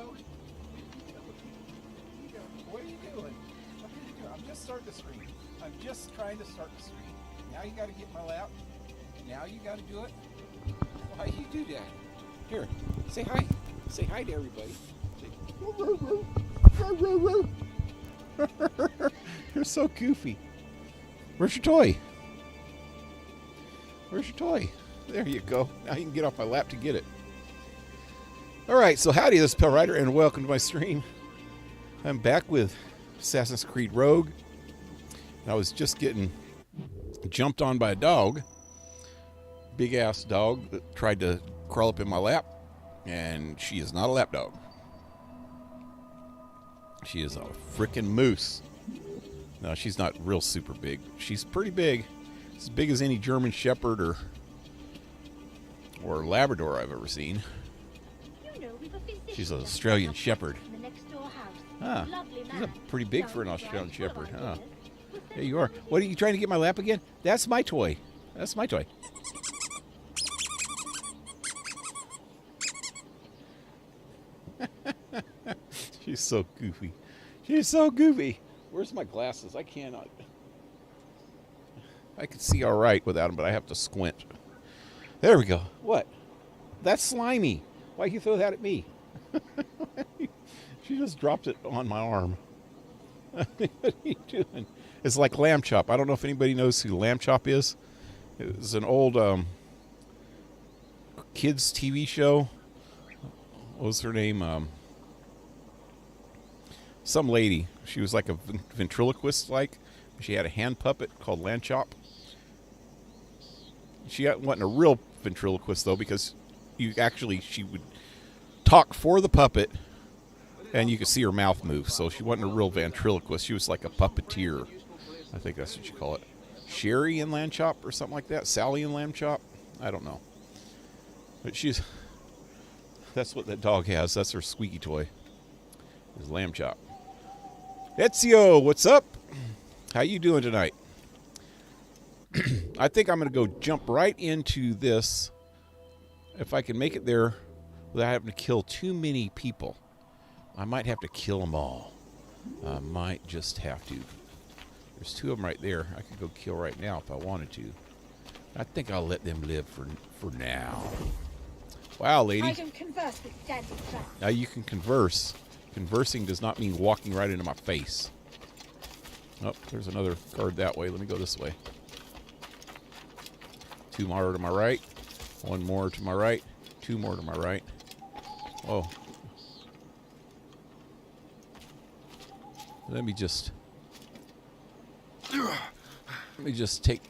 What are you doing? What are you doing? I'm just starting the screen. I'm just trying to start the screen. Now you got to get my lap. Now you got to do it. Why you do that? Here, say hi. Say hi to everybody. Say, you're so goofy. Where's your toy? Where's your toy? There you go. Now you can get off my lap to get it. All right, so howdy, this is Pale Rider, and welcome to my stream. I'm back with Assassin's Creed Rogue. And I was just getting jumped on by a dog. Big-ass dog that tried to crawl up in my lap. And she is not a lap dog. She is a frickin' moose. No, she's not real super big. She's pretty big. As big as any German Shepherd or Labrador I've ever seen. She's an Australian Shepherd. Ah, she's pretty big for an Australian Shepherd. Huh. There you are. What are you trying to get my lap again? That's my toy. That's my toy. She's so goofy. She's so goofy. Where's my glasses? I cannot. I can see all right without them, but I have to squint. There we go. What? That's slimy. Why'd you throw that at me? She just dropped it on my arm. What are you doing? It's like Lamb Chop. I don't know if anybody knows who Lamb Chop is. It was an old kids TV show. What was her name? Some lady. She was like a ventriloquist, she had a hand puppet called Lamb Chop. She wasn't a real ventriloquist though, because she would talk for the puppet, and you could see her mouth move. So she wasn't a real ventriloquist. She was like a puppeteer. I think that's what you call it. Sherry in Lamb Chop or something like that. Sally in Lamb Chop. I don't know. But that's what that dog has. That's her squeaky toy. Is Lamb Chop. Ezio, what's up? How you doing tonight? I think I'm going to go jump right into this. If I can make it there without having to kill too many people. I might have to kill them all. I might just have to. There's two of them right there. I could go kill right now if I wanted to. I think I'll let them live for now. Wow, lady. I can converse with dead traps. Now you can converse. Conversing does not mean walking right into my face. Oh, there's another guard that way. Let me go this way. Two more to my right. One more to my right. Two more to my right. Oh. Let me just take...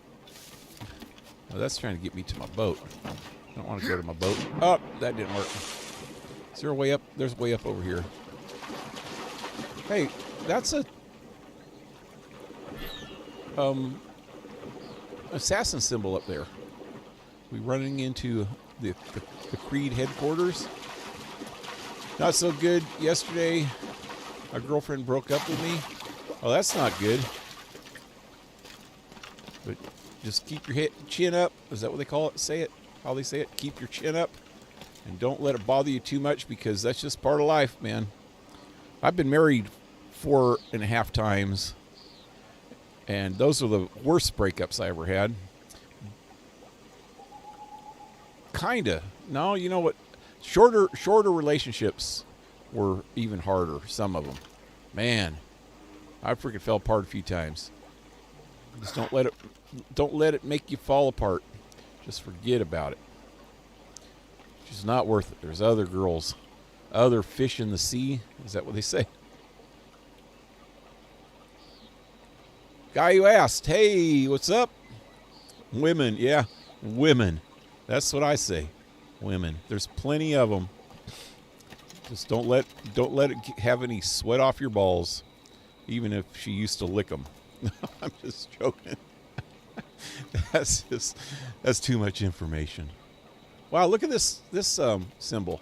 Oh, that's trying to get me to my boat. I don't want to go to my boat. Oh, that didn't work. Is there a way up? There's a way up over here. Hey, that's a... assassin symbol up there. We running into the Creed headquarters. Not so good. Yesterday, my girlfriend broke up with me. Oh, that's not good. But just keep your chin up. Is that what they call it? Say it. How they say it? Keep your chin up. And don't let it bother you too much, because that's just part of life, man. I've been married 4.5 times. And those are the worst breakups I ever had. Kinda. No, you know what? Shorter relationships were even harder. Some of them. Man, I freaking fell apart a few times. Just don't let it make you fall apart. Just forget about it. It's just not worth it. There's other girls, other fish in the sea. Is that what they say? Guy who asked, hey, what's up? Women, yeah, women. That's what I say. Women. There's plenty of them. Just don't let it have any sweat off your balls, even if she used to lick them. I'm just joking. That's too much information. Wow, look at this symbol.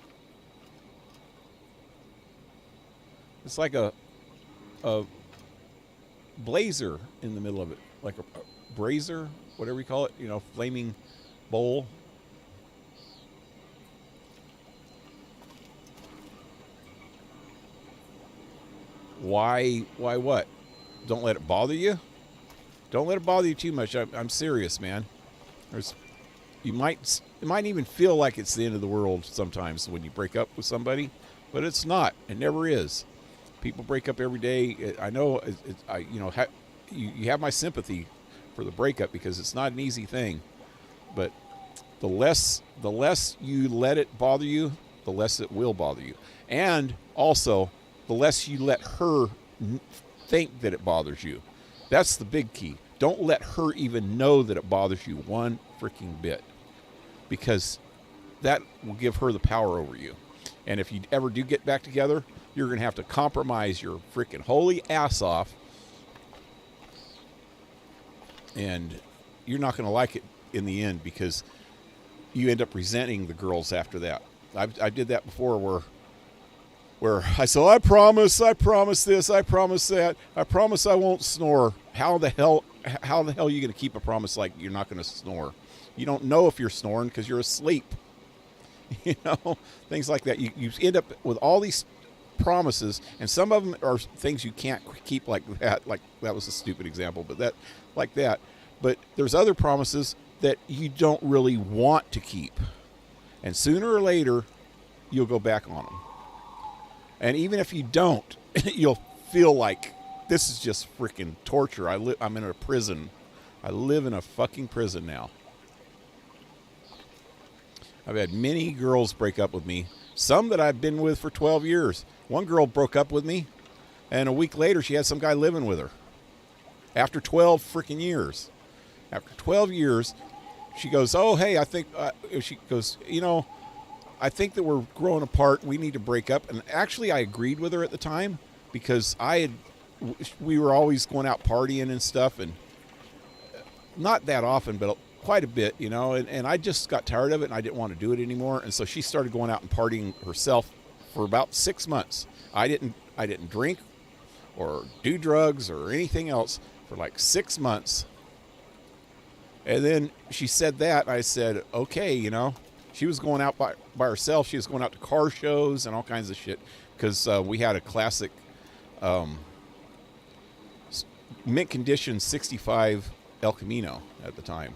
It's like a blazer in the middle of it, like a brazier, whatever you call it, flaming bowl. Why what? Don't let it bother you. Don't let it bother you too much. I'm serious, man. There's, it might even feel like it's the end of the world sometimes when you break up with somebody, but it's not. It never is. People break up every day. I know. You have my sympathy for the breakup because it's not an easy thing. But the less you let it bother you, the less it will bother you, and also the less you let her think that it bothers you. That's the big key. Don't let her even know that it bothers you one freaking bit, because that will give her the power over you. And if you ever do get back together, you're going to have to compromise your freaking holy ass off, and you're not going to like it in the end because you end up resenting the girls after that. I did that before where I said, I promise this, I promise that, I promise I won't snore. How the hell are you going to keep a promise like you're not going to snore? You don't know if you're snoring because you're asleep. You know, things like that. You end up with all these promises, and some of them are things you can't keep like that. Like that was a stupid example, but that like that. But there's other promises that you don't really want to keep, and sooner or later you'll go back on them. And even if you don't, you'll feel like this is just freaking torture. I'm in a prison. I live in a fucking prison now. I've had many girls break up with me. Some that I've been with for 12 years. One girl broke up with me, and a week later she had some guy living with her. After 12 freaking years. After 12 years, she goes, oh, hey, I think, she goes, I think that we're growing apart. We need to break up. And actually, I agreed with her at the time because we were always going out partying and stuff, and not that often, but quite a bit, and I just got tired of it and I didn't want to do it anymore. And so she started going out and partying herself for about 6 months. I didn't drink or do drugs or anything else for like 6 months. And then she said that, I said, okay, she was going out by herself. She was going out to car shows and all kinds of shit because we had a classic mint condition 65 El Camino at the time.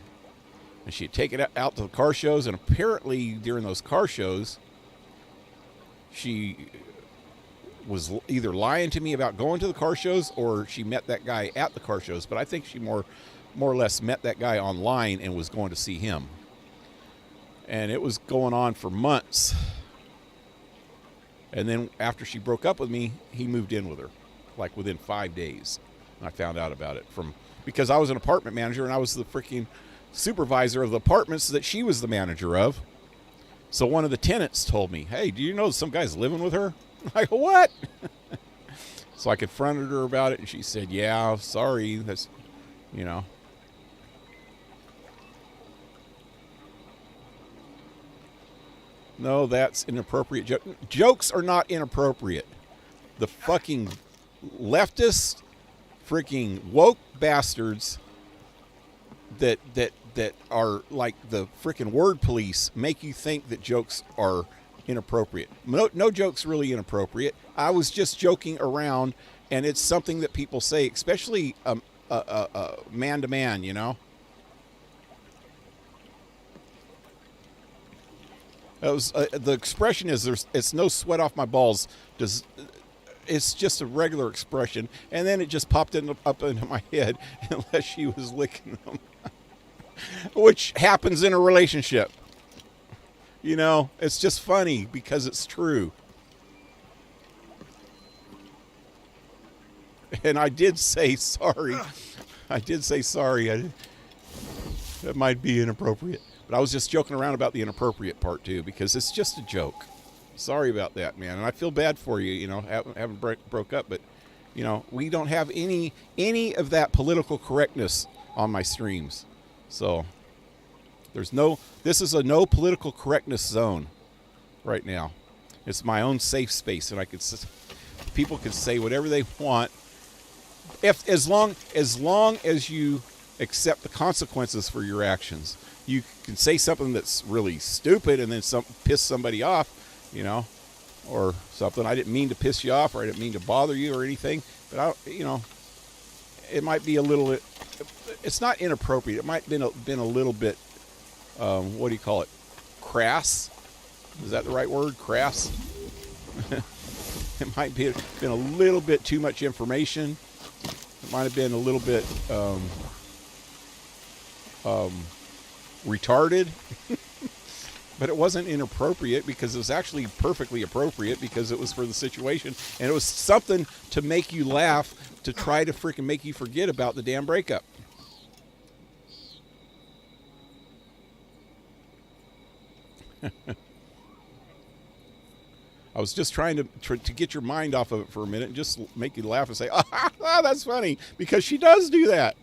And she'd take it out to the car shows, and apparently during those car shows, she was either lying to me about going to the car shows or she met that guy at the car shows. But I think she more or less met that guy online and was going to see him. And it was going on for months. And then after she broke up with me, he moved in with her, like within 5 days. And I found out about it because I was an apartment manager and I was the freaking supervisor of the apartments that she was the manager of. So one of the tenants told me, hey, do you know some guy's living with her? I go, what? So I confronted her about it, and she said, yeah, sorry, that's, no, that's inappropriate. Jokes are not inappropriate. The fucking leftist, freaking woke bastards that are like the freaking word police make you think that jokes are inappropriate. No joke's really inappropriate. I was just joking around, and it's something that people say, especially man to man, That was the expression is it's no sweat off my balls. It's just a regular expression, and then it just popped up into my head unless she was licking them. Which happens in a relationship. It's just funny because it's true. And I did say sorry. That might be inappropriate. But I was just joking around about the inappropriate part too, because it's just a joke. Sorry about that, man. And I feel bad for you, having broke up. But, we don't have any of that political correctness on my streams. So this is a no political correctness zone right now. It's my own safe space, and people can say whatever they want, as long as you accept the consequences for your actions. You can say something that's really stupid and then piss somebody off, or something. I didn't mean to piss you off, or I didn't mean to bother you or anything. But it might be a little. It's not inappropriate. It might have been a little bit. What do you call it? Crass. Is that the right word? Crass. It might be been a little bit too much information. It might have been a little bit retarded. But it wasn't inappropriate, because it was actually perfectly appropriate, because it was for the situation. And it was something to make you laugh, to try to freaking make you forget about the damn breakup. I was just trying to get your mind off of it for a minute and just make you laugh and say, ah, that's funny, because she does do that.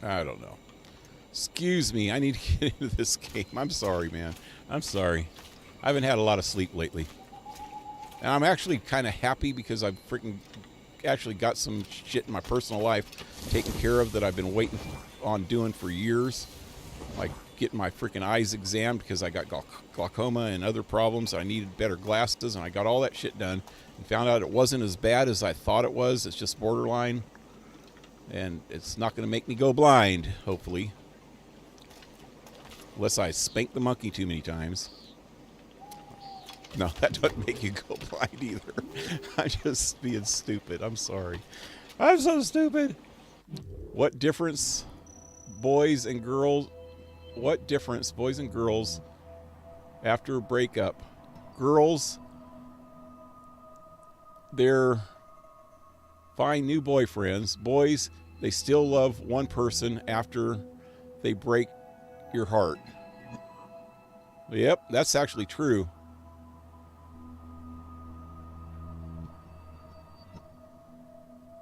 I don't know. Excuse me, I need to get into this game. I'm sorry, man. I'm sorry. I haven't had a lot of sleep lately. And I'm actually kind of happy, because I've freaking actually got some shit in my personal life taken care of that I've been waiting on doing for years. Like getting my freaking eyes examined, because I got glaucoma and other problems. I needed better glasses, and I got all that shit done and found out it wasn't as bad as I thought it was. It's just borderline. And it's not going to make me go blind, hopefully. Unless I spank the monkey too many times. No, that doesn't make you go blind either. I'm just being stupid. I'm sorry. I'm so stupid. What difference, boys and girls? What difference, boys and girls, after a breakup? Girls, they're find new boyfriends. Boys, they still love one person after they break your heart. Yep, that's actually true.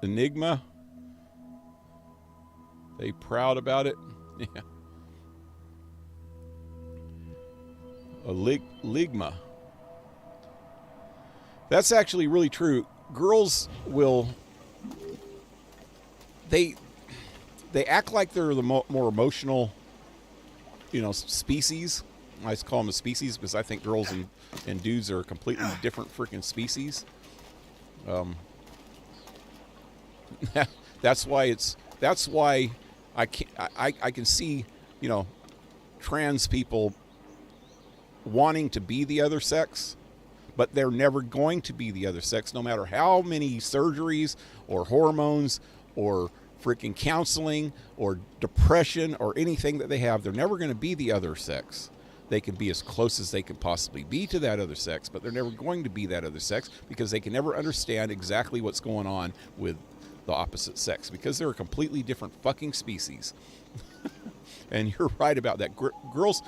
Enigma, they proud about it. Yeah. Ligma. That's actually really true. Girls will. They act like they're the more emotional, species. I just call them a species, because I think girls and dudes are completely different freaking species. That's why I can see, trans people wanting to be the other sex, but they're never going to be the other sex, no matter how many surgeries or hormones or freaking counseling or depression or anything that they have. They're never going to be the other sex. They can be as close as they can possibly be to that other sex, but they're never going to be that other sex, because they can never understand exactly what's going on with the opposite sex, because they're a completely different fucking species. And you're right about that. Girls,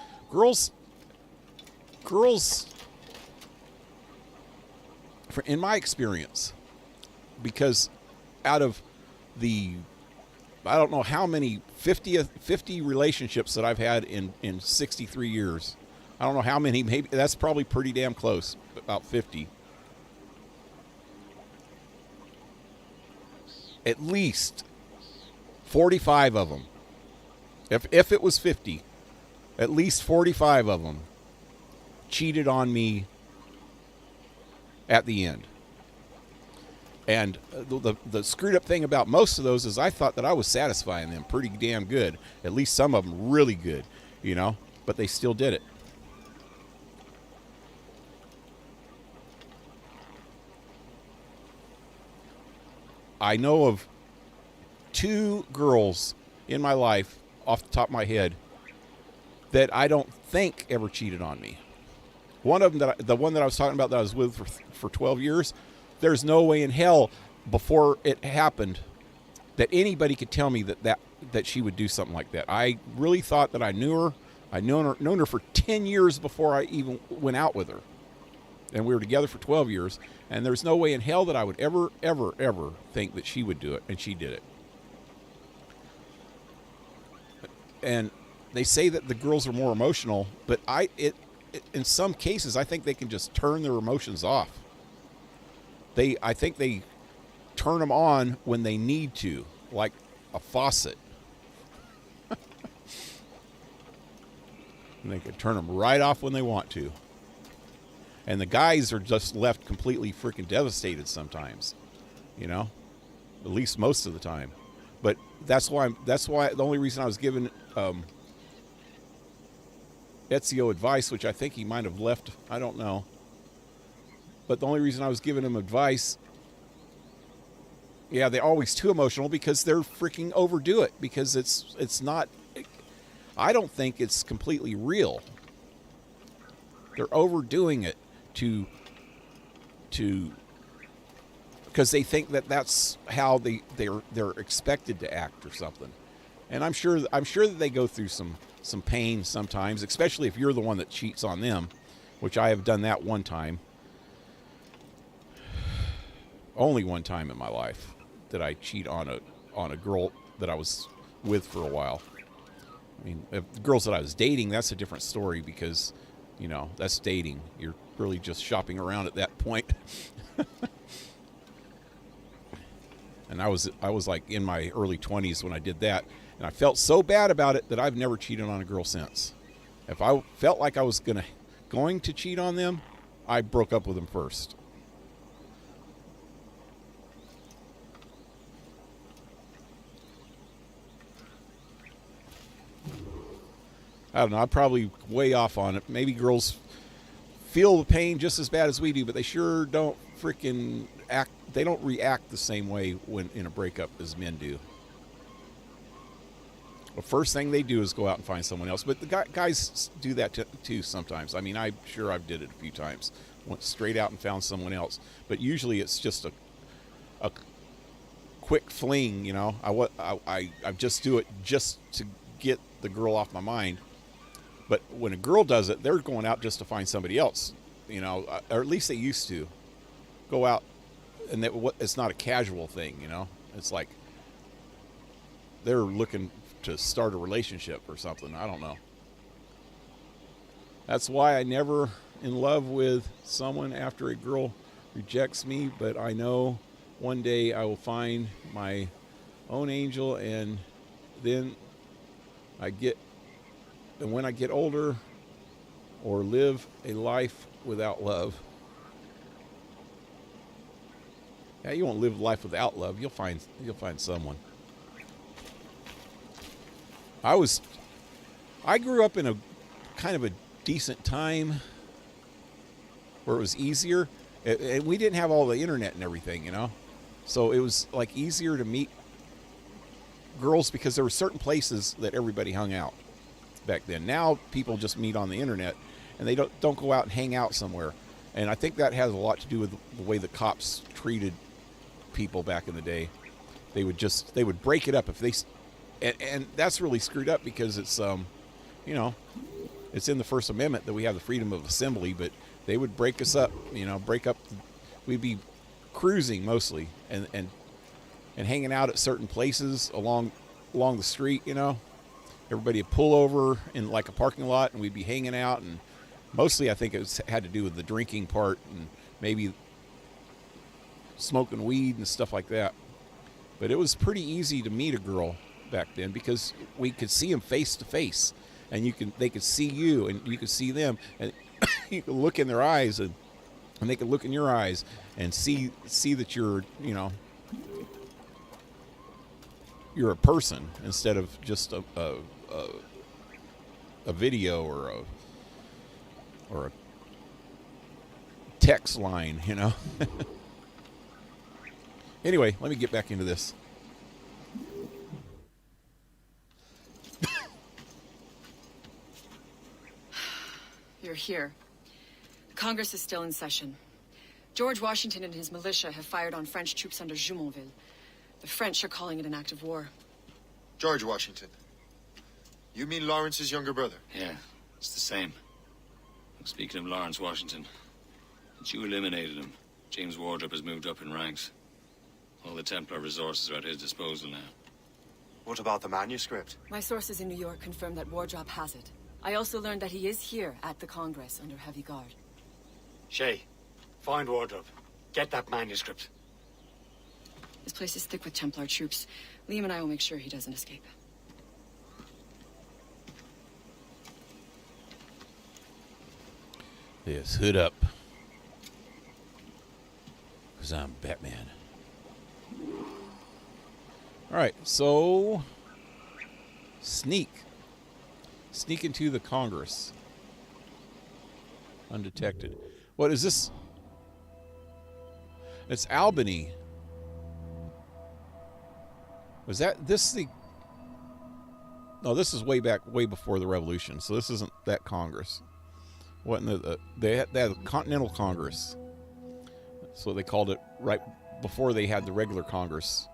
in my experience, because out of the, I don't know how many 50 relationships that I've had in 63 years. I don't know how many, maybe that's probably pretty damn close, about 50. At least 45 of them. If it was 50, at least 45 of them cheated on me at the end. And the screwed up thing about most of those is I thought that I was satisfying them pretty damn good. At least some of them really good, but they still did it. I know of 2 girls in my life, off the top of my head, that I don't think ever cheated on me. One of them, the one that I was talking about that I was with for 12 years, there's no way in hell before it happened that anybody could tell me that she would do something like that. I really thought that I knew her. I'd known her for 10 years before I even went out with her. And we were together for 12 years. And there's no way in hell that I would ever think that she would do it. And she did it. And they say that the girls are more emotional, but in some cases, I think they can just turn their emotions off. I think they turn them on when they need to, like a faucet. And they can turn them right off when they want to. And the guys are just left completely freaking devastated sometimes, you know, at least most of the time. But that's why the only reason I was giving Ezio advice, which I think he might have left, I don't know. But the only reason I was giving him advice, yeah, they're always too emotional because they're freaking overdo it, because it's not, I don't think it's completely real. They're overdoing it to because they think that that's how they're expected to act or something. And I'm sure that they go through some pain sometimes, especially if you're the one that cheats on them, which I have done that one time. Only one time in my life that I cheat on a girl that I was with for a while. I mean, if the girls that I was dating, that's a different story because, you know, that's dating. You're really just shopping around at that point. And I was like in my early 20s when I did that, and I felt so bad about it that I've never cheated on a girl since. If I felt like I was going to cheat on them, I broke up with them first. I don't know. I'm probably way off on it. Maybe girls feel the pain just as bad as we do, but they sure don't freaking act. They don't react the same way when in a breakup as men do. The first thing they do is go out and find someone else. But the guys do that too sometimes. I mean, I'm sure I've did it a few times. Went straight out and found someone else. But usually it's just a quick fling, you know. I just do it just to get the girl off my mind. But when a girl does it, they're going out just to find somebody else, you know, or at least they used to go out, and it's not a casual thing, you know. It's like they're looking to start a relationship or something. I don't know. That's why I never in love with someone after a girl rejects me, but I know one day I will find my own angel, and then when I get older or live a life without love. Yeah, you won't live life without love. You'll find someone. I grew up in a kind of a decent time where it was easier. And we didn't have all the internet and everything, you know. So it was like easier to meet girls because there were certain places that everybody hung out back then. Now people just meet on the internet, and they don't go out and hang out somewhere. And I think that has a lot to do with the way the cops treated people back in the day. They would break it up if they, and that's really screwed up because it's you know, it's in the First Amendment that we have the freedom of assembly, but they would break us up, you know, we'd be cruising mostly and hanging out at certain places along the street, you know. Everybody would pull over in like a parking lot, and we'd be hanging out, and mostly I think it had to do with the drinking part and maybe smoking weed and stuff like that. But it was pretty easy to meet a girl back then because we could see them face to face, and they could see you and you could see them, and you could look in their eyes, and they could look in your eyes and see that you're, you know, you're a person instead of just a video or a text line, you know. Anyway, let me get back into this. You're here. Congress is still in session. George Washington and his militia have fired on French troops under Jumonville. The French are calling it an act of war. George Washington. You mean Lawrence's younger brother? Yeah, it's the same. Speaking of Lawrence Washington, since you eliminated him, James Wardrop has moved up in ranks. All the Templar resources are at his disposal now. What about the manuscript? My sources in New York confirm that Wardrop has it. I also learned that he is here at the Congress under heavy guard. Shay, find Wardrop. Get that manuscript. This place is thick with Templar troops. Liam and I will make sure he doesn't escape. Yes, hood up. Because I'm Batman. Alright, so... Sneak into the Congress. Undetected. What is this? It's Albany. Was that this the... No, this is way before the Revolution, so this isn't that Congress. What in they had a Continental Congress. That's what they called it right before they had the regular Congress.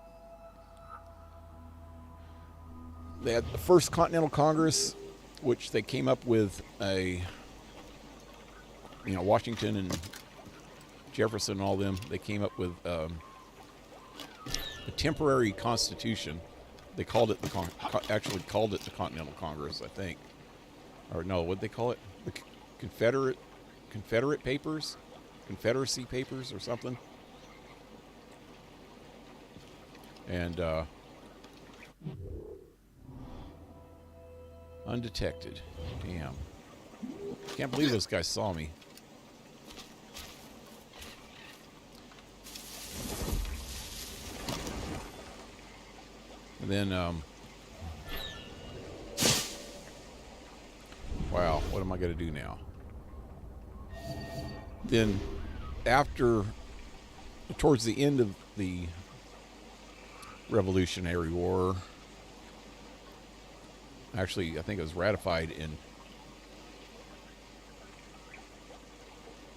They had the first Continental Congress, which they came up with Washington and Jefferson and all them. They came up with a temporary constitution. They called it actually called it the Continental Congress, I think. Or no, what'd they call it? The Confederate Papers? Confederacy Papers or something? And, undetected. Damn. Can't believe those guys saw me. And then, wow, what am I going to do now? Then, towards the end of the Revolutionary War, actually, I think it was ratified in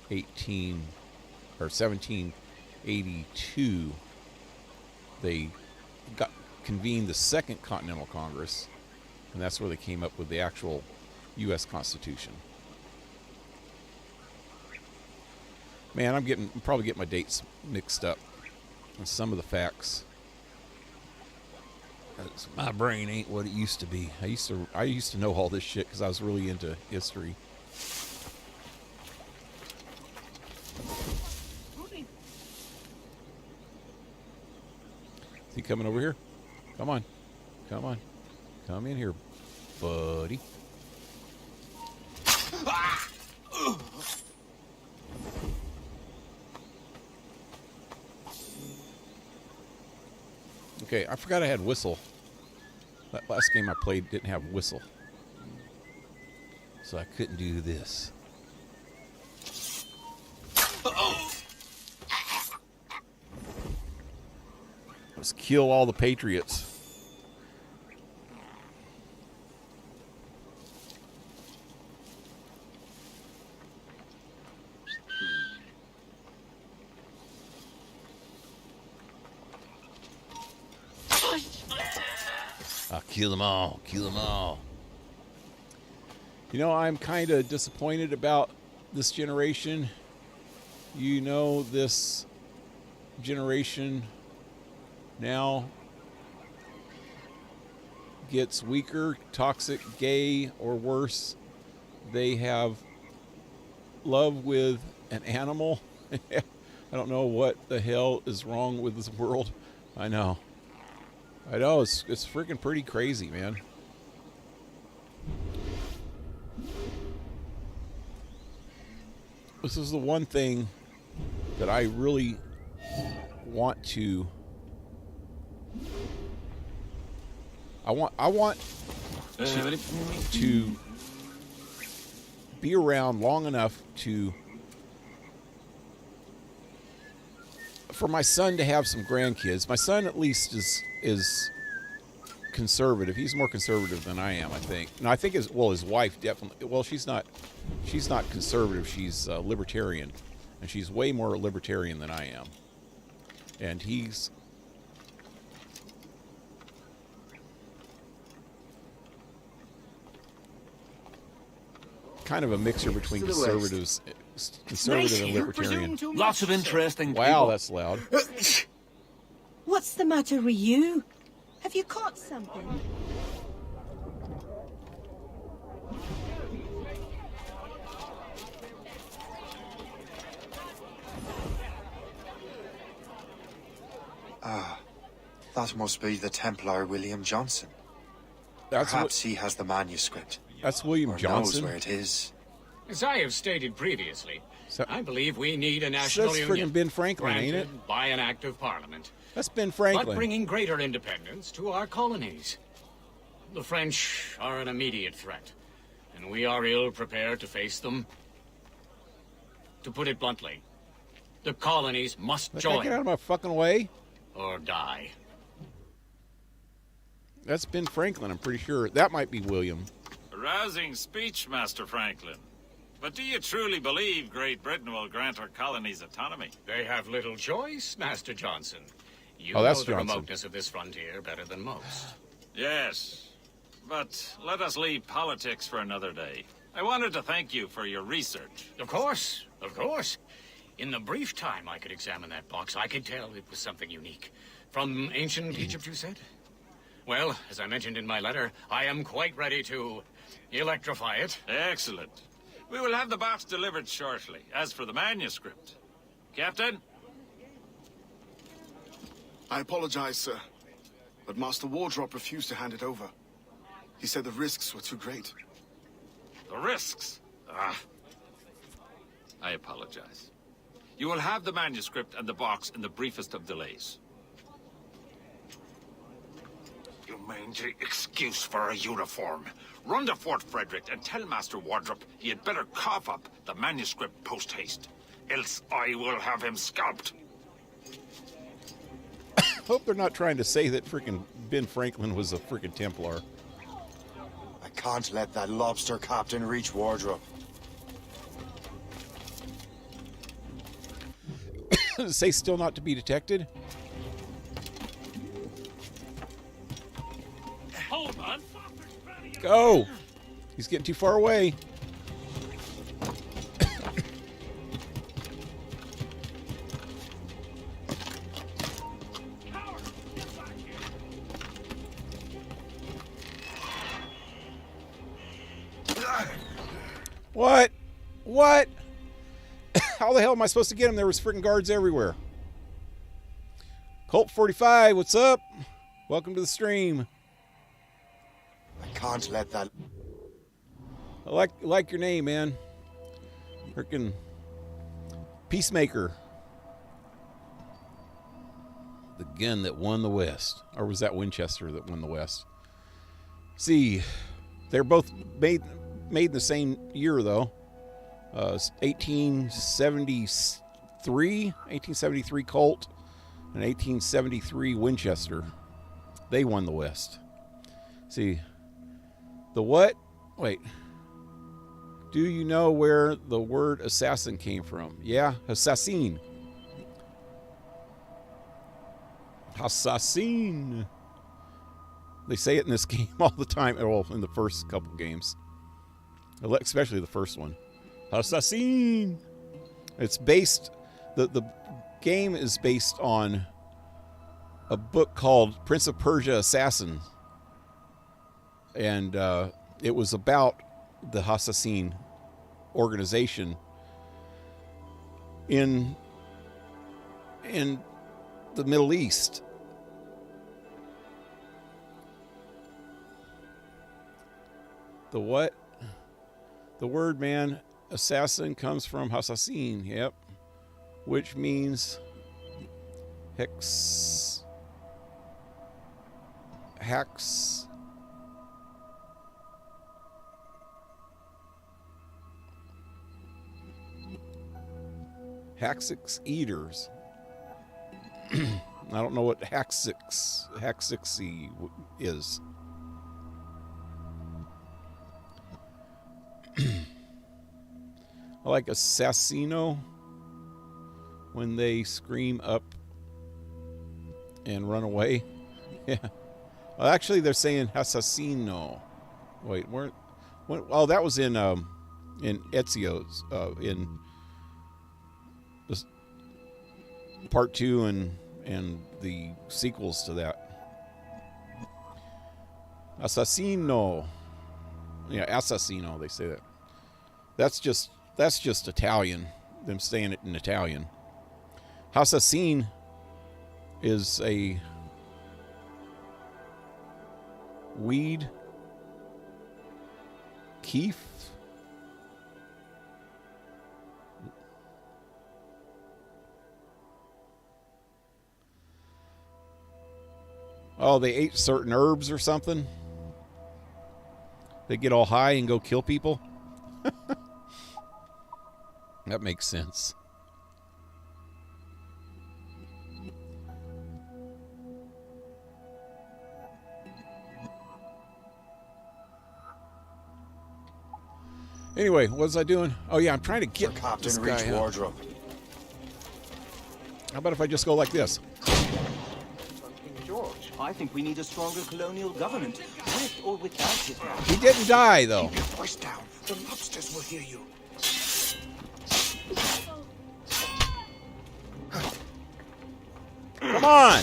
1782. They convened the Second Continental Congress, and that's where they came up with the actual U.S. Constitution. Man, I'm probably getting my dates mixed up on some of the facts. My brain ain't what it used to be. I used to know all this shit because I was really into history. Is he coming over here? Come on. Come on. Come in here, buddy. Okay, I forgot I had whistle. That last game I played didn't have whistle. So I couldn't do this. Let's kill all the Patriots. Kill them all. Kill them all. You know, I'm kind of disappointed about this generation. You know, this generation now gets weaker, toxic, gay, or worse. They have love with an animal. I don't know what the hell is wrong with this world. I know, it's freaking pretty crazy, man. This is the one thing that I really want to... I want to be around long enough for my son to have some grandkids. My son at least is conservative. He's more conservative than I am, I think. And I think his wife definitely. Well, she's not conservative. She's libertarian, and she's way more libertarian than I am. And he's kind of a mixture between conservative and libertarian. Lots of interesting Wow, people. that's loud. What's the matter with you? Have you caught something? That must be the Templar William Johnson. That's Perhaps he has the manuscript. that's William Or knows Johnson. where it is. As I have stated previously, So- I believe we need a national That's union friggin' Ben Franklin, ain't it? granted by an act of parliament, That's Ben but Franklin. bringing greater independence to our colonies. The French are an immediate threat, and we are ill prepared to face them. To put it bluntly, the colonies must Get out join of my fucking way. or die. That's Ben Franklin, I'm pretty sure. That might be William. A rousing speech, Master Franklin. But do you truly believe Great Britain will grant our colonies autonomy? They have little choice, Master Johnson. You Oh, know that's the Johnson. remoteness of this frontier better than most. Yes. But let us leave politics for another day. I wanted to thank you for your research. Of course, of course. In the brief time I could examine that box, I could tell it was something unique. From ancient Egypt, you said? Well, as I mentioned in my letter, I am quite ready to electrify it. Excellent. We will have the box delivered shortly. As for the manuscript, Captain? I apologize, sir, but Master Wardrop refused to hand it over. He said the risks were too great. The risks? I apologize. You will have the manuscript and the box in the briefest of delays. You mangy excuse for a uniform. Run to Fort Frederick and tell Master Wardrop he had better cough up the manuscript post-haste. Else I will have him scalped. Hope they're not trying to say that freaking Ben Franklin was a freaking Templar. I can't let that lobster captain reach Wardrobe. Does it say still not to be detected? Hold on. Go! He's getting too far away. What? What? How the hell am I supposed to get him? There was freaking guards everywhere. Colt 45, what's up? Welcome to the stream. I can't let that... I like your name, man. Freaking Peacemaker. The gun that won the West. Or was that Winchester that won the West? See, they're both made in the same year, though. 1873 Colt and 1873 Winchester. They won the West. See, the what? Wait. Do you know where the word assassin came from? Yeah, assassin. Assassin. They say it in this game all the time. Well, in the first couple games. Especially the first one. Assassin. It's based... The game is based on a book called Prince of Persia Assassin. And it was about the Assassin organization in the Middle East. The what? The word, man, assassin comes from Assassin, yep. Which means hacks. Haxix eaters. I don't know what Haxixy is. I like Assassino when they scream up and run away. Yeah. Well, actually, they're saying Assassino. Wait, where? Oh, that was in Ezio's in this part 2 and the sequels to that. Assassino. Yeah, Assassino. They say that. That's just Italian. Them saying it in Italian. Assassin is a weed keef. Oh, they ate certain herbs or something. They get all high and go kill people. That makes sense. Anyway, what was I doing? Oh yeah, I'm trying to get this Captain, guy. reach wardrobe. How about if I just go like this? King George, I think we need a stronger colonial government, with or without his man. He didn't die though. Keep your voice down. The lobsters will hear you. Come on!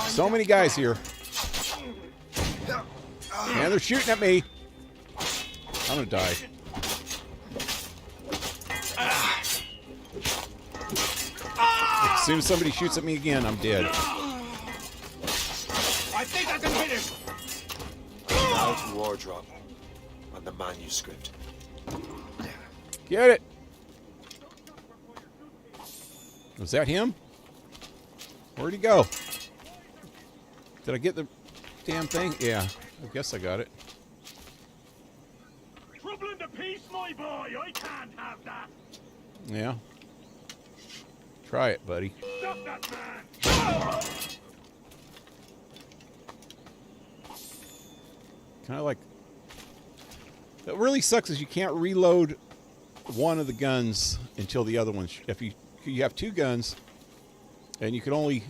So many guys here. And they're shooting at me. I'm gonna die. As soon as somebody shoots at me again, I'm dead. I think I can hit him. Now to wardrobe. And the manuscript. Get it! Was that him? Where'd he go? Did I get the damn thing? Yeah, I guess I got it. Trouble in the peace, my boy. I can't have that. Yeah. Try it, buddy. Stop that man. Kind of like... What really sucks is you can't reload one of the guns until the other one... If you have two guns, and you can only...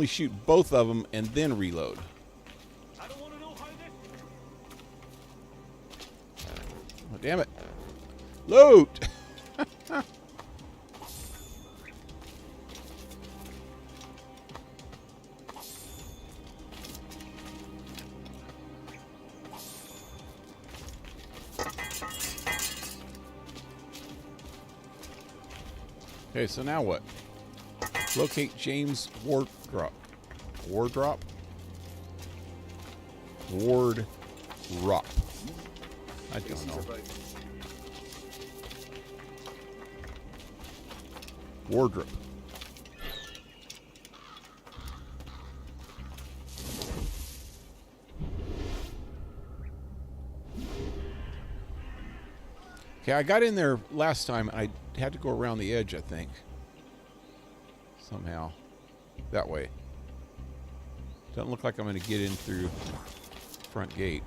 shoot both of them and then reload. I don't want to know how this... Oh, damn it. Loot! Okay, so now what? Locate James Wardrop. Wardrop? Wardrop. I don't know. Wardrop. Okay, I got in there last time. I had to go around the edge, I think. Somehow. That way. Doesn't look like I'm going to get in through front gate.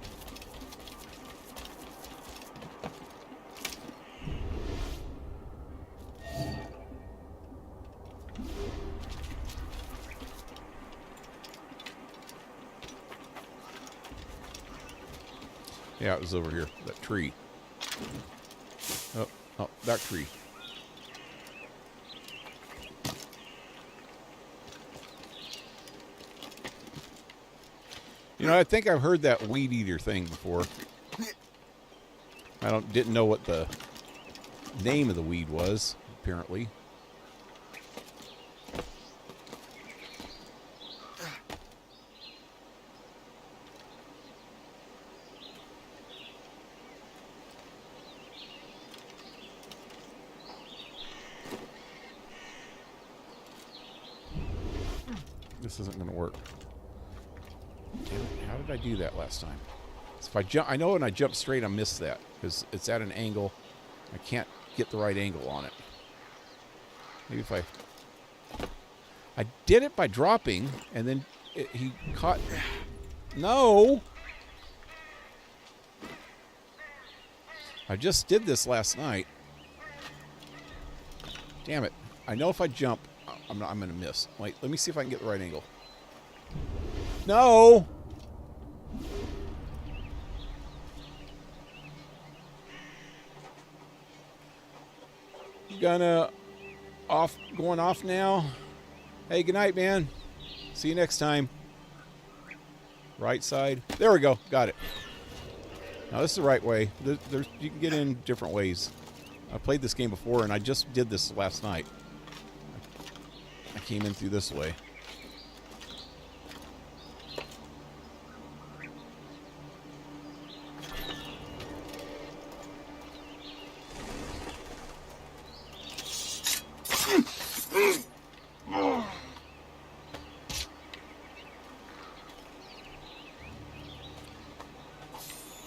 Yeah, it was over here. That tree. Oh, that tree. You know, I think I've heard that weed eater thing before. I didn't know what the name of the weed was, apparently. This isn't going to work. Damn it, how did I do that last time? So if I jump, I know when I jump straight, I miss that because it's at an angle. I can't get the right angle on it. Maybe if I did it by dropping, and then he caught. No, I just did this last night. Damn it! I know if I jump, I'm going to miss. Wait, let me see if I can get the right angle. No. Going off now. Hey, good night, man. See you next time. Right side. There we go. Got it. Now this is the right way. You can get in different ways. I played this game before, and I just did this last night. I came in through this way.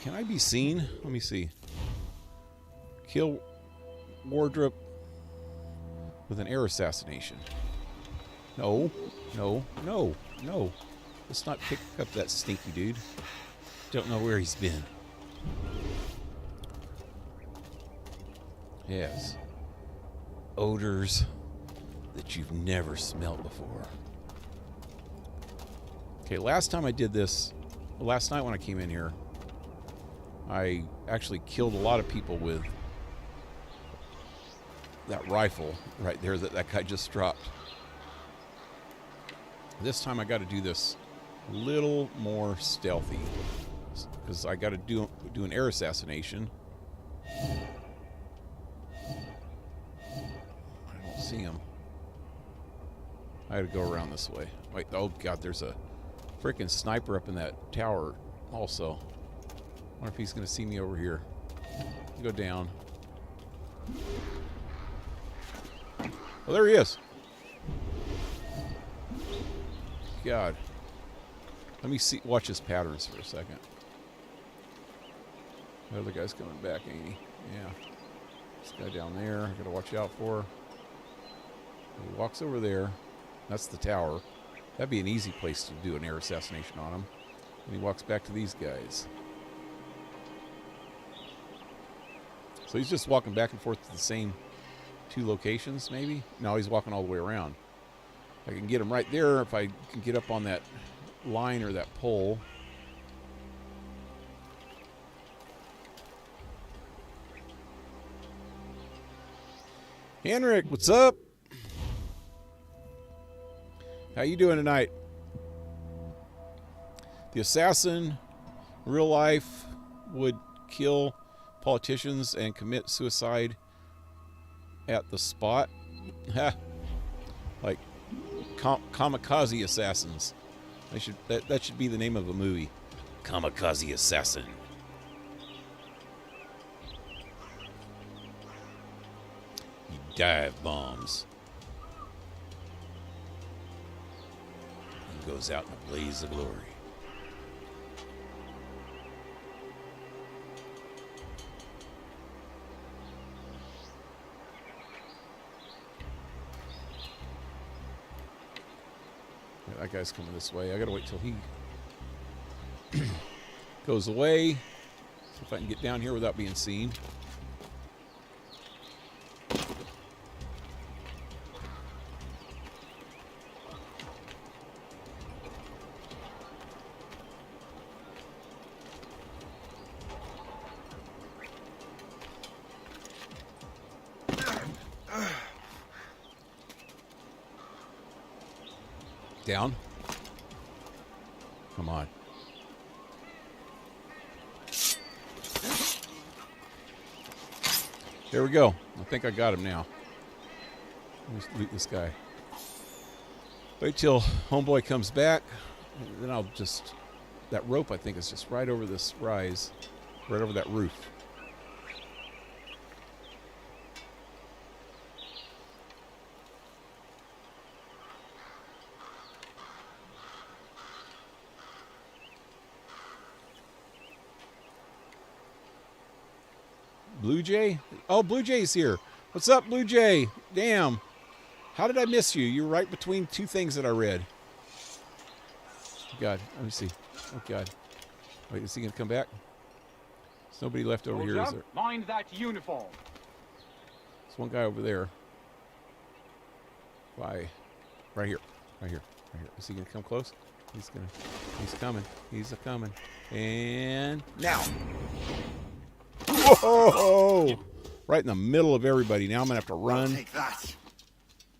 Can I be seen? Let me see. Kill Wardrop with an air assassination. No, no, no, no. Let's not pick up that stinky dude. Don't know where he's been. Yes. Odors that you've never smelled before. Okay, last time I did this, last night when I came in here, I actually killed a lot of people with that rifle right there that guy just dropped. This time I got to do this a little more stealthy because I got to do an air assassination. I don't see him. I got to go around this way. Wait, oh god, there's a freaking sniper up in that tower also. I wonder if he's going to see me over here. Go down. Oh, there he is. God. Let me see. Watch his patterns for a second. The other guy's coming back, ain't he? Yeah. This guy down there, I got to watch out for. He walks over there. That's the tower. That'd be an easy place to do an air assassination on him. And he walks back to these guys. So he's just walking back and forth to the same two locations, maybe? No, he's walking all the way around. I can get him right there if I can get up on that line or that pole. Henrik, what's up? How you doing tonight? The assassin, real life, would kill politicians and commit suicide at the spot. Like kamikaze assassins. That should be the name of a movie. Kamikaze assassin. He dive bombs. He goes out in a blaze of glory. That guy's coming this way. I gotta wait till he goes away. See if I can get down here without being seen. Down. Come on. There we go. I think I got him now. Let's loot this guy. Wait till homeboy comes back. And then I'll just... That rope, I think, is just right over this rise. Right over that roof. Blue Jay? Oh, Blue Jay's here. What's up, Blue Jay? Damn. How did I miss you? You were right between two things that I read. God, let me see. Oh, God. Wait, is he going to come back? There's nobody left over here, is there? Mind that uniform. There's one guy over there. Why? Right here. Right here. Right here. Is he going to come close? He's coming. He's a-coming. And now. Whoa! Right in the middle of everybody. Now I'm going to have to run. Take that,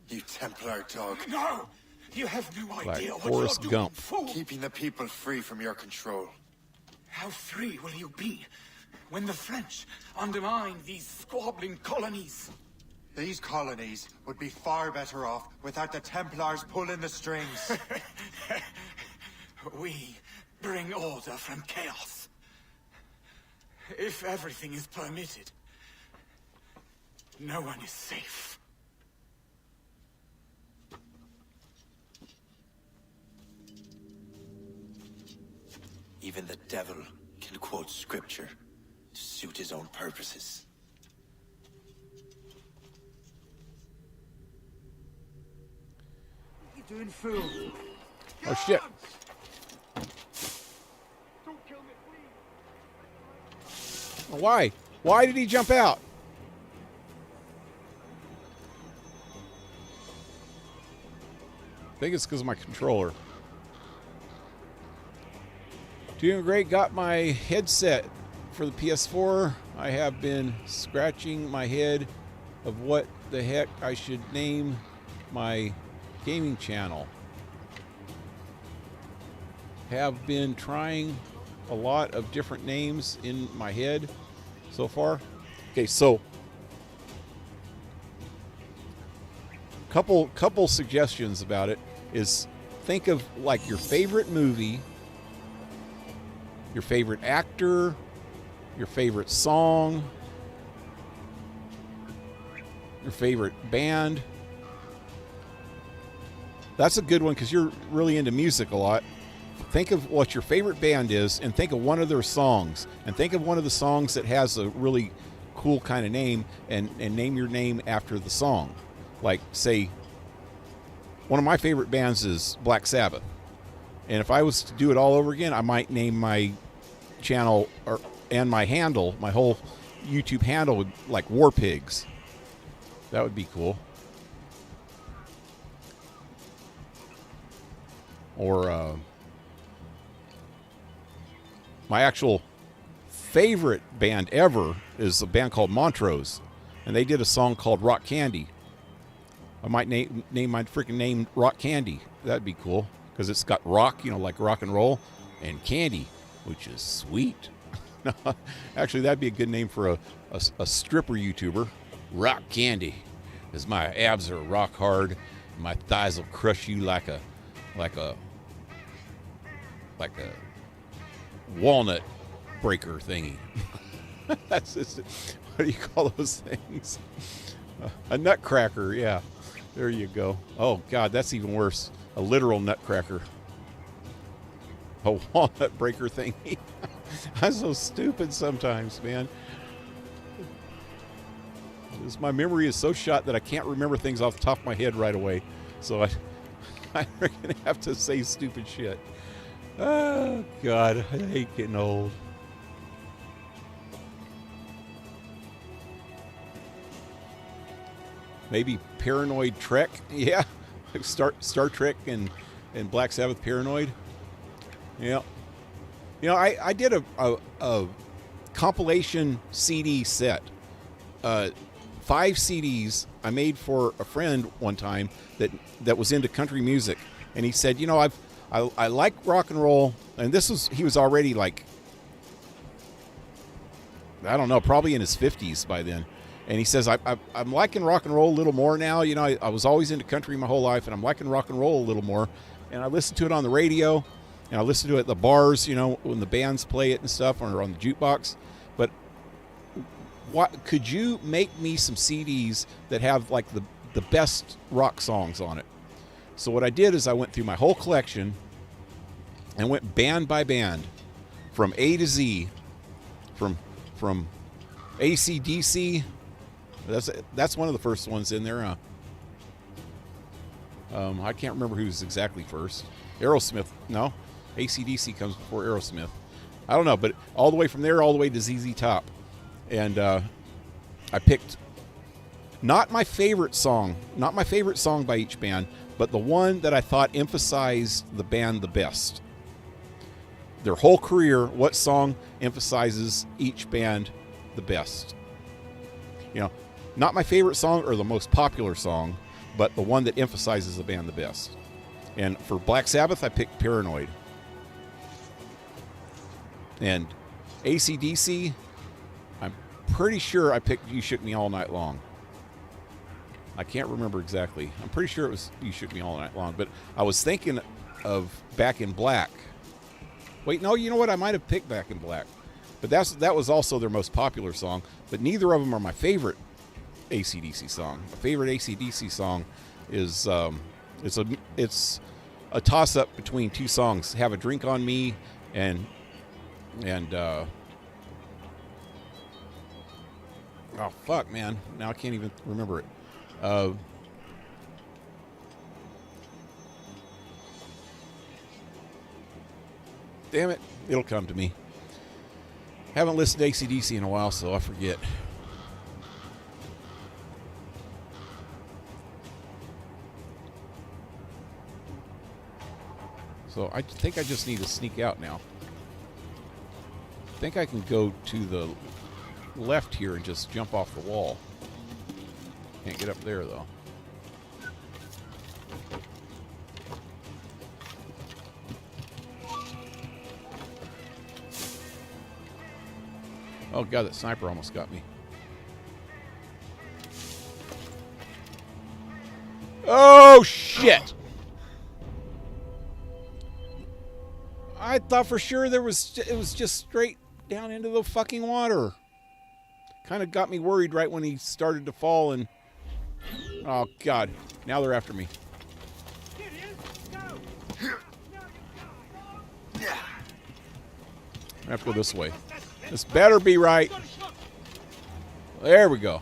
you Templar dog. No! You have no Like idea what Forrest you're doing, Gump. fool. Keeping the people free from your control. How free will you be when the French undermine these squabbling colonies? These colonies would be far better off without the Templars pulling the strings. We bring order from chaos. If everything is permitted, no one is safe. Even the devil can quote scripture to suit his own purposes. What are you doing, fool? Oh shit! Why? Why did he jump out? I think it's because of my controller. Doing great. Got my headset for the PS4. I have been scratching my head of what the heck I should name my gaming channel. Have been trying a lot of different names in my head so far. Okay, so couple suggestions about it is think of like your favorite movie, your favorite actor, your favorite song, your favorite band. That's a good one because you're really into music a lot. Think of what your favorite band is and think of one of their songs. And think of one of the songs that has a really cool kind of name and name your name after the song. Like, say, one of my favorite bands is Black Sabbath. And if I was to do it all over again, I might name my channel and my handle, my whole YouTube handle, would like War Pigs. That would be cool. Or my actual favorite band ever is a band called Montrose, and they did a song called Rock Candy. I might name my freaking name Rock Candy. That'd be cool because it's got rock, you know, like rock and roll, and candy, which is sweet. Actually, that'd be a good name for a stripper YouTuber. Rock Candy, because my abs are rock hard, and my thighs will crush you like a walnut breaker thingy. That's just, what do you call those things? A nutcracker, yeah. There you go. Oh, God, that's even worse. A literal nutcracker. A walnut breaker thingy. I'm so stupid sometimes, man. My memory is so shot that I can't remember things off the top of my head right away. So I'm going to have to say stupid shit. Oh, God, I hate getting old. Maybe Paranoid Trek. Yeah, Star Trek and Black Sabbath Paranoid. Yeah. You know, I did a compilation CD set. 5 CDs I made for a friend one time that was into country music, and he said, you know, I like rock and roll, and he was already like, I don't know, probably in his 50s by then. And he says, I'm liking rock and roll a little more now. You know, I was always into country my whole life, and I'm liking rock and roll a little more. And I listen to it on the radio, and I listen to it at the bars, you know, when the bands play it and stuff, or on the jukebox. But what could you make me some CDs that have like the best rock songs on it? So what I did is I went through my whole collection and went band by band from A to Z, from AC/DC. That's one of the first ones in there. I can't remember who's exactly first. Aerosmith, no. AC/DC comes before Aerosmith. I don't know, but all the way from there all the way to ZZ Top. And I picked not my favorite song by each band, but the one that I thought emphasized the band the best. Their whole career, what song emphasizes each band the best? You know, not my favorite song or the most popular song, but the one that emphasizes the band the best. And for Black Sabbath, I picked Paranoid. And AC/DC, I'm pretty sure I picked You Shook Me All Night Long. I can't remember exactly. I'm pretty sure it was You Shook Me All Night Long, but I was thinking of Back in Black. Wait, no, you know what? I might have picked Back in Black. But that was also their most popular song, but neither of them are my favorite AC/DC song. My favorite AC/DC song is it's a toss-up between two songs, Have a Drink on Me and oh fuck, man. Now I can't even remember it. Damn it. It'll come to me. Haven't listened to AC/DC in a while, so I forget. So I think I just need to sneak out now. I think I can go to the left here and just jump off the wall. Can't get up there, though. Oh, God, that sniper almost got me. Oh, shit! I thought for sure it was just straight down into the fucking water. Kind of got me worried right when he started to fall and... Oh, God. Now they're after me. I have to go this way. This better be right. There we go.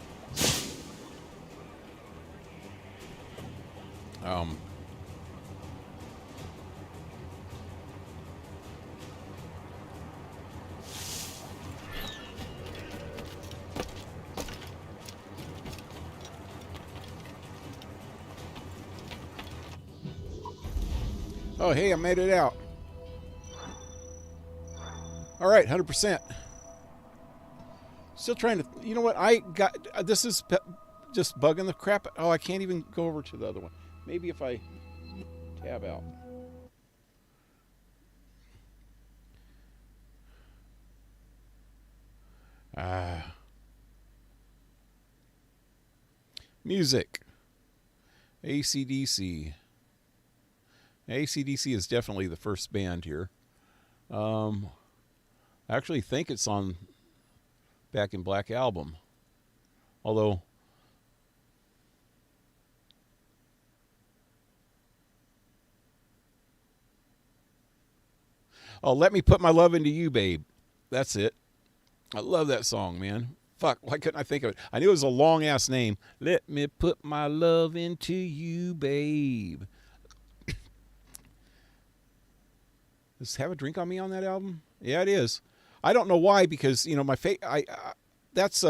Oh, hey, I made it out. All right, 100%. Still trying to... You know what? I got... This is just bugging the crap... Oh, I can't even go over to the other one. Maybe if I tab out. Music. AC/DC. AC/DC is definitely the first band here. I actually think it's on Back in Black album. Although... Oh, Let Me Put My Love Into You, Babe. That's it. I love that song, man. Fuck, why couldn't I think of it? I knew it was a long-ass name. Let me put my love into you, babe. Does Have a Drink on Me on that album? Yeah, it is. I don't know why, because, you know, my that's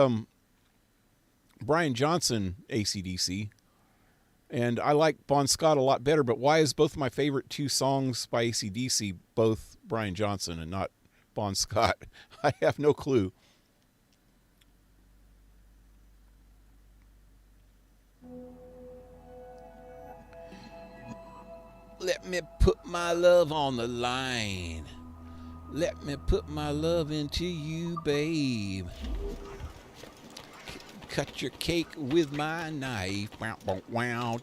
Brian Johnson, AC/DC, and I like Bon Scott a lot better, but why is both my favorite two songs by AC/DC both Brian Johnson and not Bon Scott? I have no clue. Let me put my love on the line. Let me put my love into you, babe. Cut your cake with my knife. Wow, wow, wow.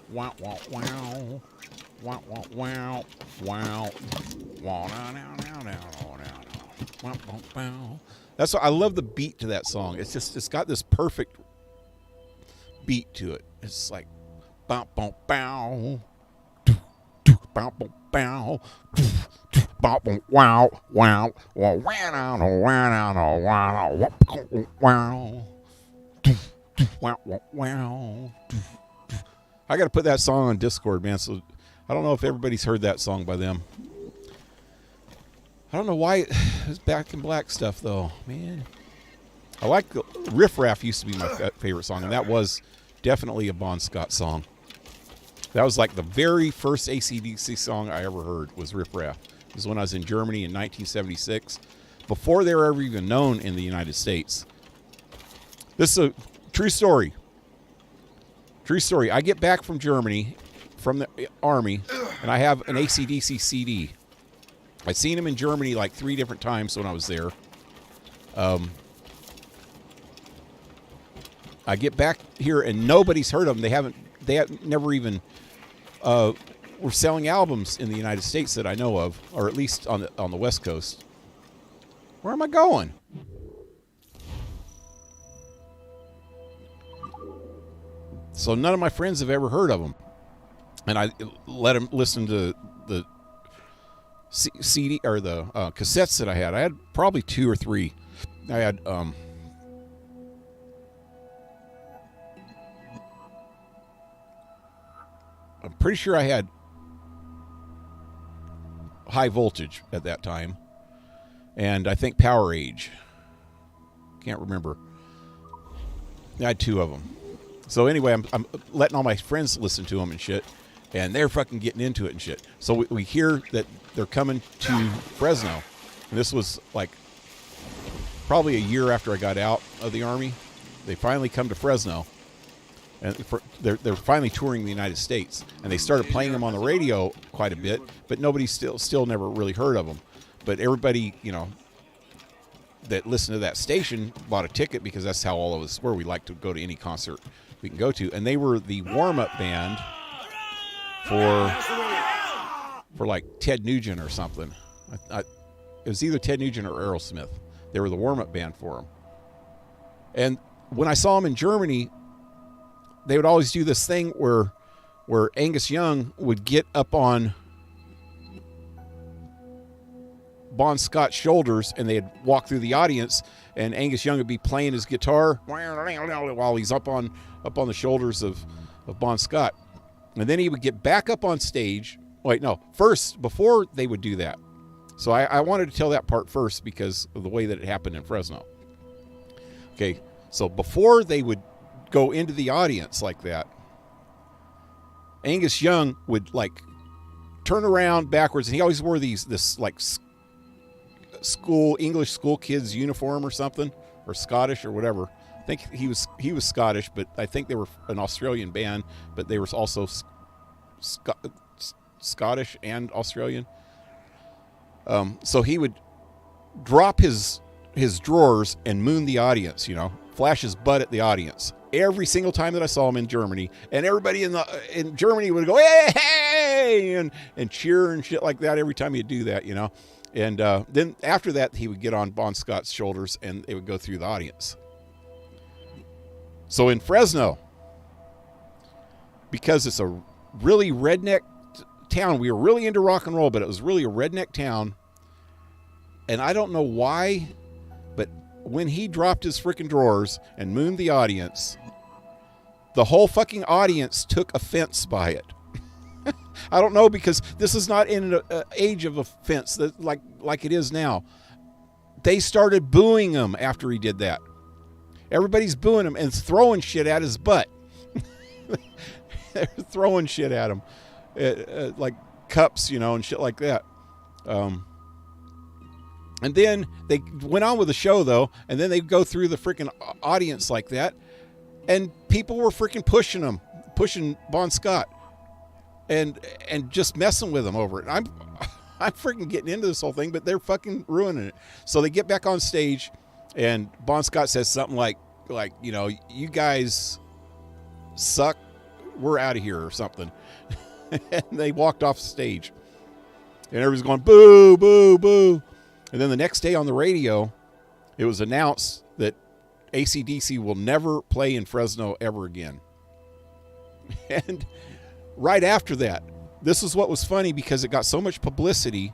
Wow, wow, wow. Wow, wow, wow. Wow. Wow, now, now, now, now, now. Wow, wow, wow. That's what I love, the beat to that song. It's got this perfect beat to it. It's like bow, bow, bow. Bow, bow, bow. Bow, bow, wow, wow, wow, wow, wow, wow, wow, wow. I got to put that song on Discord, man. So I don't know if everybody's heard that song by them. I don't know why it's Back in Black stuff, though, man. I like Riff Raff used to be my favorite song, and that was definitely a Bon Scott song. That was like the very first AC/DC song I ever heard was Riff Raff. It was when I was in Germany in 1976, before they were ever even known in the United States. This is a true story. True story. I get back from Germany from the Army, and I have an AC/DC CD. I'd seen them in Germany like 3 different times when I was there. I get back here and nobody's heard of them. They have never even were selling albums in the United States that I know of, or at least on the West Coast. Where am I going? So none of my friends have ever heard of them, and I let them listen to the CD or the cassettes that I had. I had probably 2 or 3. I had I'm pretty sure I had High Voltage at that time, and I think Power Age. Can't remember. I had 2 of them. So anyway, I'm letting all my friends listen to them and shit, and they're fucking getting into it and shit. So we hear that they're coming to Fresno, and this was like probably a year after I got out of the Army. They finally come to Fresno, and they're finally touring the United States, and they started playing them on the radio quite a bit, but nobody still never really heard of them. But everybody, you know, that listened to that station bought a ticket because that's how all of us were. We like to go to any concert we can go to, and they were the warm-up band for like Ted Nugent or something. It was either Ted Nugent or Aerosmith. They were the warm-up band for them. And when I saw them in Germany, they would always do this thing where Angus Young would get up on Bon Scott's shoulders, and they'd walk through the audience, and Angus Young would be playing his guitar while he's up on the shoulders of Bon Scott. And then he would get back up on stage. Wait, no, first, before they would do that. So I wanted to tell that part first because of the way that it happened in Fresno. Okay, so before they would go into the audience like that, Angus Young would like turn around backwards, and he always wore this like English school kids uniform or something, or Scottish or whatever. I think he was Scottish, but I think they were an Australian band, but they were also Scottish and Australian. So he would drop his drawers and moon the audience, you know, flash his butt at the audience every single time that I saw him in Germany, and everybody in Germany would go hey, hey, and cheer and shit like that every time he'd do that, you know. And then after that, he would get on Bon Scott's shoulders, and it would go through the audience. So in Fresno, because it's a really redneck town, we were really into rock and roll, but it was really a redneck town. And I don't know why, but when he dropped his freaking drawers and mooned the audience, the whole fucking audience took offense by it. I don't know, because this is not in an age of offense that like it is now. They started booing him after he did that. Everybody's booing him and throwing shit at his butt. They're throwing shit at him, like cups, you know, and shit like that. And then they went on with the show, though, and then they go through the freaking audience like that, and people were freaking pushing Bon Scott, and just messing with him over it. I'm freaking getting into this whole thing, but they're fucking ruining it. So they get back on stage, and Bon Scott says something like, you know, you guys suck, we're out of here, or something. And they walked off stage, and everybody's going boo, boo, boo. And then the next day on the radio, it was announced that AC/DC will never play in Fresno ever again. And right after that, this is what was funny, because it got so much publicity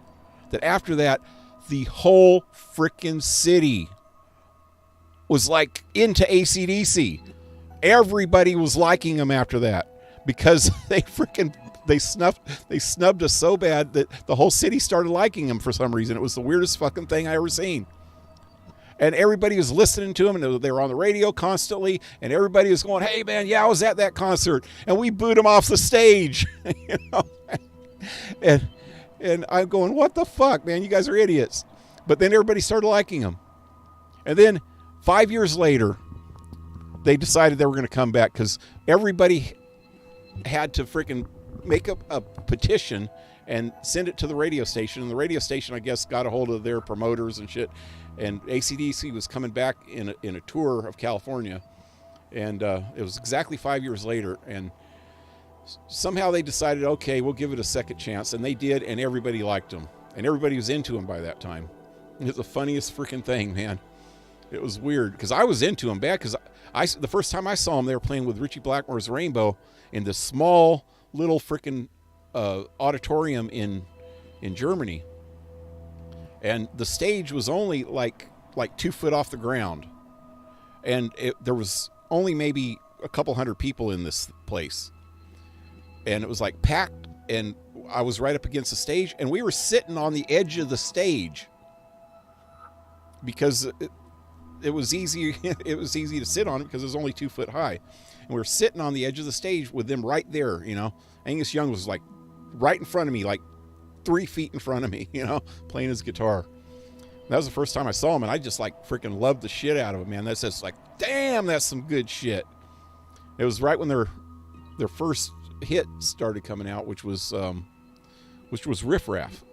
that after that, the whole frickin' city was like into AC/DC. Everybody was liking them after that, because they snubbed us so bad that the whole city started liking him for some reason. It was the weirdest fucking thing I ever seen. And everybody was listening to him, and they were on the radio constantly, and everybody was going, hey man, yeah, I was at that concert, and we booed him off the stage. You know? And I'm going, what the fuck, man, you guys are idiots. But then everybody started liking him. And then 5 years later, they decided they were going to come back, because everybody had to freaking make up a petition and send it to the radio station. And the radio station, I guess, got a hold of their promoters and shit. And AC/DC was coming back in a tour of California. And it was exactly 5 years later. And somehow they decided, okay, we'll give it a second chance. And they did, and everybody liked them. And everybody was into them by that time. It was the funniest freaking thing, man. It was weird, because I was into them bad, because the first time I saw them, they were playing with Richie Blackmore's Rainbow in this small little freaking auditorium in Germany. And the stage was only like 2 foot off the ground. And there was only maybe a couple hundred people in this place. And it was like packed, and I was right up against the stage, and we were sitting on the edge of the stage because it was easy. It was easy to sit on it because it was only 2 foot high, and we were sitting on the edge of the stage with them right there. You know, Angus Young was like right in front of me, like 3 feet in front of me. You know, playing his guitar. That was the first time I saw him, and I just like freaking loved the shit out of him, man. That's just like, damn, that's some good shit. It was right when their first hit started coming out, which was Riff Raff.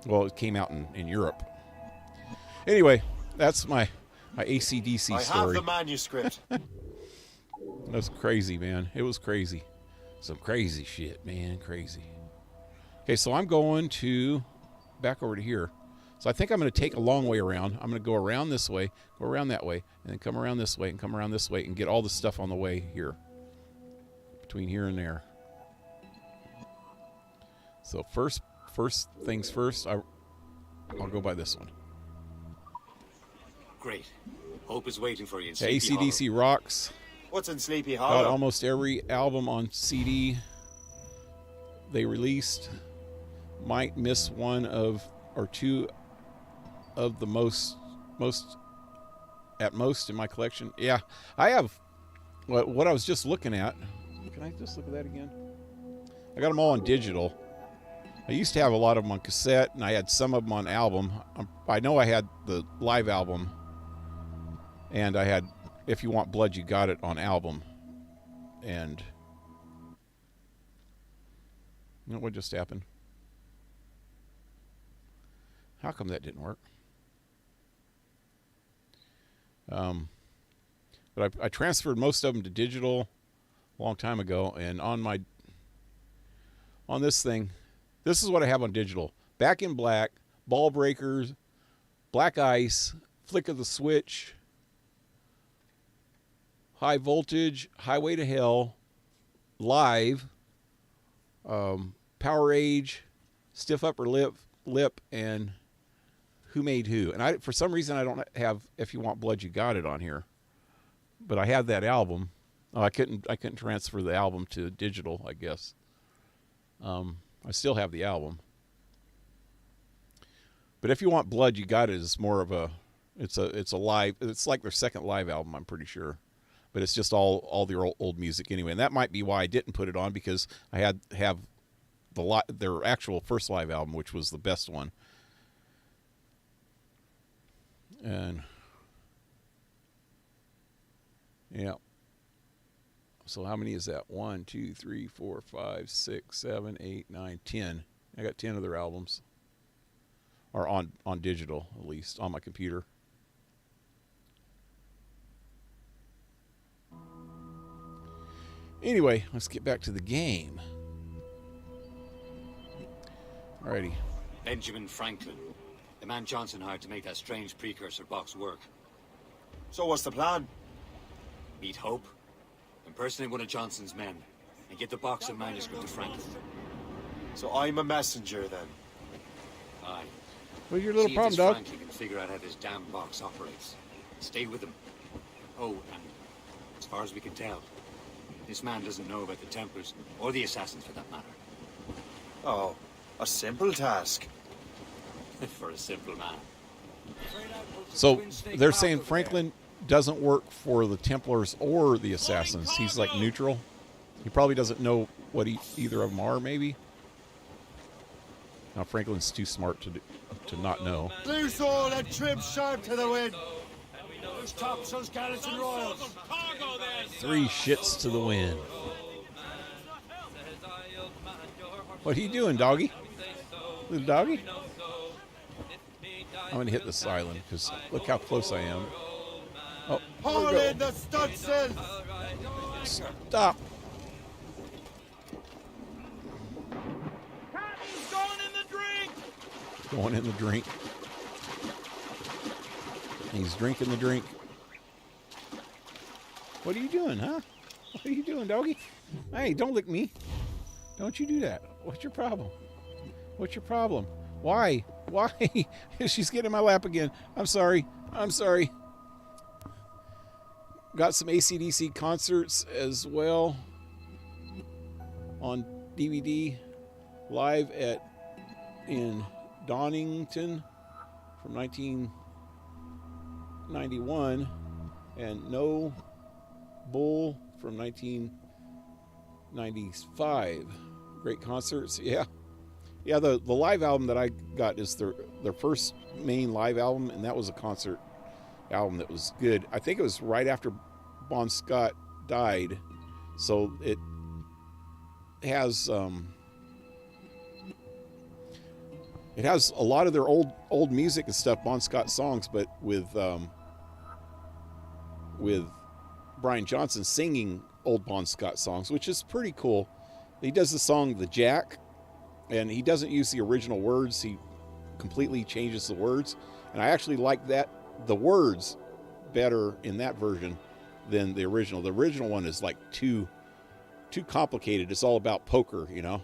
Well, it came out in Europe. Anyway, that's my AC/DC story. I have the manuscript. That's crazy, man. It was crazy. Some crazy shit, man. Crazy. Okay, so I'm going to back over to here. So I think I'm going to take a long way around. I'm going to go around this way, go around that way, and then come around this way and come around this way and get all the stuff on the way here. Between here and there. So first things first, I'll go by this one. Great. Hope is waiting for you in Sleepy AC/DC Hollow. rocks. What's in Sleepy Hollow? Got almost every album on CD they released. Might miss one or two of the most at most in my collection. Yeah, I have what I was just looking at. Can I just look at that again? I got them all on digital. I used to have a lot of them on cassette, and I had some of them on album. I know I had the live album, and I had If You Want Blood, You Got It on album. And you know what just happened? How come that didn't work? But I transferred most of them to digital a long time ago, and on this thing, this is what I have on digital: Back in Black, Ball Breakers, Black Ice, Flick of the Switch, High Voltage, Highway to Hell, Live, Power Age, Stiff Upper Lip, and Who Made Who. And for some reason I don't have If You Want Blood, You Got It on here, but I have that album. Oh, I couldn't transfer the album to digital, I guess. I still have the album. But If You Want Blood, You Got It is more of it's a live, it's like their second live album, I'm pretty sure. But it's just all their old music anyway. And that might be why I didn't put it on, because I have their actual first live album, which was the best one. And yeah. So how many is that? 1, 2, 3, 4, 5, 6, 7, 8, 9, 10. I got 10 of their albums. Or on digital, at least, on my computer. Anyway, let's get back to the game. Alrighty. Benjamin Franklin, the man Johnson hired to make that strange precursor box work. So what's the plan? Meet Hope, impersonate one of Johnson's men, and get the box and manuscript to Franklin. So I'm a messenger then? Aye. What's your little See problem, if dog? Franklin can figure out how this damn box operates. Stay with him. Oh, and as far as we can tell, this man doesn't know about the Templars, or the Assassins for that matter. Oh, a simple task. For a simple man. So they're saying Franklin doesn't work for the Templars or the Assassins. He's like neutral. He probably doesn't know what either of them are, maybe. Now Franklin's too smart to not know. Loose all and trim sharp to the wind. Loose topsails, gallants and royals. 3 shits to the wind. What are you doing, doggy? Little doggy? I'm going to hit this island because look how close I am. Oh, Haul in the stunsails! Stop. Captain's going in the drink! Going in the drink. He's drinking the drink. What are you doing, huh? What are you doing, doggy? Hey, don't lick me. Don't you do that. What's your problem? What's your problem? Why? Why? She's getting in my lap again. I'm sorry. I'm sorry. Got some AC/DC concerts as well on DVD. Live in Donington from 1991. And No Bull from 1995. Great concerts. Yeah, the live album that I got is their first main live album, and that was a concert album that was good. I think it was right after Bon Scott died, so it has a lot of their old music and stuff, Bon Scott songs, but with Brian Johnson singing old Bon Scott songs, which is pretty cool. He does the song "The Jack," and he doesn't use the original words. He completely changes the words, and I actually like the words better in that version than the original. The original one is like too complicated. It's all about poker, you know.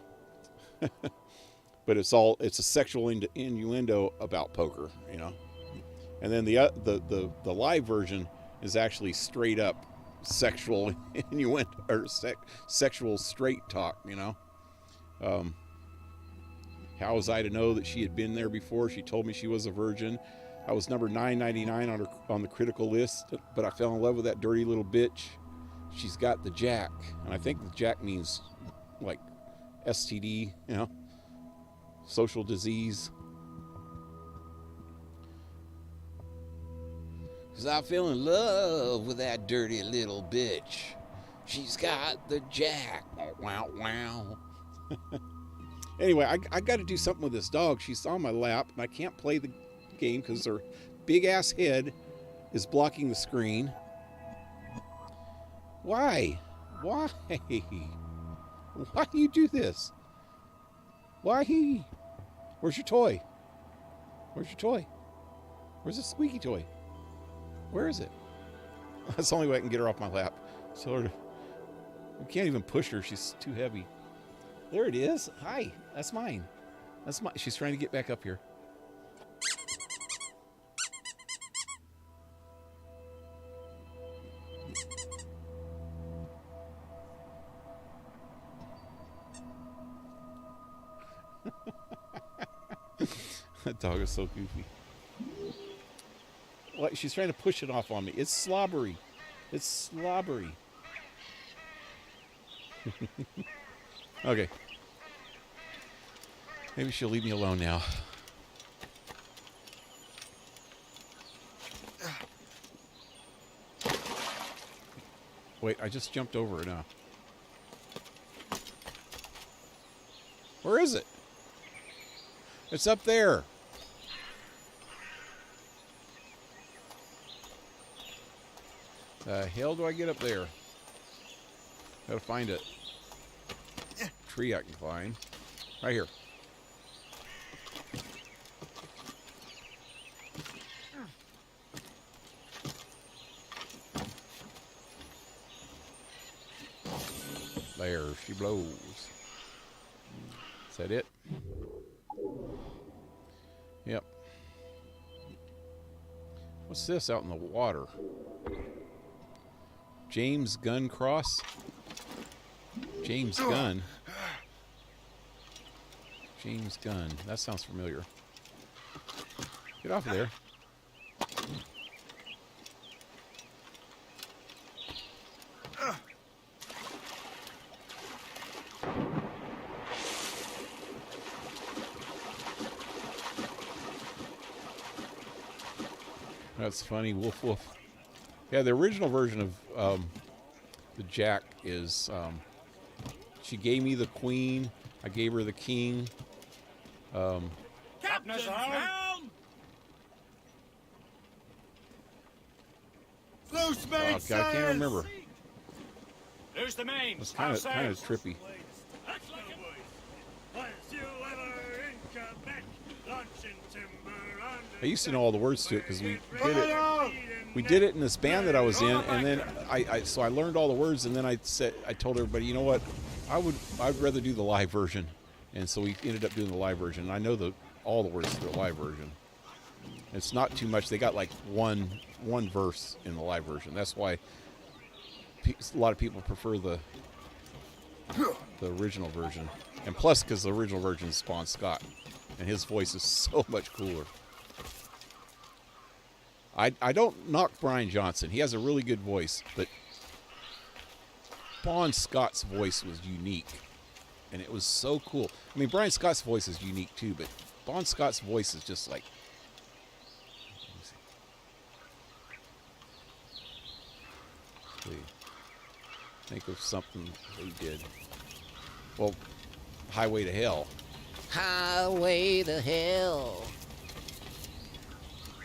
But it's a sexual innuendo about poker, you know. And then the live version is actually straight up sexual innuendo or sexual straight talk, you know. How was I to know that she had been there before? She told me she was a virgin. I was number 999 on the critical list, but I fell in love with that dirty little bitch. She's got the jack, and I think the jack means like STD, you know, social disease. Because I fell in love with that dirty little bitch. She's got the jack. Wow, wow. Anyway, I got to do something with this dog. She's on my lap, and I can't play the game because her big-ass head is blocking the screen. Why? Why? Why do you do this? Why? Where's your toy? Where's your toy? Where's the squeaky toy? Where is it? That's the only way I can get her off my lap. Sort of. We can't even push her. She's too heavy. There it is. Hi. That's mine. That's mine. She's trying to get back up here. That dog is so goofy. Well, she's trying to push it off on me. It's slobbery. It's slobbery. Okay. Maybe she'll leave me alone now. Wait, I just jumped over it now. Where is it? It's up there. The hell do I get up there? Gotta find it. Tree I can climb. Right here. There she blows. Is that it? Yep. What's this out in the water? James Gunn Cross? James Gunn. James Gunn. That sounds familiar. Get off of there. That's funny. Woof woof. Yeah, the original version of the Jack is she gave me the queen, I gave her the king. Captain's helm! Loose Oh, God, I can't remember. There's the main. It's kind of trippy. I used to know all the words to it because we did it. We did it in this band that I was in, and then so I learned all the words, and then I told everybody, you know what, I'd rather do the live version, and so we ended up doing the live version. And I know all the words to the live version. It's not too much. They got like one verse in the live version. That's why a lot of people prefer the original version, and plus because the original version is Bon Scott, and his voice is so much cooler. I don't knock Brian Johnson. He has a really good voice, but Bon Scott's voice was unique, and it was so cool. I mean, Brian Scott's voice is unique too, but Bon Scott's voice is just like... Think of something they did. Well, Highway to Hell. Highway to Hell.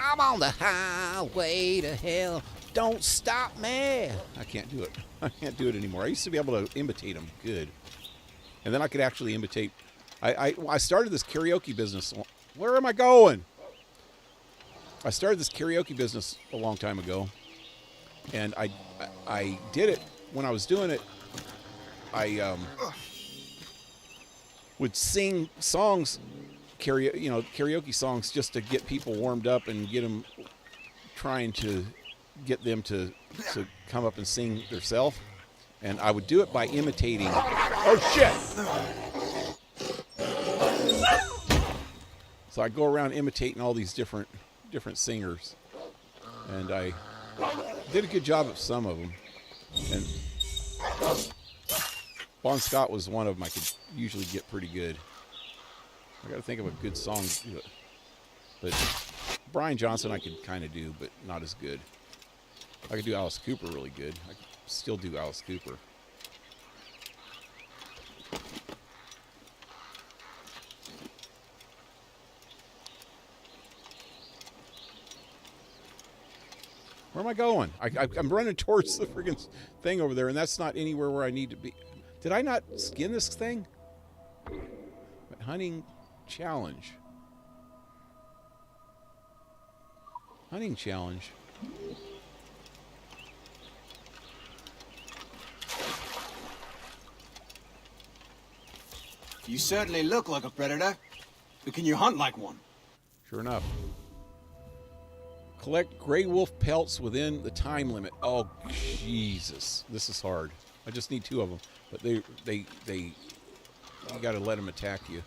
I'm on the highway to hell. Don't stop me. I can't do it. I can't do it anymore. I used to be able to imitate them good. And then I could actually imitate. I started this karaoke business. Where am I going? I started this karaoke business a long time ago. And I did it. When I was doing it, I would sing songs, karaoke songs, just to get people warmed up and trying to get them to come up and sing themselves. And I would do it by imitating. Oh shit! So I go around imitating all these different singers, and I did a good job of some of them. And Bon Scott was one of them. I could usually get pretty good. I got to think of a good song to do it. But Brian Johnson I could kind of do, but not as good. I could do Alice Cooper really good. I could still do Alice Cooper. Where am I going? I'm running towards the friggin' thing over there, and that's not anywhere where I need to be. Did I not skin this thing? Hunting challenge. Hunting challenge. You certainly look like a predator, but can you hunt like one? Sure enough. Collect gray wolf pelts within the time limit. Oh, Jesus. This is hard. I just need 2 of them. But you got to let them attack you.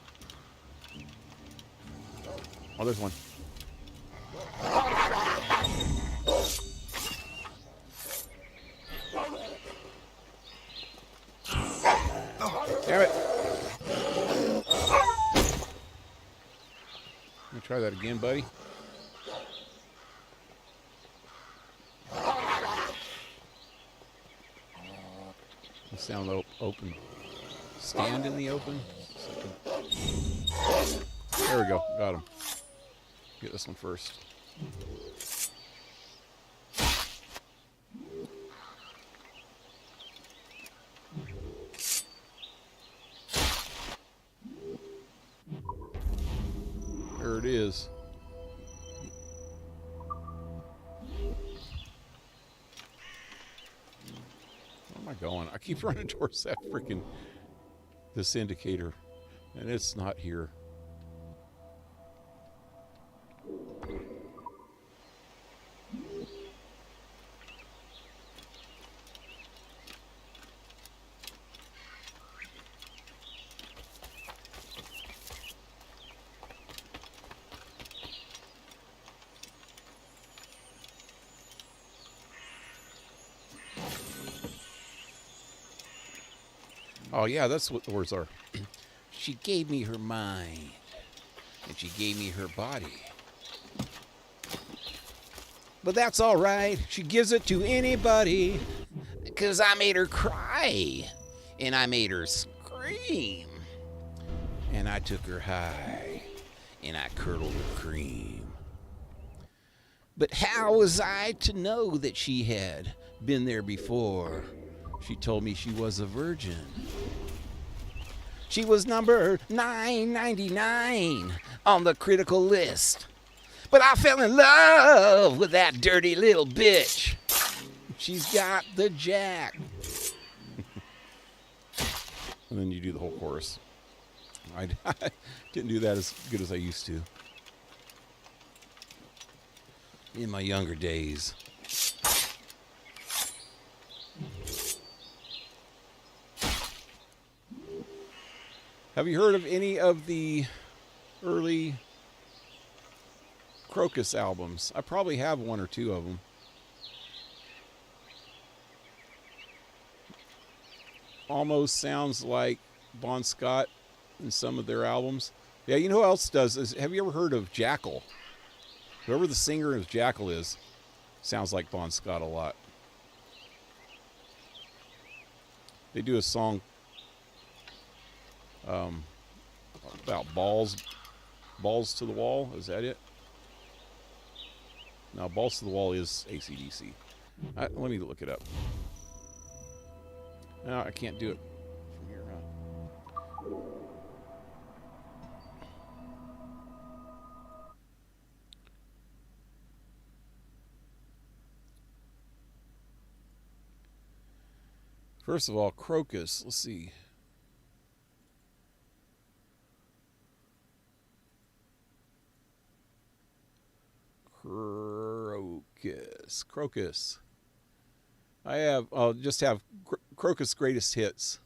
Oh, there's one. Damn it. Let me try that again, buddy. Sound open. Stand in the open. There we go. Got him. Get this one first. There it is. Where am I going? I keep running towards that freaking this indicator, and it's not here. Oh, yeah, that's what the words are. She gave me her mind, and she gave me her body. But that's all right. She gives it to anybody. Because I made her cry, and I made her scream. And I took her high, and I curdled her cream. But how was I to know that she had been there before? She told me she was a virgin. She was number 999 on the critical list. But I fell in love with that dirty little bitch. She's got the jack. And then you do the whole chorus. I didn't do that as good as I used to in my younger days. Have you heard of any of the early Crocus albums? I probably have one or two of them. Almost sounds like Bon Scott in some of their albums. Yeah, you know who else does is, have you ever heard of Jackal? Whoever the singer of Jackal is, sounds like Bon Scott a lot. They do a song about balls to the wall. Is that it? No, balls to the wall is AC/DC. Let me look it up. No, I can't do it from here, huh? First of all, Crocus. Let's see. Crocus. I'll just have Crocus Greatest Hits.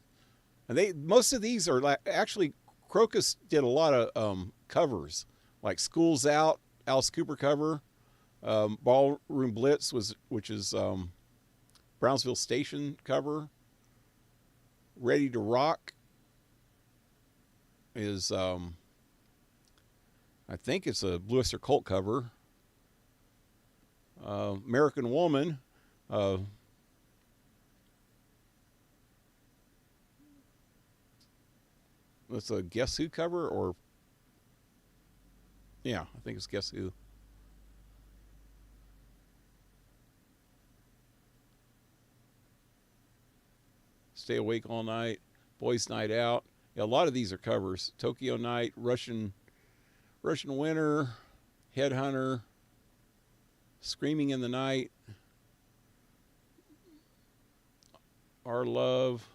And most of these are actually, Crocus did a lot of covers, like School's Out, Alice Cooper cover, Ballroom Blitz, which is Brownsville Station cover. Ready to Rock is, I think it's a Blue Oyster Cult cover. American Woman, that's a Guess Who cover, or yeah, I think it's Guess Who. Stay Awake All Night, Boys Night Out. Yeah, a lot of these are covers. Tokyo Night, Russian Winter, Headhunter, Screaming in the Night, Our Love,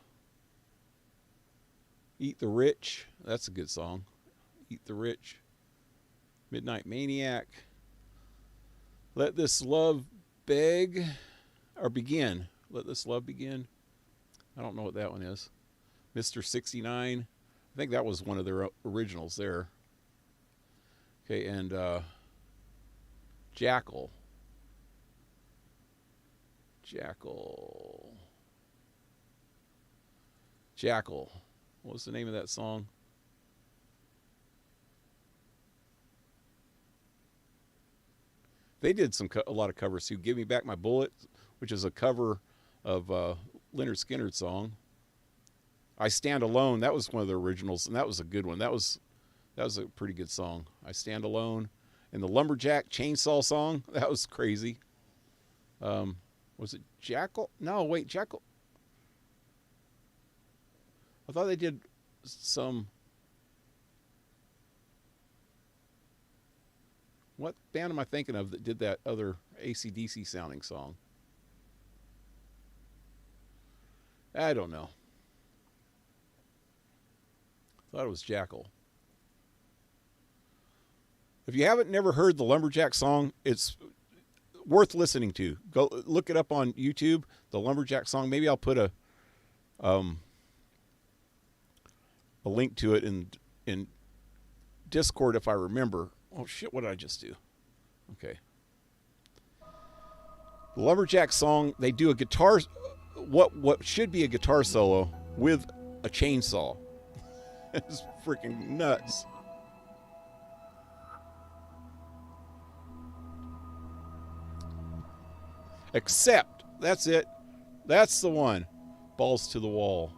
Eat the Rich. That's a good song. Eat the Rich. Midnight Maniac. Let This Love Begin. Let This Love Begin. I don't know what that one is. Mr. 69. I think that was one of their originals there. Okay, and Jackal. What was the name of that song? They did a lot of covers too. Give Me Back My Bullet, which is a cover of Lynyrd Skynyrd's song. I Stand Alone, that was one of the originals, and that was a good one. That was a pretty good song. I Stand Alone. And the Lumberjack Chainsaw song, that was crazy. Was it Jackal? No, wait, Jackal. I thought they did some... What band am I thinking of that did that other AC/DC sounding song? I don't know. Thought it was Jackal. If you haven't never heard the Lumberjack song, it's worth listening to. Go look it up on YouTube, the Lumberjack song. Maybe I'll put a link to it in Discord if I remember. Oh shit, what did I just do? Okay. The Lumberjack song, they do a guitar, what should be a guitar solo with a chainsaw. It's freaking nuts. Except, that's it. That's the one. Balls to the Wall.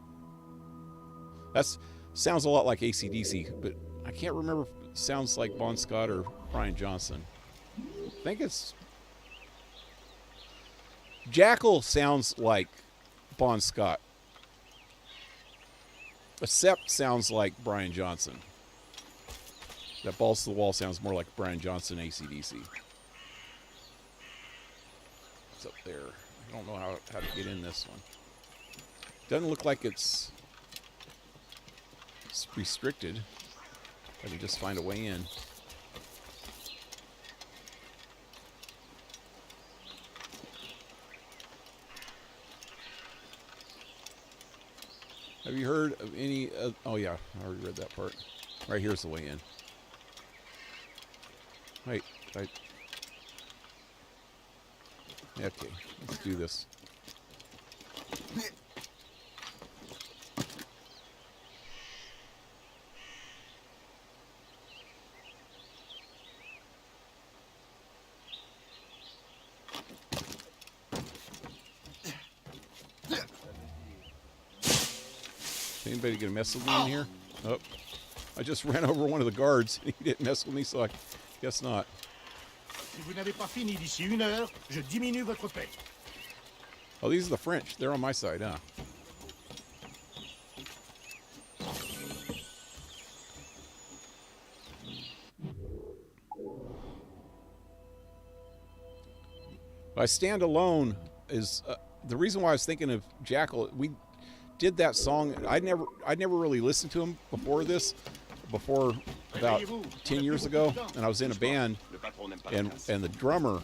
Sounds a lot like AC/DC, but I can't remember if it sounds like Bon Scott or Brian Johnson. I think it's... Jackal sounds like Bon Scott. Accept sounds like Brian Johnson. That Balls to the Wall sounds more like Brian Johnson, AC/DC. It's up there. I don't know how to get in this one. Doesn't look like it's restricted. I can just find a way in. Have you heard of any... oh, yeah. I already read that part. Right here's the way in. Wait. Okay. Let's do this. Anybody gonna mess with me in here? Oh, I just ran over one of the guards. He didn't mess with me, so I guess not. Si vous n'avez pas fini d'ici 1 heure, je diminue votre paie. Oh, these are the French. They're on my side, huh? I Stand Alone is the reason why I was thinking of Jackal. We did that song. I'd never really listened to him before this, before about 10 years ago, and I was in a band, and the drummer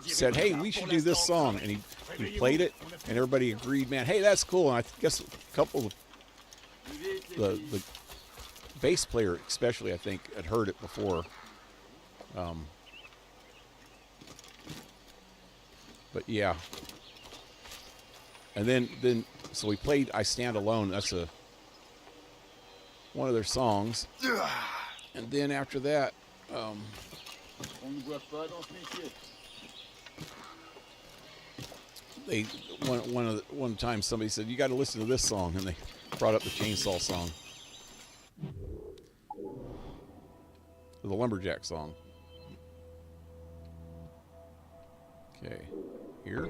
said, "Hey, we should do this song," and he played it, and everybody agreed. Man, hey, that's cool. And I guess a couple of the bass player, especially, I think, had heard it before. But yeah. And then so we played I Stand Alone. That's one of their songs. And then after that, one time somebody said, "You got to listen to this song," and they brought up the Chainsaw song, the Lumberjack song. Okay, here.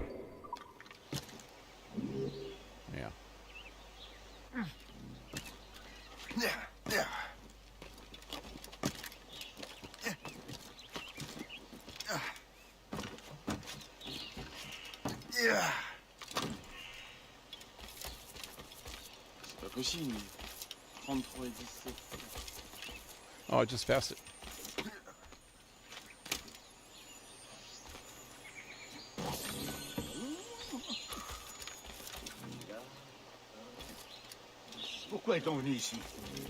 Yeah. C'est pas possible. 33 et 17. Oh, I just passed it. Pourquoi est-on venu ici?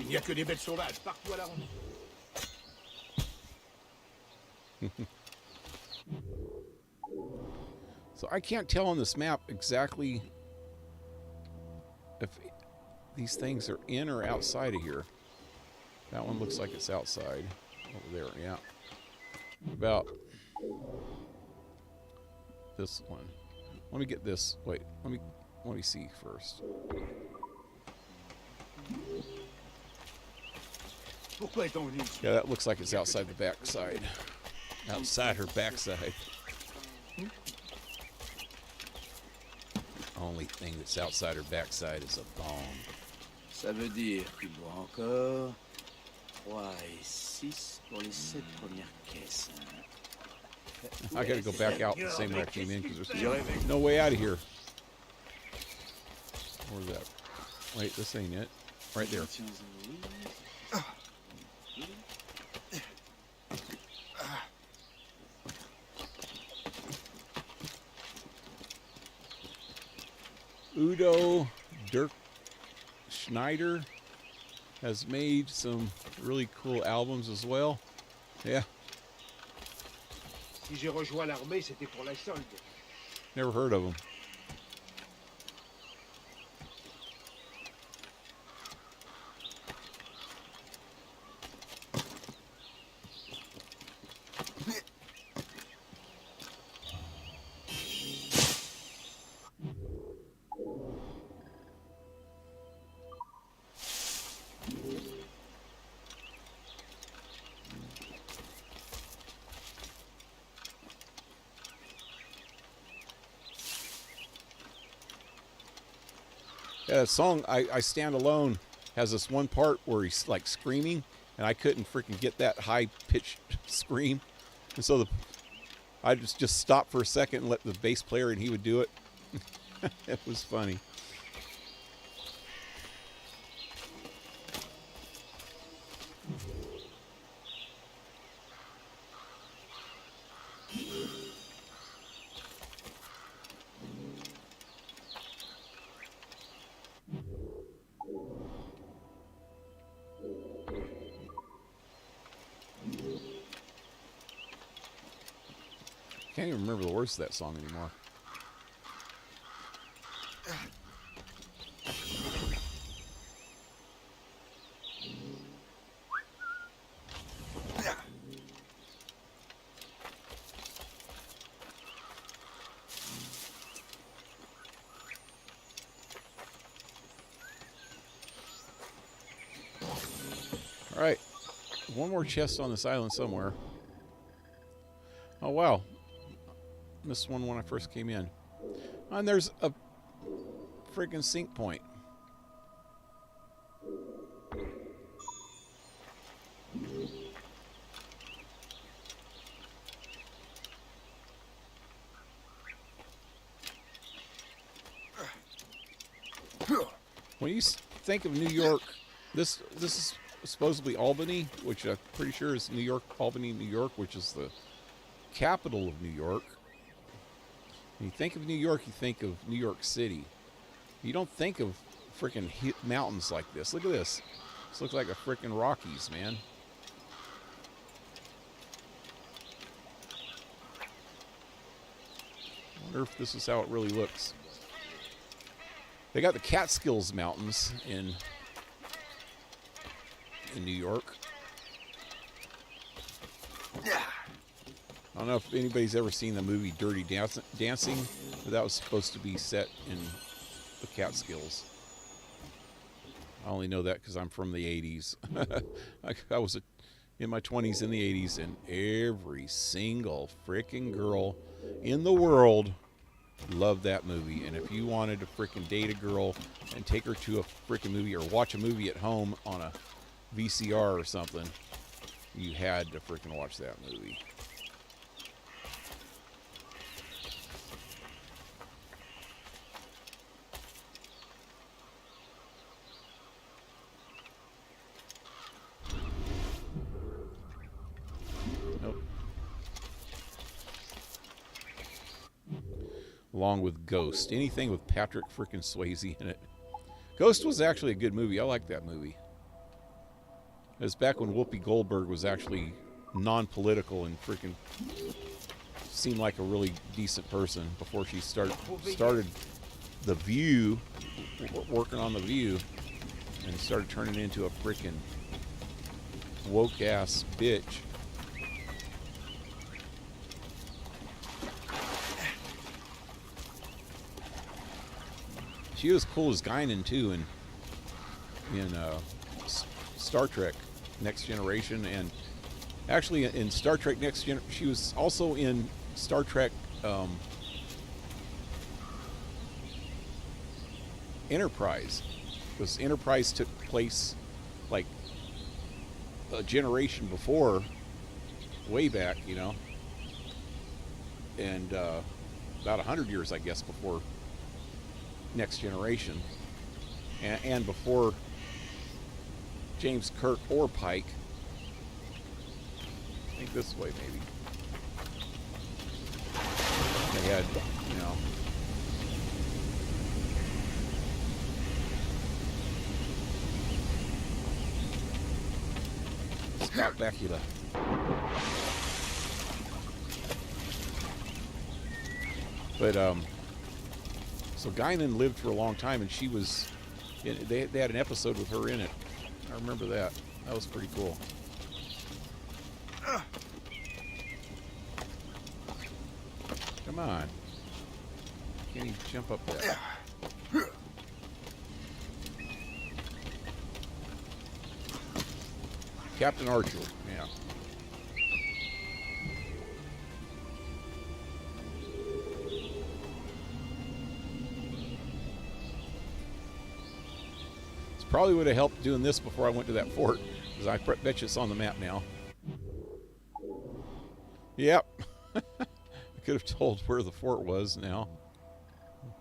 Il n'y a que des bêtes sauvages partout à la ronde. So I can't tell on this map exactly if these things are in or outside of here. That one looks like it's outside. Over there, yeah. About this one. Let me get this. Wait, let me see first. Yeah, that looks like it's outside the backside. Outside her backside. Only thing that's outside her backside is a thong. Ça veut dire qu'il doit encore 3 et 6 pour les 7 premières caisses. I gotta go back out the same way I came in because there's no way out of here. Where's that? Wait, this ain't it. Right there. Udo Dirk Schneider has made some really cool albums as well. Yeah. Si j'ai rejoint l'armée, c'était pour la solde. Never heard of him. Song I Stand Alone has this one part where he's like screaming, and I couldn't freaking get that high pitched scream, and so I just stopped for a second and let the bass player, and he would do it. It was funny. Can't even remember the words to that song anymore. All right, one more chest on this island somewhere. Oh wow, missed one when I first came in. And there's a freaking sync point. When you think of New York, this is supposedly Albany, which I'm pretty sure is New York, Albany, New York, which is the capital of New York. When you think of New York, you think of New York City. You don't think of freaking mountains like this. Look at this. This looks like a freaking Rockies, man. I wonder if this is how it really looks. They got the Catskills Mountains in New York. I don't know if anybody's ever seen the movie Dirty Dancing, but that was supposed to be set in the Catskills. I only know that because I'm from the 80s. I was in my 20s in the 80s, and every single freaking girl in the world loved that movie. And if you wanted to freaking date a girl and take her to a freaking movie or watch a movie at home on a VCR or something, you had to freaking watch that movie. Along with Ghost. Anything with Patrick freaking Swayze in it. Ghost was actually a good movie. I like that movie. It was back when Whoopi Goldberg was actually non-political and freaking seemed like a really decent person before she started The View, working on The View, and started turning into a freaking woke-ass bitch. She was cool as Guinan too in Star Trek Next Generation, and actually in Star Trek Next Gen, she was also in Star Trek Enterprise, because Enterprise took place like a generation before, way back, you know, and about 100 years, I guess, before Next Generation, and before James Kirk or Pike. I think this way, maybe. They had, you know, Scott Bakula. But so Guinan lived for a long time, and she was. They had an episode with her in it. I remember that. That was pretty cool. Come on. Can't even jump up there. Captain Archer, yeah. Probably would have helped doing this before I went to that fort, because I bet you it's on the map now. Yep. I could have told where the fort was now.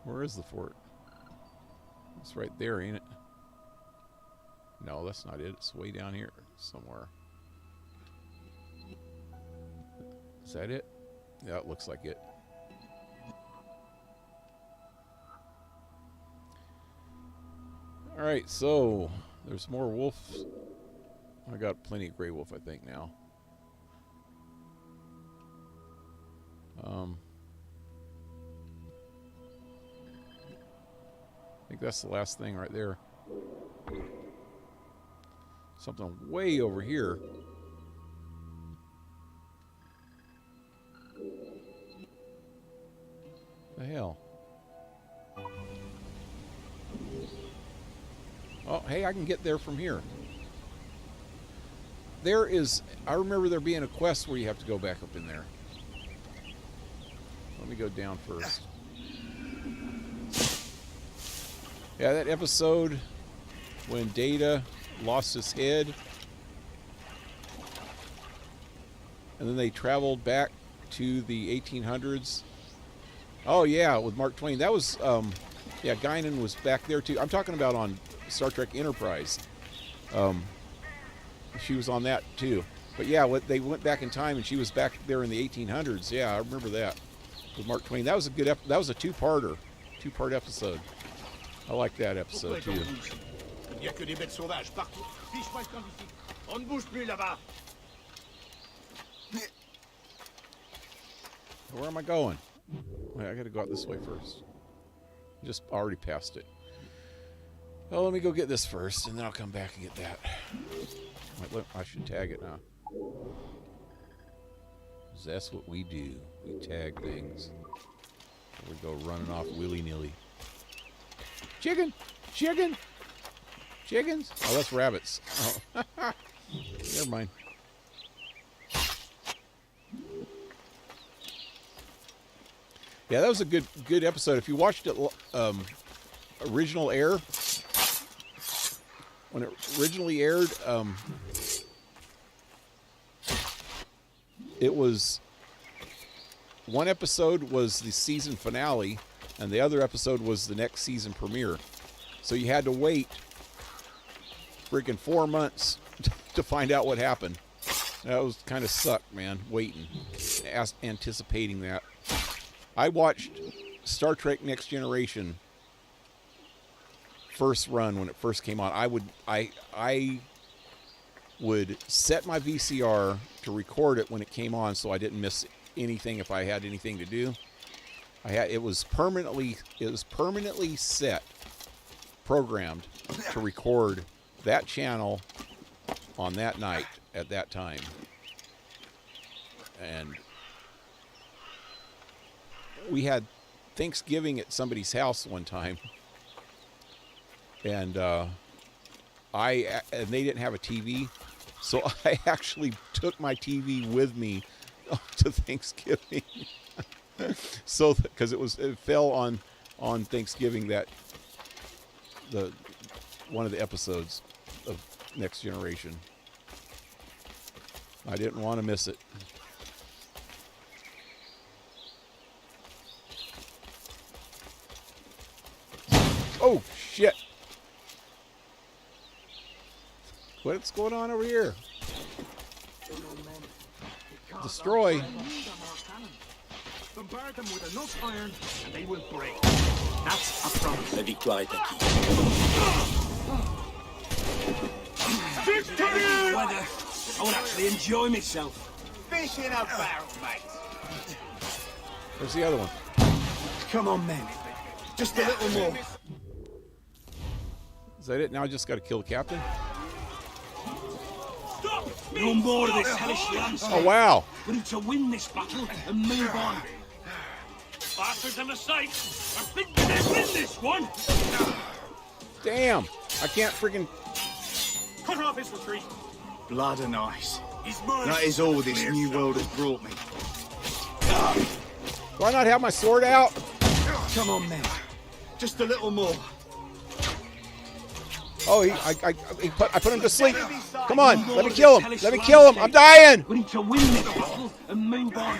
Where is the fort? It's right there, ain't it? No, that's not it. It's way down here somewhere. Is that it? Yeah, it looks like it. Alright, so there's more wolves. I got plenty of gray wolf, I think, now. I think that's the last thing right there. Something way over here. The hell? Oh, hey, I can get there from here. There is... I remember there being a quest where you have to go back up in there. Let me go down first. Yeah, that episode when Data lost his head. And then they traveled back to the 1800s. Oh, yeah, with Mark Twain. That was... yeah, Guinan was back there, too. I'm talking about on Star Trek Enterprise. She was on that, too. But, yeah, they went back in time, and she was back there in the 1800s. Yeah, I remember that. With Mark Twain. That was a good that was a two-parter. Two-part episode. I like that episode, too. Il n'y a que des bêtes sauvages partout. Fiche-moi ce camp d'ici. On ne bouge plus là-bas. Where am I going? Wait, I gotta go out this way first. Just already passed it. Well, let me go get this first, and then I'll come back and get that. Wait, I should tag it now. 'Cause that's what we do. We tag things. We go running off willy-nilly. Chicken! Chicken! Chickens? Oh, that's rabbits. Oh. Never mind. Yeah, that was a good episode. If you watched it original air, when it originally aired, it was one episode was the season finale, and the other episode was the next season premiere. So you had to wait freaking 4 months to find out what happened. That was kind of sucked, man, waiting, anticipating that. I watched Star Trek Next Generation first run when it first came on. I would set my VCR to record it when it came on, so I didn't miss anything if I had anything to do. It was permanently set, programmed to record that channel on that night at that time. And we had Thanksgiving at somebody's house one time, and they didn't have a TV, so I actually took my TV with me to Thanksgiving. So because it fell on Thanksgiving, that one of the episodes of Next Generation. I didn't want to miss it. Oh, shit. What's going on over here? Destroy. Bombard them with enough iron, and they will break. That's a promise. La victoire est acquise. Victory! Weather. I would actually enjoy myself. Fish in a barrel, mate. Where's the other one? Come on, men. Just a little more. Is that it? Now I just got to kill the captain? No more of this hellish landscape. Oh, wow. We need to win this battle and move on. Bastards on the site are thinking they win this one. Damn. I can't freaking... Cut off his retreat. Blood and ice. He's mine. That is all this new world has brought me. Do I not have my sword out? Come on, men. Just a little more. Oh, I put him to sleep. Come on, let me kill him. Let me kill him. I'm dying. We need to win this battle and move on.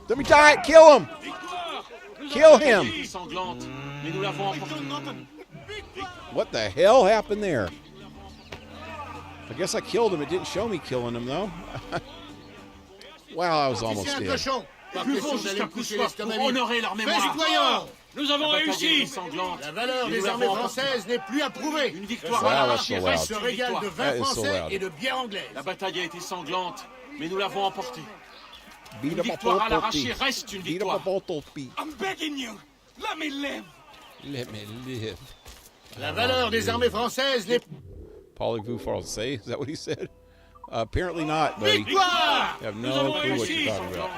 Let me die. Kill him. Kill him. What the hell happened there? I guess I killed him. It didn't show me killing him, though. Wow, I was almost dead. Nous avons réussi. La valeur des armées françaises n'est plus approuvée. Une victoire à l'arraché se régale de vin français et de bière anglaise. La bataille a été sanglante, mais nous l'avons emportée. Une victoire à l'arraché reste une victoire. I'm begging you, let me live. Let me live. La valeur des armées françaises n'est Parlez-vous français? Is that what he said? Apparently not, buddy. Victoire! I have no clue what you're talking about.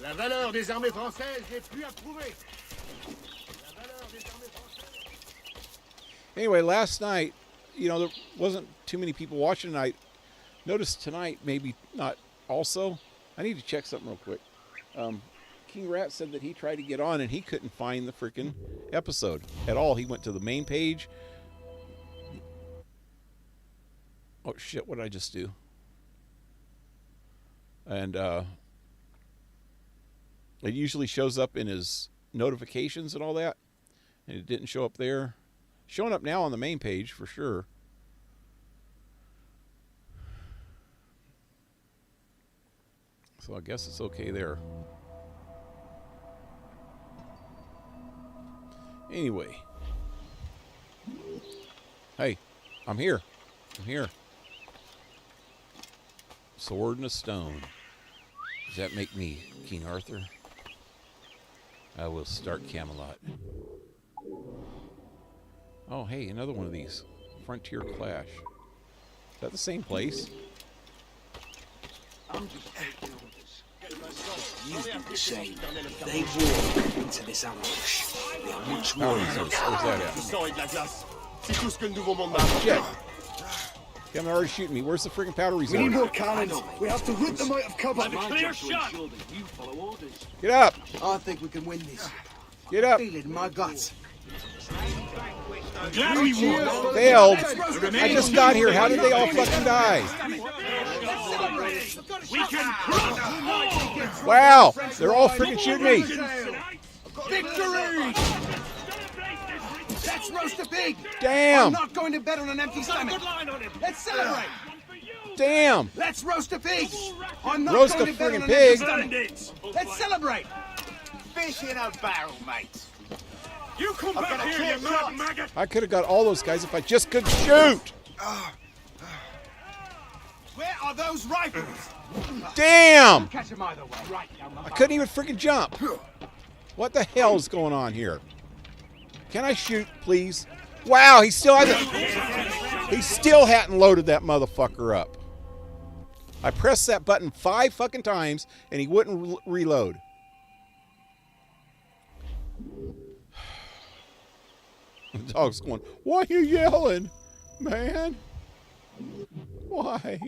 La valeur des armées françaises n'est plus approuvée. Anyway, last night, you know, there wasn't too many people watching tonight. Notice tonight, maybe not also. I need to check something real quick. King Rat said that he tried to get on and he couldn't find the freaking episode at all. He went to the main page. Oh, shit, what did I just do? And it usually shows up in his notifications and all that. And it didn't show up there. Showing up now on the main page for sure. So I guess it's okay there. Anyway. Hey, I'm here. I'm here. Sword and a stone. Does that make me King Arthur? I will start Camelot. Oh, hey, another one of these. Frontier Clash. Is that the same place? I'm just taking orders. You do the same. They walk into this ambush. They are much more. Where's that at? C'est tout ce que le nouveau monde m'a Shit. Come on, already shooting me. Where's the freaking powder reserve? We need more cannons. We have to root them out of cover. Clear shot. You follow orders. Get up! I think we can win this. Get up! Feel it in my guts. Failed! I just got here. How did they all fucking die? Wow! They're all freaking shooting me! Victory! Let's roast a pig. Damn! I'm not going to bed on an empty stomach. Let's celebrate. Damn! Let's roast a pig. I'm not Roast going a to bed on friggin' an pig? empty stomach. Let's celebrate. Fish in a barrel, mate. You come back here, you mad maggot. I could have got all those guys if I just could shoot! Where are those rifles? Damn! Catch them either way. Right down the I couldn't even freaking jump. What the hell is going on here? Can I shoot, please? Wow, he still hadn't loaded that motherfucker up. I pressed that button 5 fucking times and he wouldn't reload. The dog's going, why are you yelling, man? Why?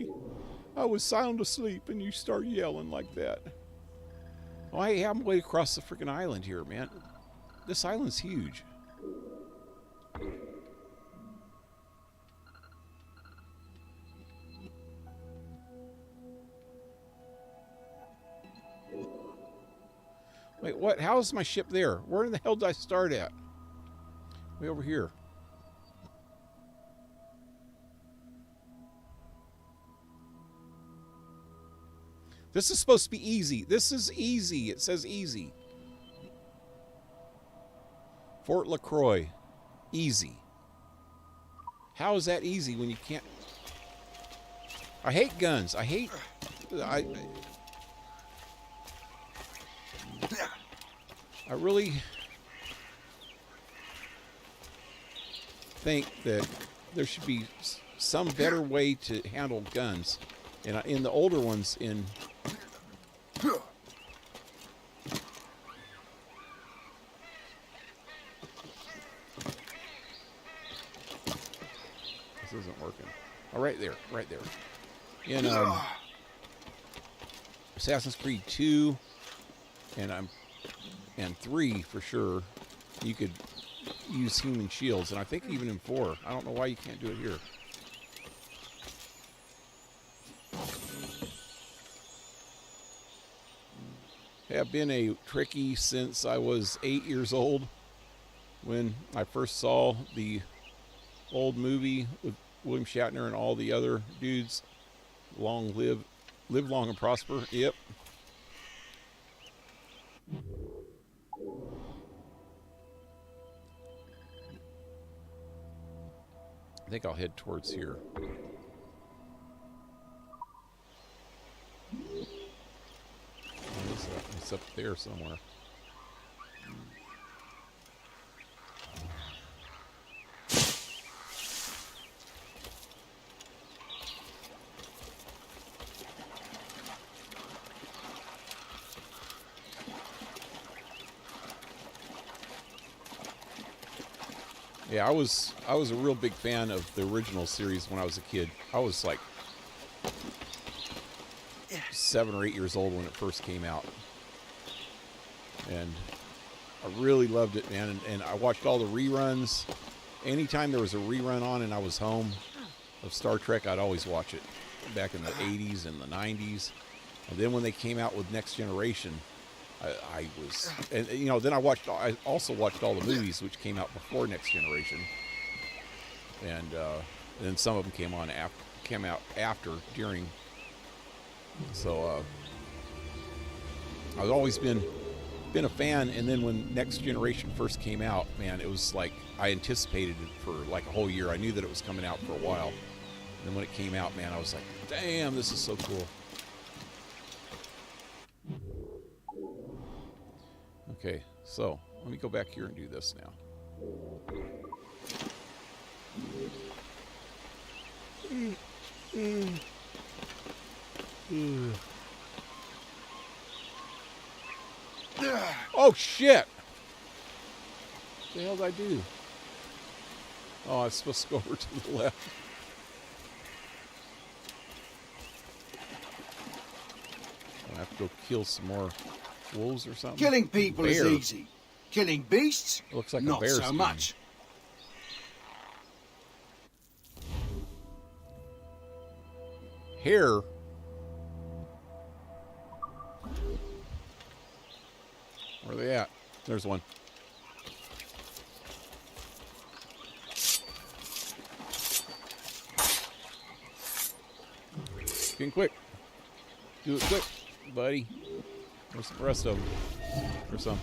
I was sound asleep and you start yelling like that. Oh, hey, I'm way across the freaking island here, man. This island's huge. Wait, what? How is my ship there? Where in the hell did I start at? Way over here. This is supposed to be easy. This is easy. It says easy. Fort LaCroix. Easy. How is that easy when you can't... I hate guns. I really think that there should be some better way to handle guns. And in the older ones, in... This isn't working. Oh, right there. Right there. In Assassin's Creed 2 and 3 for sure, you could use human shields, and I think even in 4. I don't know why you can't do it here. Have been a Trekkie since I was 8 years old, when I first saw the old movie with William Shatner and all the other dudes. Live long and prosper. Yep. I think I'll head towards here. It's up there somewhere. Yeah, I was a real big fan of the original series when I was a kid. I was like 7 or 8 years old when it first came out. And I really loved it, man. And I watched all the reruns. Anytime there was a rerun on and I was home of Star Trek, I'd always watch it. Back in the 80s and the 90s. And then when they came out with Next Generation, I was, and you know, then I also watched all the movies which came out before Next Generation, and then some of them came out after, during. So I've always been a fan. And then when Next Generation first came out, man, it was like I anticipated it for like a whole year. I knew that it was coming out for a while, and then when it came out, man, I was like, damn, this is so cool. Okay, so let me go back here and do this now. Oh shit! What the hell did I do? Oh, I was supposed to go over to the left. I have to go kill some more wolves or something. Killing people is Bear. easy. Killing beasts, It looks like not a bear so skin. much. Hair. Where are they at? There's one. Getting quick. Do it quick, buddy. Where's the rest of them? There's some.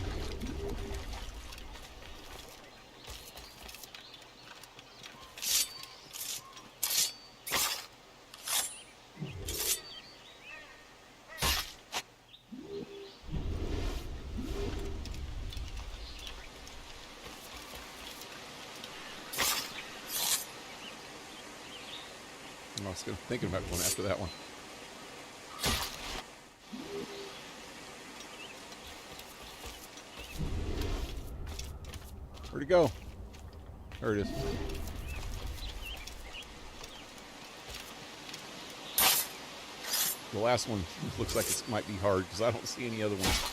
I was thinking about going after that one. Where'd it go? There it is. The last one looks like it might be hard because I don't see any other ones.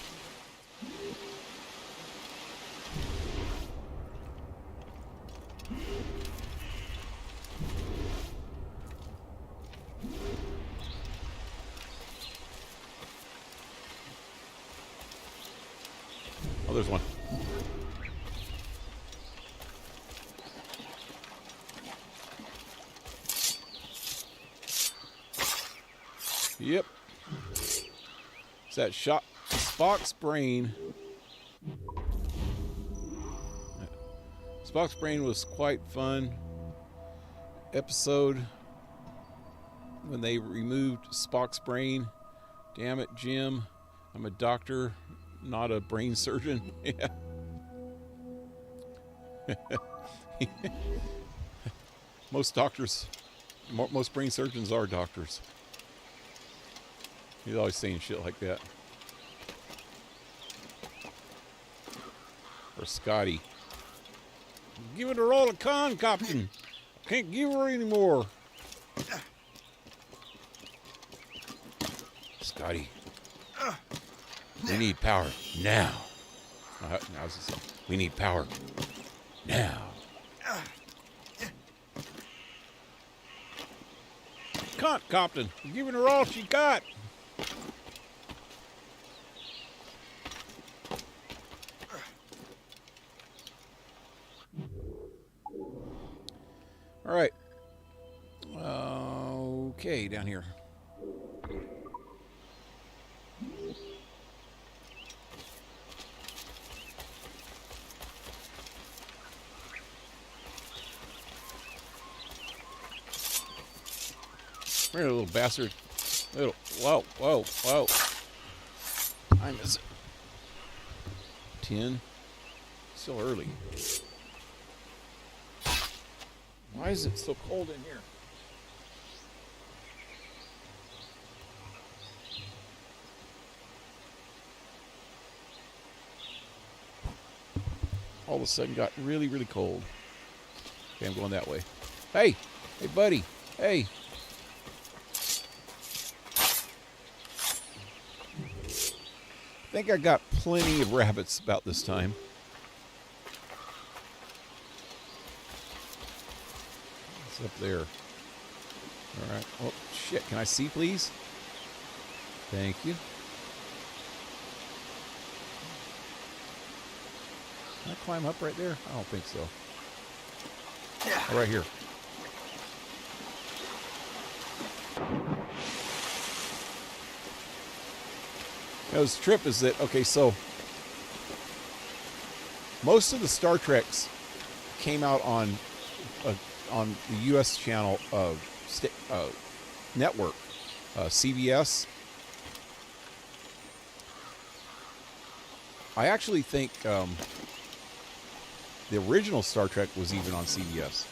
Oh, there's one. Yep. It's that shot Spock's brain. Spock's brain was quite fun. Episode when they removed Spock's brain. Damn it, Jim. I'm a doctor, not a brain surgeon. Yeah. Most doctors, most brain surgeons are doctors. He's always saying shit like that. Or Scotty. Give it a roll of con, Captain. Can't give her anymore. Scotty. We need power now. We need power Now. Cunt, Compton. I'm giving her all she got. All right. Okay, down here. Come here, little bastard. Little. Whoa, whoa, whoa. Time is it? 10. Still early. Why is it so cold in here? All of a sudden got really, really cold. Okay, I'm going that way. Hey! Hey, buddy! Hey! I think I got plenty of rabbits about this time. It's up there. Alright. Oh, shit. Can I see, please? Thank you. Can I climb up right there? I don't think so. Oh, right here. Now, this trip is that, okay, so most of the Star Treks came out on the U.S. channel network, CBS. I actually think the original Star Trek was even on CBS.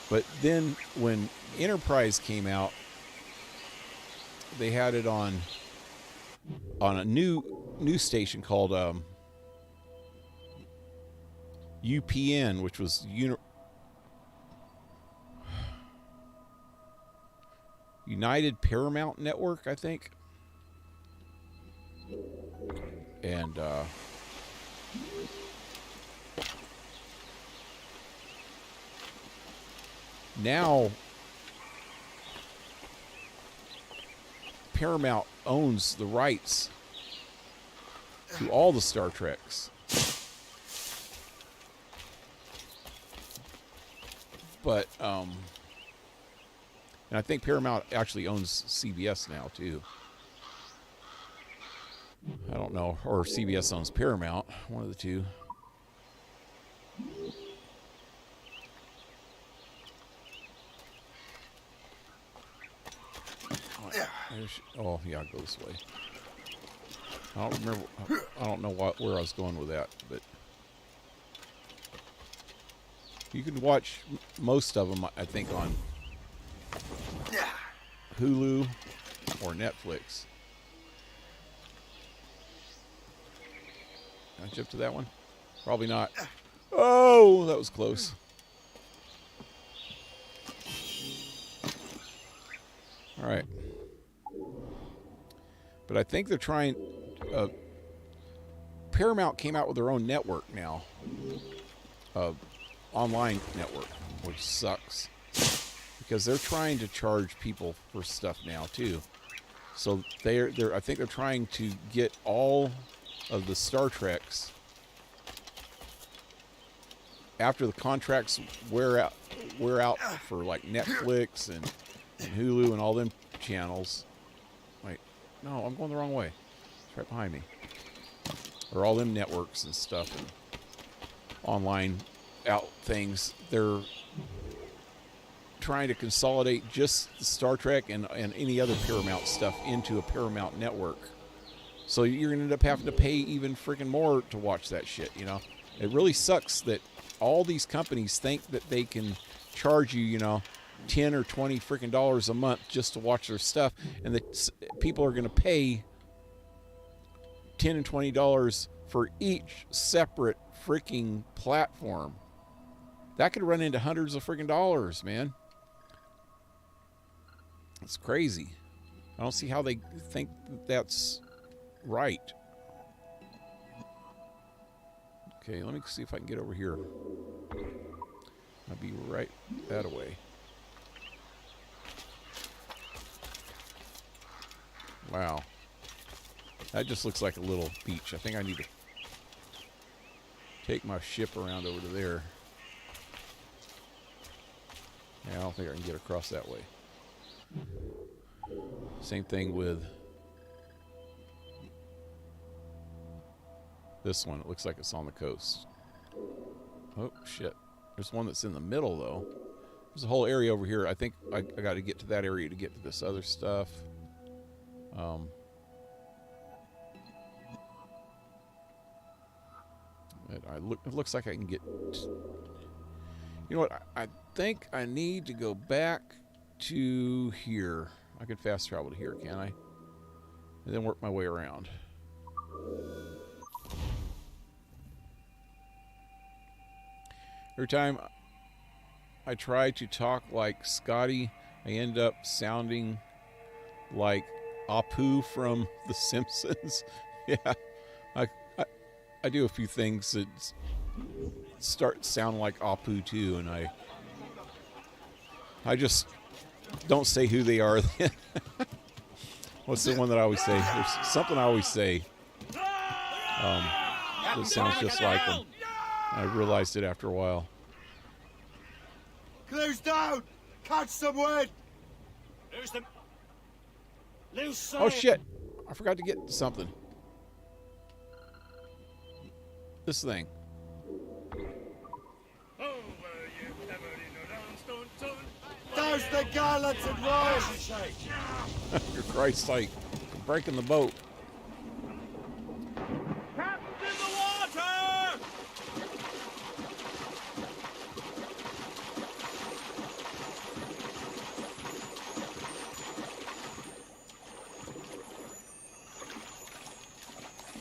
But then when Enterprise came out, they had it on a new station called UPN, which was United Paramount Network, I think. And now Paramount owns the rights to all the Star Treks. But and I think Paramount actually owns CBS now too. I don't know, or CBS owns Paramount, one of the two. Oh yeah, I'll go this way. I don't remember. I don't know where I was going with that, but you can watch most of them, I think, on Hulu or Netflix. Can I jump to that one? Probably not. Oh, that was close. All right. But I think they're trying... Paramount came out with their own network now. Online network, which sucks. Because they're trying to charge people for stuff now, too. So I think they're trying to get all of the Star Treks, after the contracts wear out for like Netflix and Hulu and all them channels. Wait, no, I'm going the wrong way. It's right behind me. Or all them networks and stuff and online out things. They're trying to consolidate just the Star Trek and any other Paramount stuff into a Paramount network. So you're going to end up having to pay even freaking more to watch that shit, you know? It really sucks that all these companies think that they can charge you, you know, 10 or 20 freaking dollars a month just to watch their stuff, and that people are going to pay 10 and 20 dollars for each separate freaking platform. That could run into hundreds of freaking dollars, man. It's crazy. I don't see how they think that that's right. Okay, let me see if I can get over here. I'll be right that way. Wow. That just looks like a little beach. I think I need to take my ship around over to there. Yeah, I don't think I can get across that way. Same thing with this one. It looks like it's on the coast. Oh, shit. There's one that's in the middle, though. There's a whole area over here. I think I got to get to that area to get to this other stuff. It looks like I can get... You know what? I think I need to go back to here. I can fast travel to here, can't I? And then work my way around. Every time I try to talk like Scotty, I end up sounding like Apu from The Simpsons. Yeah, I do a few things that start to sound like Apu too, and I just don't say who they are. What's the one that I always say? There's something I always say that sounds just like them. I realized it after a while. Close down! Catch some wind! Lose them. Lose sight. Oh shit! I forgot to get something. This thing. Douse the gallants and rise! For Christ's sake, I'm breaking the boat. Captain in the water!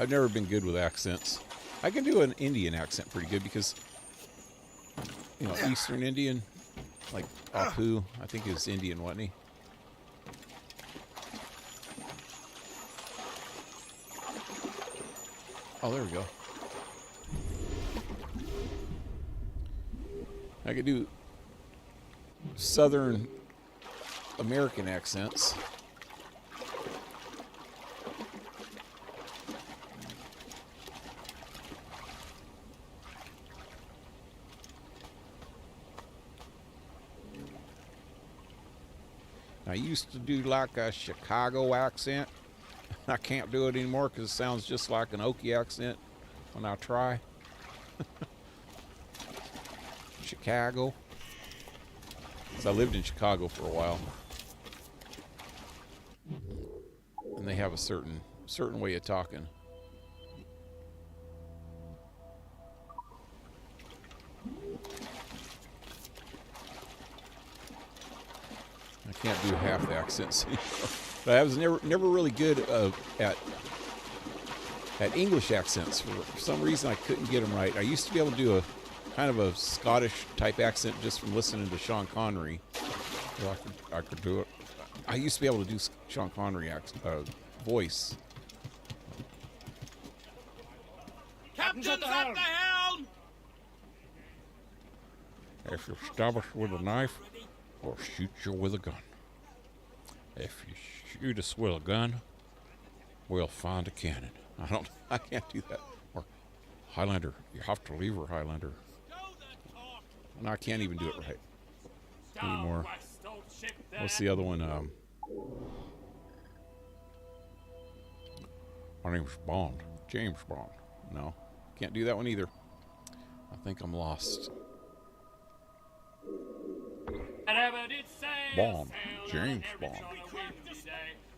I've never been good with accents. I can do an Indian accent pretty good because, you know, Eastern Indian, like Apu, I think is Indian, wasn't he? Oh, there we go. I could do Southern American accents. I used to do like a Chicago accent. I can't do it anymore because it sounds just like an Okie accent when I try. Chicago. So I lived in Chicago for a while. And they have a certain way of talking. I can't do half the accents anymore. But I was never really good at English accents. For some reason, I couldn't get them right. I used to be able to do a kind of a Scottish type accent just from listening to Sean Connery. So I could do it. I used to be able to do Sean Connery voice. Captain's at the helm! If you stab us with a knife, we'll shoot you with a gun. If you shoot us with a gun, we'll find a cannon. I can't do that. Or Highlander, you have to leave her, Highlander. No, I can't even do it right anymore. What's the other one? My name's Bond. James Bond. No, can't do that one either. I think I'm lost. Bond. James Bond.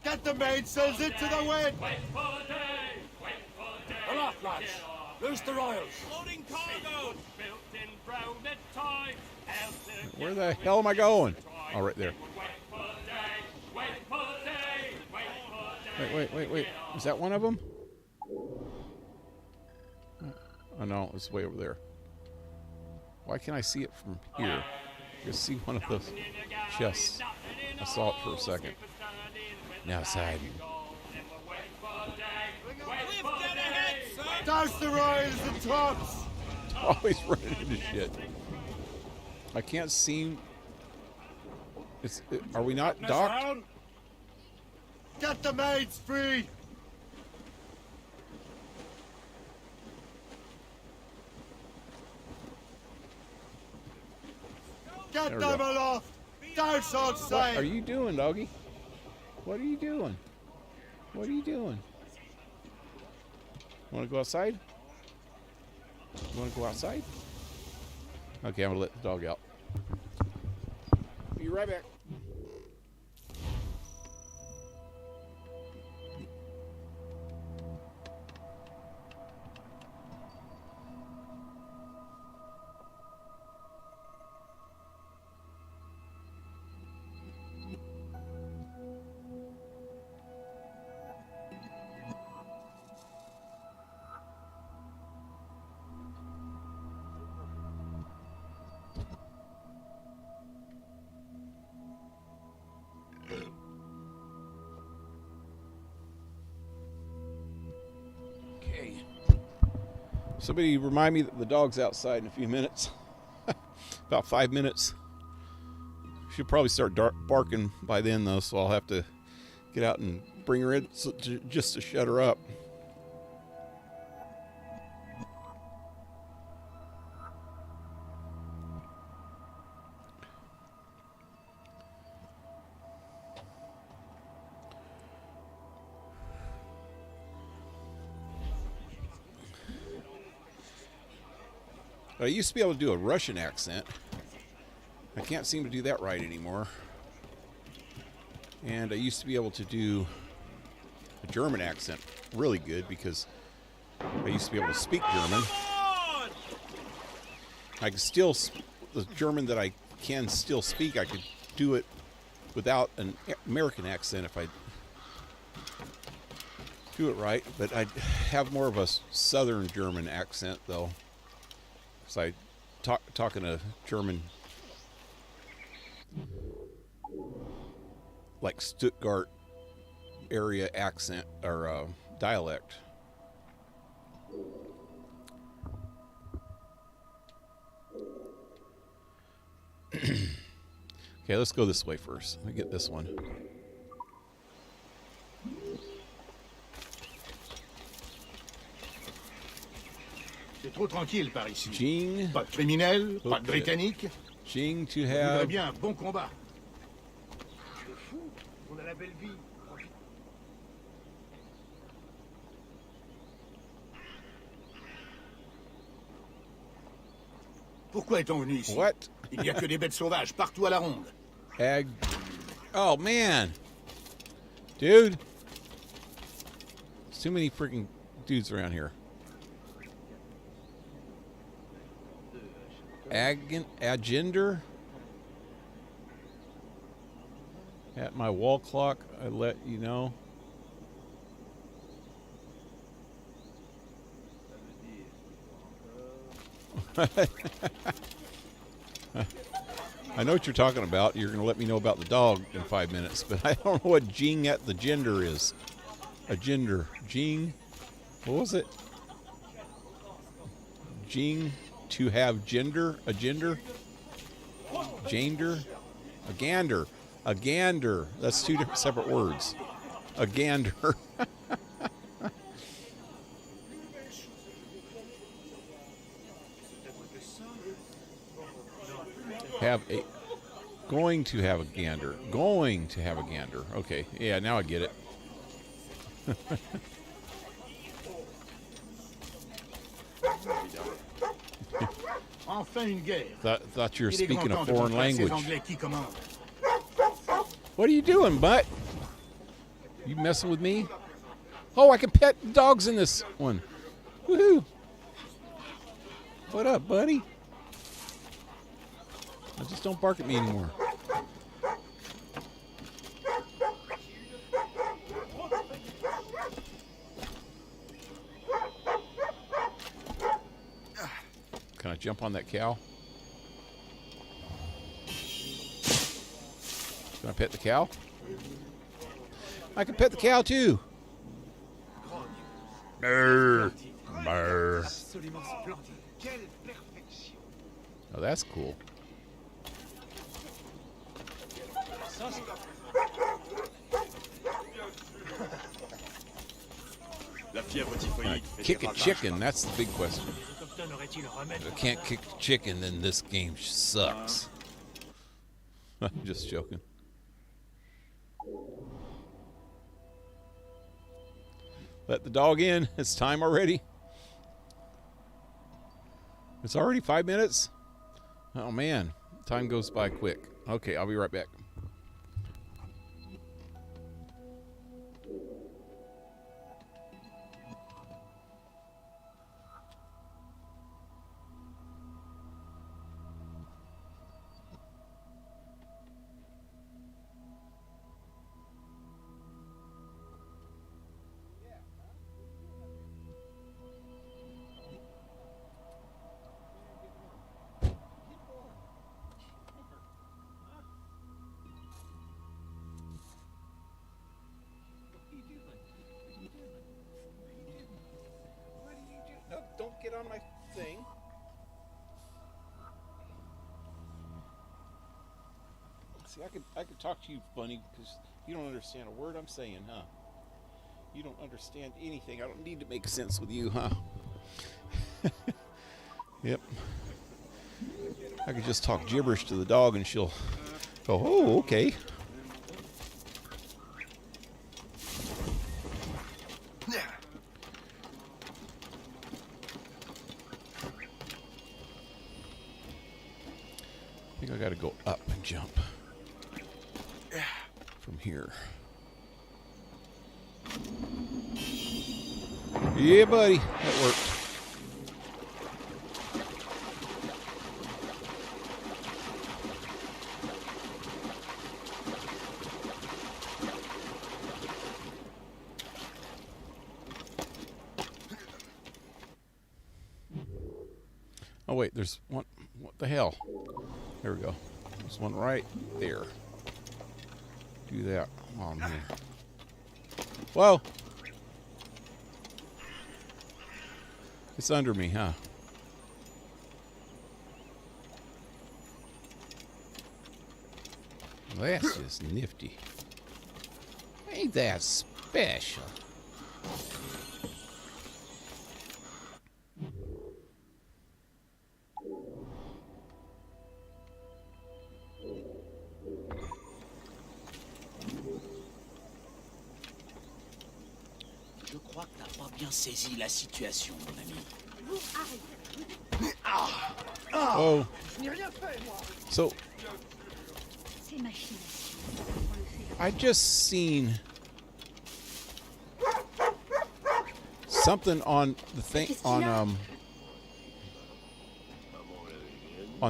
Get the mainsails into the wind! Aloft, lads. Loose the royals. Loading cargo! Where the hell am I going? Oh, right there. Wait. Is that one of them? Oh, no, it's way over there. Why can't I see it from here? I see one of those chests. I saw it for a second. Now side. Douse the royals and tops! Always running into shit. I can't seem. Are we not docked? Get the maids free! Get There we them go. aloft! Douse on What sail! are you doing, doggy? What are you doing? What are you doing? Want to go outside? You want to go outside? Okay, I'm going to let the dog out. Be right back. Okay. Somebody remind me that the dog's outside in a few minutes. About 5 minutes. She'll probably start barking by then, though, so I'll have to get out and bring her in just to shut her up. I used to be able to do a Russian accent. I can't seem to do that right anymore. And I used to be able to do a German accent really good because I used to be able to speak German. I can still, the German that I can still speak, I could do it without an American accent if I do it right. But I'd have more of a Southern German accent, though. So I talking a German, like Stuttgart area accent or dialect. Okay, let's go this way first. Let me get this one. C'est trop tranquille par ici. Jing. Pas de criminels, pas de Okay. britanniques. Jing to On voudrait have. bien un bon combat. C'est fou, on a la belle vie. Pourquoi est-on venu ici? What? Il n'y a que des bêtes sauvages partout à la ronde. Ag. Oh man, dude. There's too many freaking dudes around here. Agender. At my wall clock, I let you know. I know what you're talking about. You're going to let me know about the dog in 5 minutes, but I don't know what Jing at the gender is. A gender. Jing. What was it? Jing to have gender. A gender. Jander. A gander. A gander. That's two different separate words. A gander. Have a. Going to have a gander. Going to have a gander. Okay. Yeah, now I get it. Enfin une guerre. Thought you were Il est grand speaking a temps de foreign montrer à ces language. Anglais qui commande. What are you doing, butt? You messing with me? Oh, I can pet dogs in this one. Woohoo! What up, buddy? Just don't bark at me anymore. Can I jump on that cow? Can I pet the cow? I can pet the cow too. Brr. Brr. Quelle perfection. Oh, that's cool. Right. Kick a chicken, that's the big question. If I can't kick the chicken, then this game sucks. I'm just joking. Let the dog in. It's time already. It's already 5 minutes. Oh man, time goes by quick. Okay, I'll be right back. No, don't get on my thing. See, I could talk to you funny because you don't understand a word I'm saying, huh? You don't understand anything. I don't need to make sense with you, huh? Yep. I could just talk gibberish to the dog and she'll go, oh, okay. I think I got to go up and jump from here. Yeah, buddy, that worked. Oh wait, there's one. What the hell? There we go. There's one right there. Do that while I'm here. Whoa! It's under me, huh? Well, that's just nifty. Ain't that special? Je crois que t'as pas bien saisi la situation, mon ami. Oh. So, I just seen something on the thing on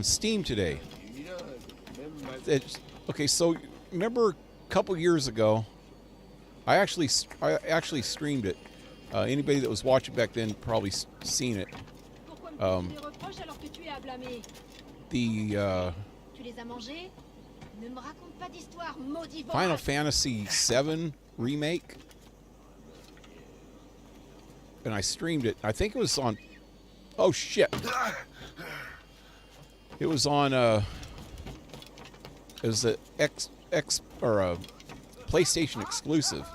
Steam today. Okay, so remember a couple years ago, I actually streamed it. Anybody that was watching back then probably seen it. The Final Fantasy VII remake, and I streamed it. I think it was on. Oh shit! It was on. It was a X or a PlayStation exclusive.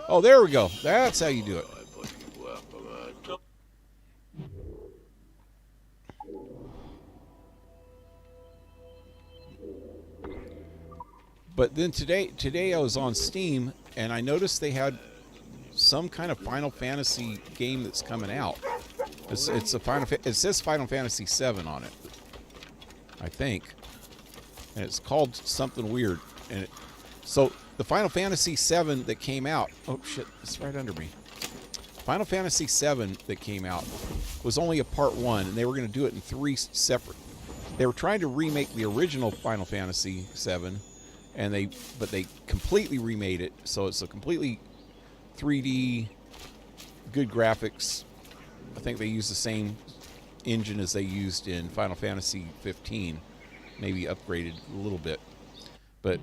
Oh, there we go. That's how you do it. But then today I was on Steam and I noticed they had some kind of Final Fantasy game that's coming out. It's a it says Final Fantasy VII on it, I think, and it's called something weird. And so the Final Fantasy VII that came out, oh shit, it's right under me. Final Fantasy VII that came out was only a part 1, and they were going to do it in 3 separate. They were trying to remake the original Final Fantasy VII, but they completely remade it, so it's a completely 3D, good graphics. I think they used the same engine as they used in Final Fantasy 15, maybe upgraded a little bit, but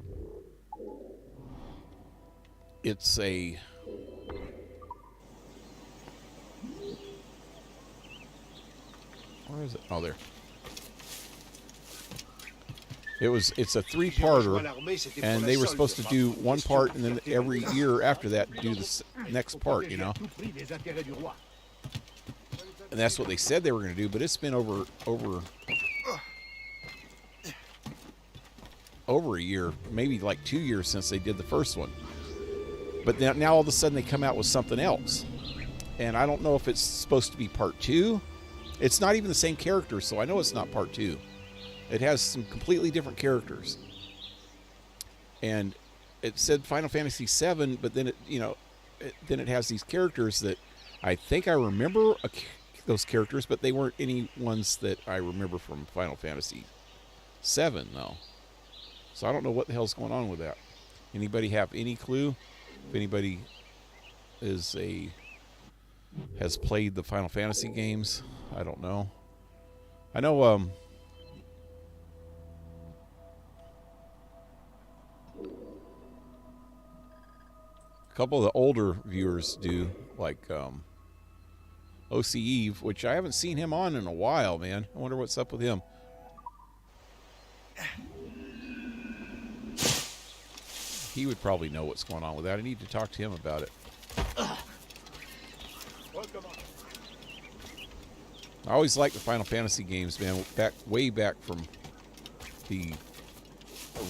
Where is it? Oh, there. It's a 3-parter, and they were supposed to do one part, and then every year after that do the next part, you know. And that's what they said they were going to do, but it's been over a year, maybe like 2 years since they did the first one. But now all of a sudden they come out with something else, and I don't know if it's supposed to be part 2. It's not even the same characters, so I know it's not part 2. It has some completely different characters. And it said Final Fantasy VII, but then it has these characters that I think I remember those characters, but they weren't any ones that I remember from Final Fantasy VII, though. So I don't know what the hell's going on with that. Anybody have any clue? If anybody has played the Final Fantasy games, I don't know. I know a couple of the older viewers do, like OC Eve, which I haven't seen him on in a while, man. I wonder what's up with him. He would probably know what's going on with that. I need to talk to him about it. I always liked the Final Fantasy games, man. Way back from the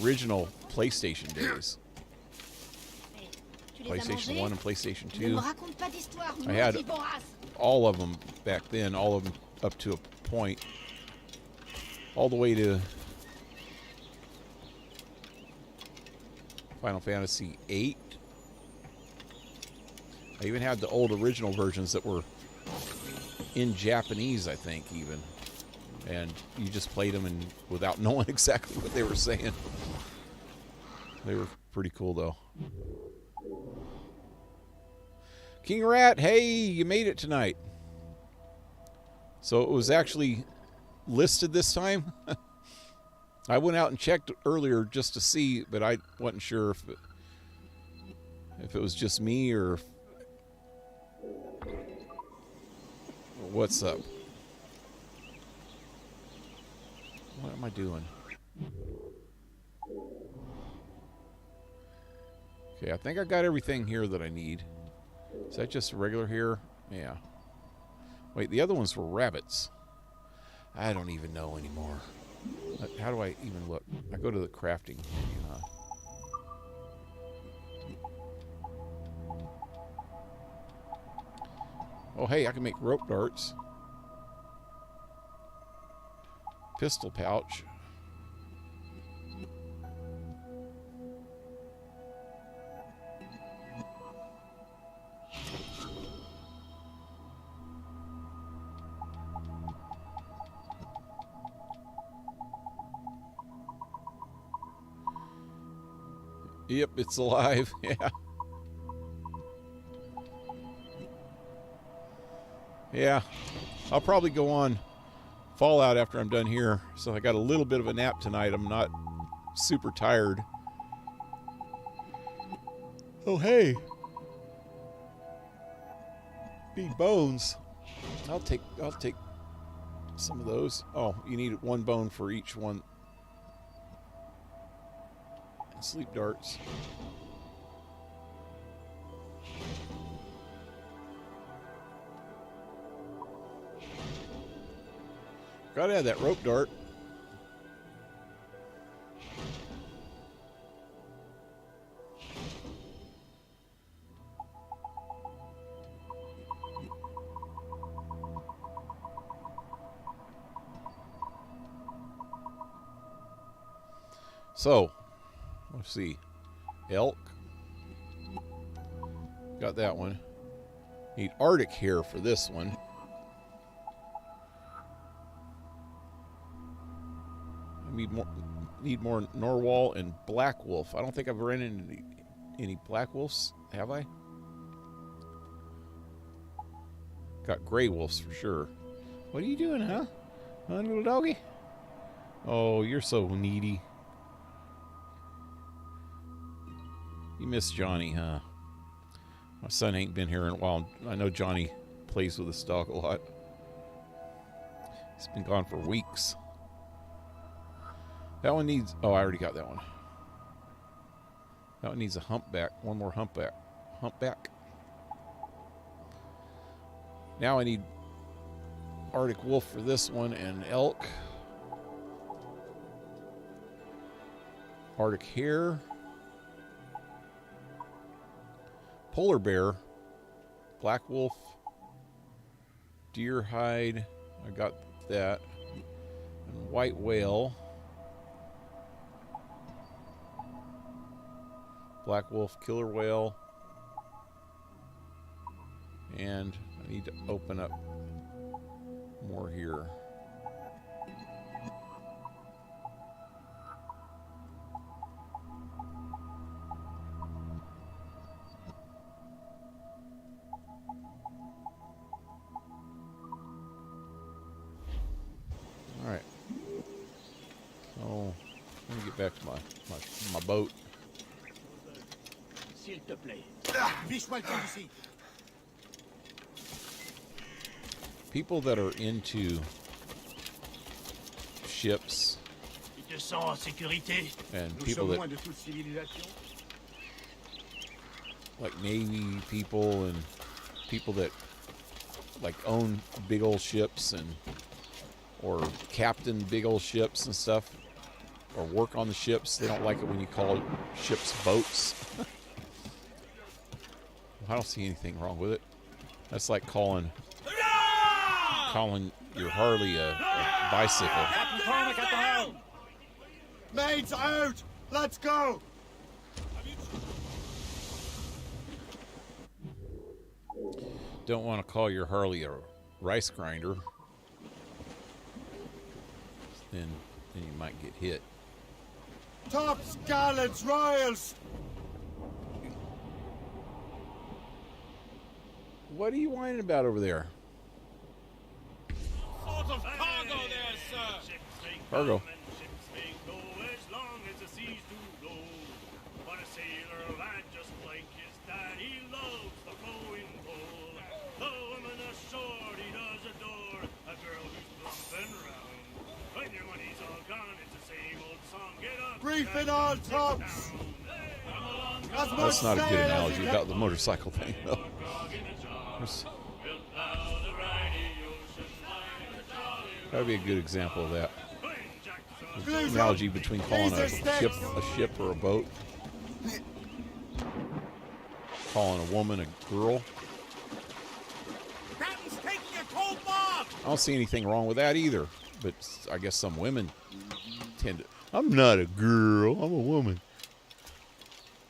original PlayStation days. PlayStation 1 and PlayStation 2. I had all of them back then, all of them up to a point. All the way to Final Fantasy 8. I even had the old original versions that were in Japanese, I think, even. And you just played them and without knowing exactly what they were saying. They were pretty cool, though. King Rat, hey, you made it tonight. So it was actually listed this time. I went out and checked earlier just to see, but I wasn't sure if it was just me or what's up. What am I doing? Okay, I think I got everything here that I need. Is that just a regular here? Yeah. Wait, the other ones were rabbits. I don't even know anymore. How do I even look? I go to the crafting. Oh, hey, I can make rope darts. Pistol pouch. Yep, it's alive. Yeah. Yeah. I'll probably go on Fallout after I'm done here. So I got a little bit of a nap tonight. I'm not super tired. Oh, hey. Need bones. I'll take some of those. Oh, you need one bone for each one. Sleep darts. Gotta have that rope dart. So, let's see. Elk. Got that one. Need Arctic hair for this one. I need more Norwal and Black Wolf. I don't think I've run into any Black Wolves, have I? Got Gray Wolves for sure. What are you doing, huh? Huh, little doggy? Oh, you're so needy. You miss Johnny, huh? My son ain't been here in a while. I know Johnny plays with his dog a lot. It's been gone for weeks. That one needs... Oh, I already got that one. That one needs a humpback. One more humpback. Humpback. Now I need Arctic wolf for this one and elk. Arctic hare. Polar bear. Black wolf. Deer hide. I got that. And white whale. Black wolf, killer whale. And I need to open up more here. All right. So let me get back to my boat. S'il te plaît. Fiche-moi le camp ici. People that are into ships Tu te sens en sécurité? and Nous people sommes that loin de toute civilisation. like Navy people and people that like own big old ships and or captain big old ships and stuff or work on the ships, they don't like it when you call ships boats. I don't see anything wrong with it. That's like calling your Harley a bicycle. Maids out! Let's go! Don't want to call your Harley a rice grinder. Then you might get hit. Tops, gallants, royals! What are you whining about over there? Sort of cargo there, sir. Cargo. Ships may go as long as the seas do roll. But a sailor lad just like his dad, he loves the flowing pole. The woman ashore he does adore, a girl who's plump and round. When your money's all gone, it's the same old song. Get up. Brief it all, tops! That's not a good analogy about the motorcycle thing, though. That would be a good example of that. The analogy between calling a ship or a boat. Calling a woman a girl. Captain's taking a cold bomb. I don't see anything wrong with that either. But I guess some women tend to... I'm not a girl. I'm a woman.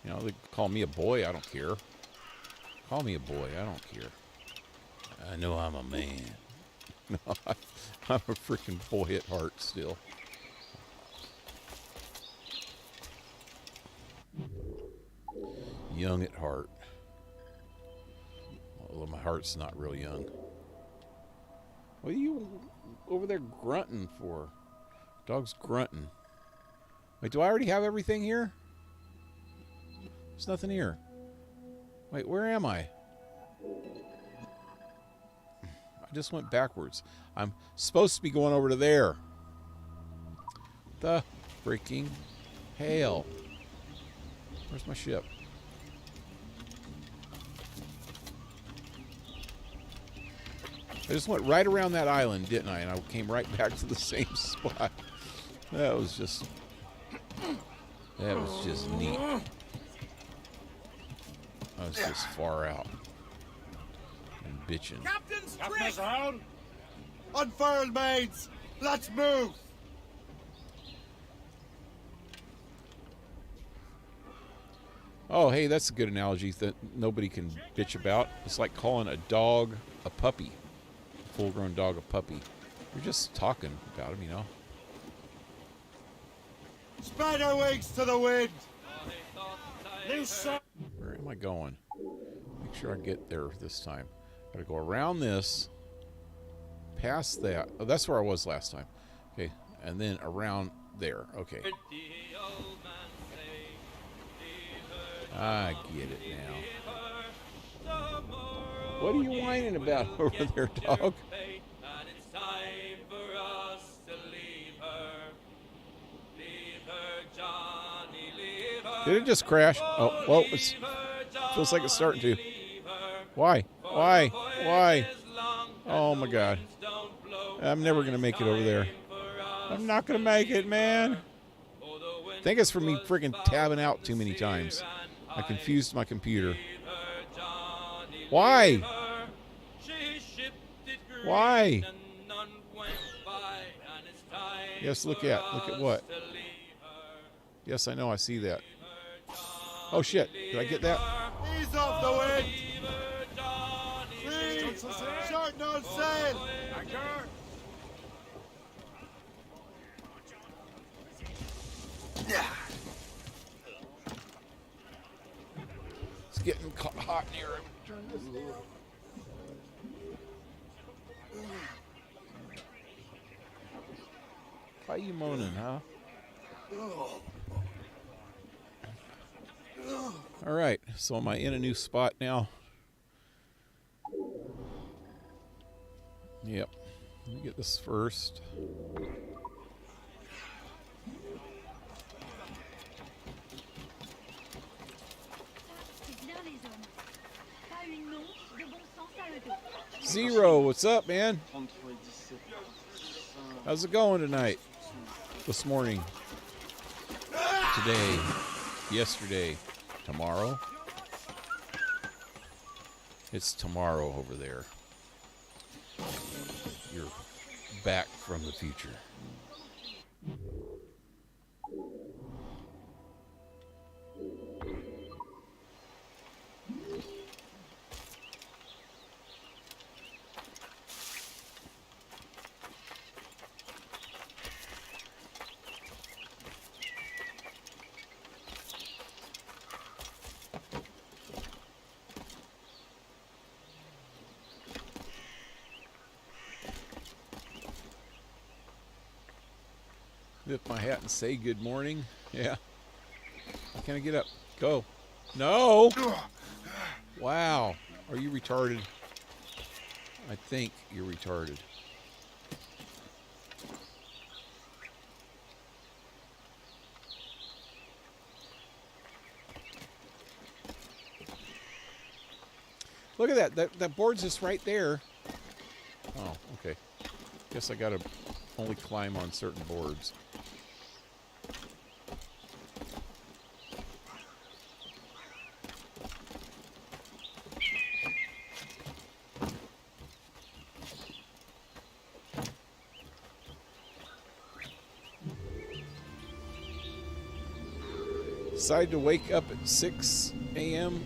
You know, they call me a boy. I don't care. Call me a boy. I don't care. I know I'm a man. No, I'm a freaking boy at heart still. Young at heart. Although my heart's not real young. What are you over there grunting for? Dog's grunting. Wait, do I already have everything here? There's nothing here. Wait, where am I? I just went backwards. I'm supposed to be going over to there. The freaking hell. Where's my ship? I just went right around that island, didn't I? And I came right back to the same spot. That was just neat. I was just far out and bitching. Captain's trick. Unfurl, maids! Let's move! Oh, hey, that's a good analogy that nobody can bitch about. It's like calling a dog a puppy. A full-grown dog a puppy. You're just talking about him, you know. Spread our wings to the wind! Where am I going? Make sure I get there this time. Gotta go around this. Past that. Oh, that's where I was last time. Okay, and then around there. Okay. I get it now. What are you whining about over there, dog? Did it just crash? Oh, well, it feels like it's starting to. Why? Why? Why? Oh my God. I'm never going to make it over there. I'm not going to make it, man. I think it's for me freaking tabbing out too many times. I confused my computer. Why? Why? Yes, look at what? Yes, I know, I see that. Oh shit, did I get that? Ease off the wind! Please! Short no sail! It's getting hot in here. Why are you moaning, huh? All right, so am I in a new spot now? Yep. Let me get this first. Zero, what's up, man? How's it going tonight? This morning? Today? Yesterday? Tomorrow? It's tomorrow over there. You're back from the future. Lift my hat and say good morning. Yeah. How can I get up? Go. No! Wow. Are you retarded? I think you're retarded. Look at that. That board's just right there. Oh, okay. Guess I gotta only climb on certain boards. Decided to wake up at 6 a.m.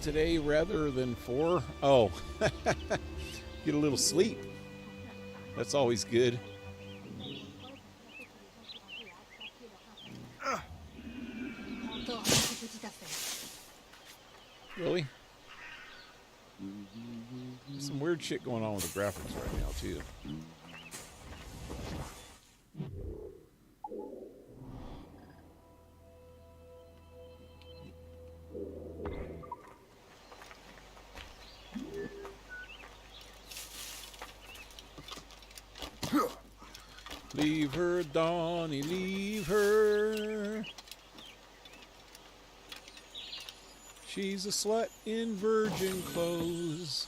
today rather than 4. Oh, get a little sleep. That's always good. Really? There's some weird shit going on with the graphics right now, too. Leave her, Donnie, leave her. She's a slut in virgin clothes,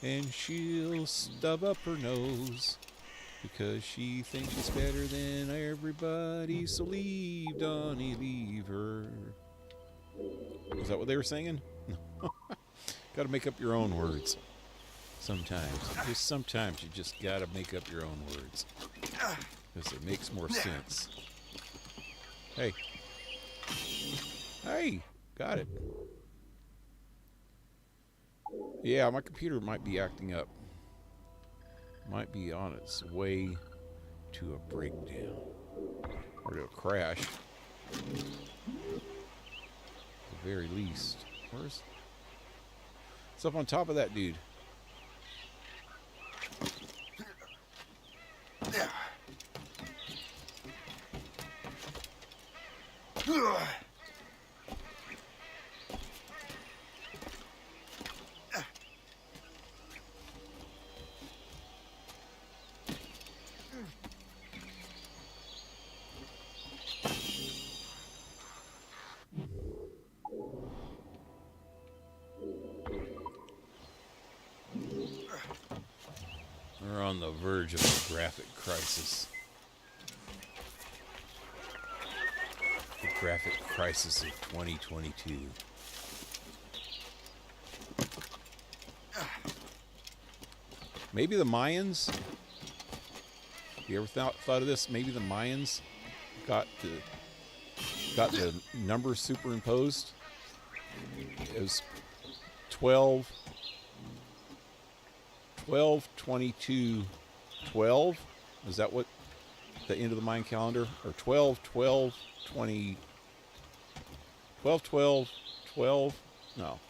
and she'll stub up her nose because she thinks she's better than everybody. So leave, Donnie, leave her. Is that what they were singing? Got to make up your own words. Sometimes. Just sometimes you just got to make up your own words. Because it makes more sense. Hey. Hey. Got it. Yeah, my computer might be acting up. Might be on its way to a breakdown. Or to a crash. At the very least. Where's... It's up on top of that dude. on the verge of a graphic crisis. The graphic crisis of 2022. Maybe the Mayans. You ever thought of this? Maybe the Mayans got the numbers superimposed. It was 12, 22, 12. Is that what the end of the Mayan calendar? Or 12, 12, 20, 12, 12, 12? No.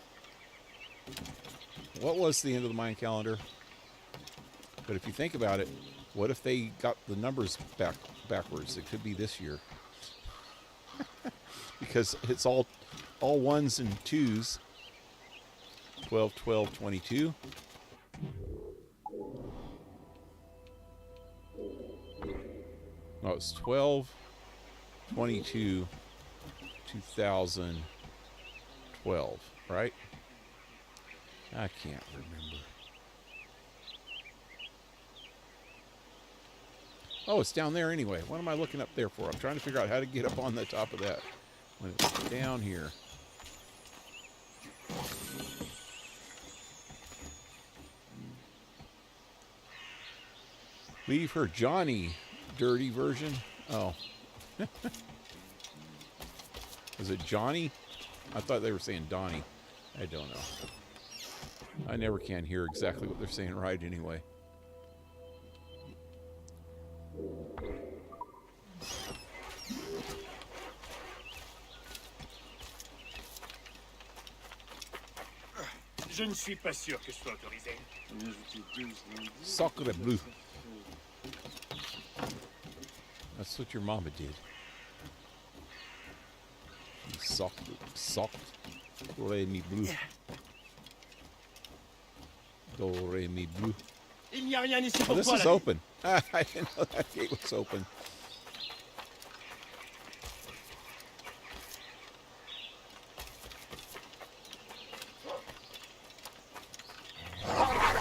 What was the end of the Mayan calendar? But if you think about it, what if they got the numbers backwards? It could be this year. Because it's all ones and twos. 12, 12, 22. No, it's 12, 22, 2012, right? I can't remember. Oh, it's down there anyway. What am I looking up there for? I'm trying to figure out how to get up on the top of that. When it's down here. Leave her Johnny dirty version. Oh. Is it Johnny? I thought they were saying Donnie. I don't know. I never can hear exactly what they're saying right anyway. Je ne suis pas sûr que je sois autorisé. Sacre bleu. That's what your mama did. Sacre re mi bleu. Do re mi bleu. Il n'y a rien ici Oh, pour this toi, is l'ami. open. I didn't know that gate was open.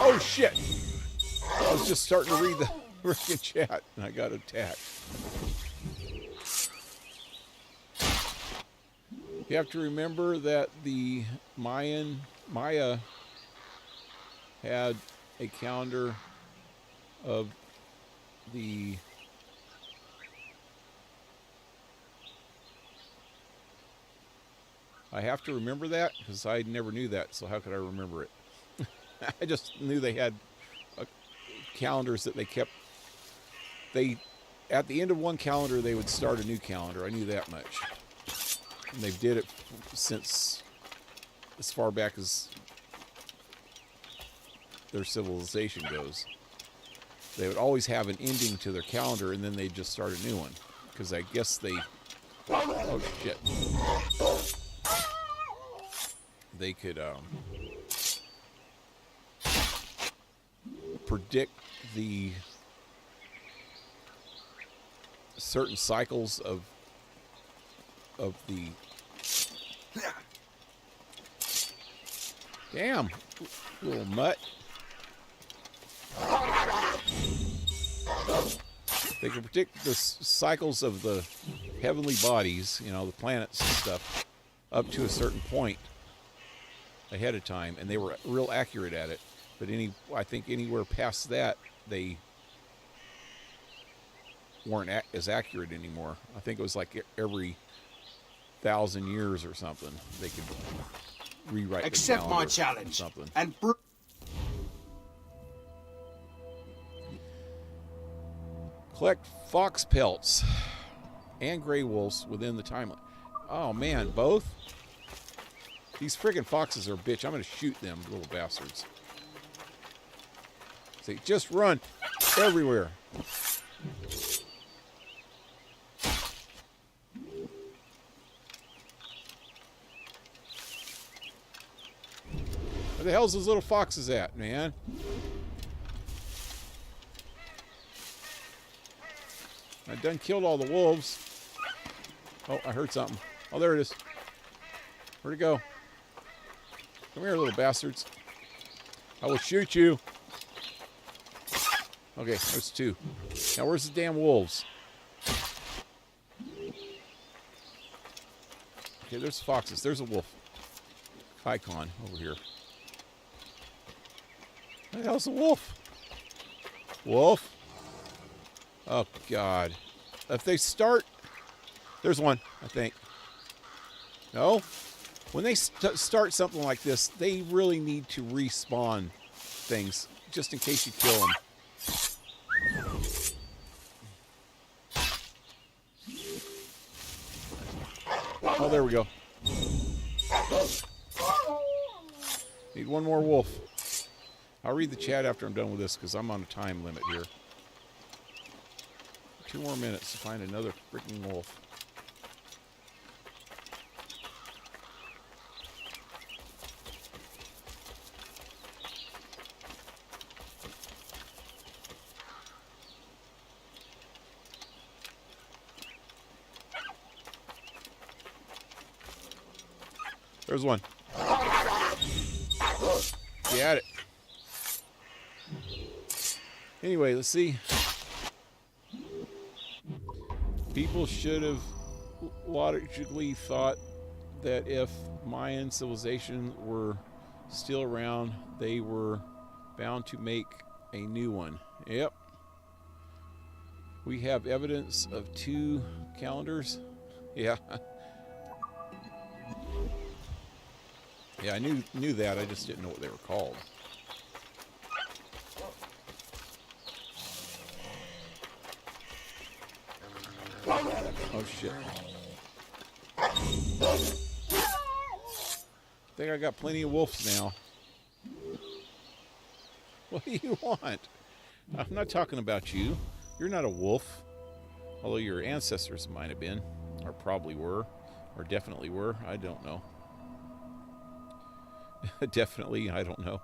Oh shit! I was just starting to read the freaking chat and I got attacked. You have to remember that the Maya had a calendar of the I have to remember that because I never knew that, so how could I remember it? I just knew they had calendars that they kept. At the end of one calendar, they would start a new calendar. I knew that much. And they did it since as far back as their civilization goes. They would always have an ending to their calendar, and then they'd just start a new one. Because I guess they... Oh, shit. They could predict the certain cycles of the... Damn, little mutt. They can predict the cycles of the heavenly bodies, you know, the planets and stuff, up to a certain point ahead of time, and they were real accurate at it. But I think anywhere past that, they weren't as accurate anymore. I think it was like every 1,000 years or something they could rewrite. Accept the my calendar challenge or something. and Collect fox pelts and gray wolves within the time limit. Oh man, both? These friggin' foxes are a bitch. I'm gonna shoot them, little bastards. See, just run everywhere. Where the hell's those little foxes at, man? I done killed all the wolves. Oh, I heard something. Oh, there it is. Where'd it go? Come here, little bastards. I will shoot you. Okay, there's 2. Now where's the damn wolves? Okay, there's foxes. There's a wolf icon over here. What the hell's a wolf? Wolf? Oh, God. If they start... There's one, I think. No? When they start something like this, they really need to respawn things, just in case you kill them. Oh, there we go. Need one more wolf. I'll read the chat after I'm done with this, because I'm on a time limit here. 2 more minutes to find another freaking wolf. There's one. Get it. Anyway, let's see. People should have logically thought that if Mayan civilization were still around, they were bound to make a new one. Yep. We have evidence of 2 calendars. Yeah. Yeah, I knew that. I just didn't know what they were called. Oh, shit. I think I got plenty of wolves now. What do you want? I'm not talking about you. You're not a wolf. Although your ancestors might have been. Or probably were. Or definitely were. I don't know. Definitely, I don't know.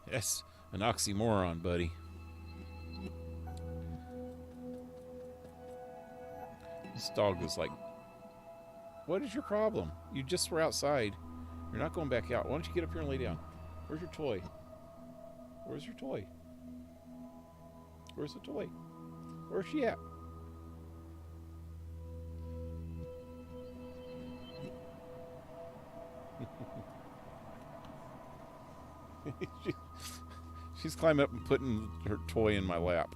That's an oxymoron, buddy. This dog is like, what is your problem? You just were outside. You're not going back out. Why don't you get up here and lay down? Where's your toy? Where's your toy? Where's the toy? Where's she at? She's climbing up and putting her toy in my lap.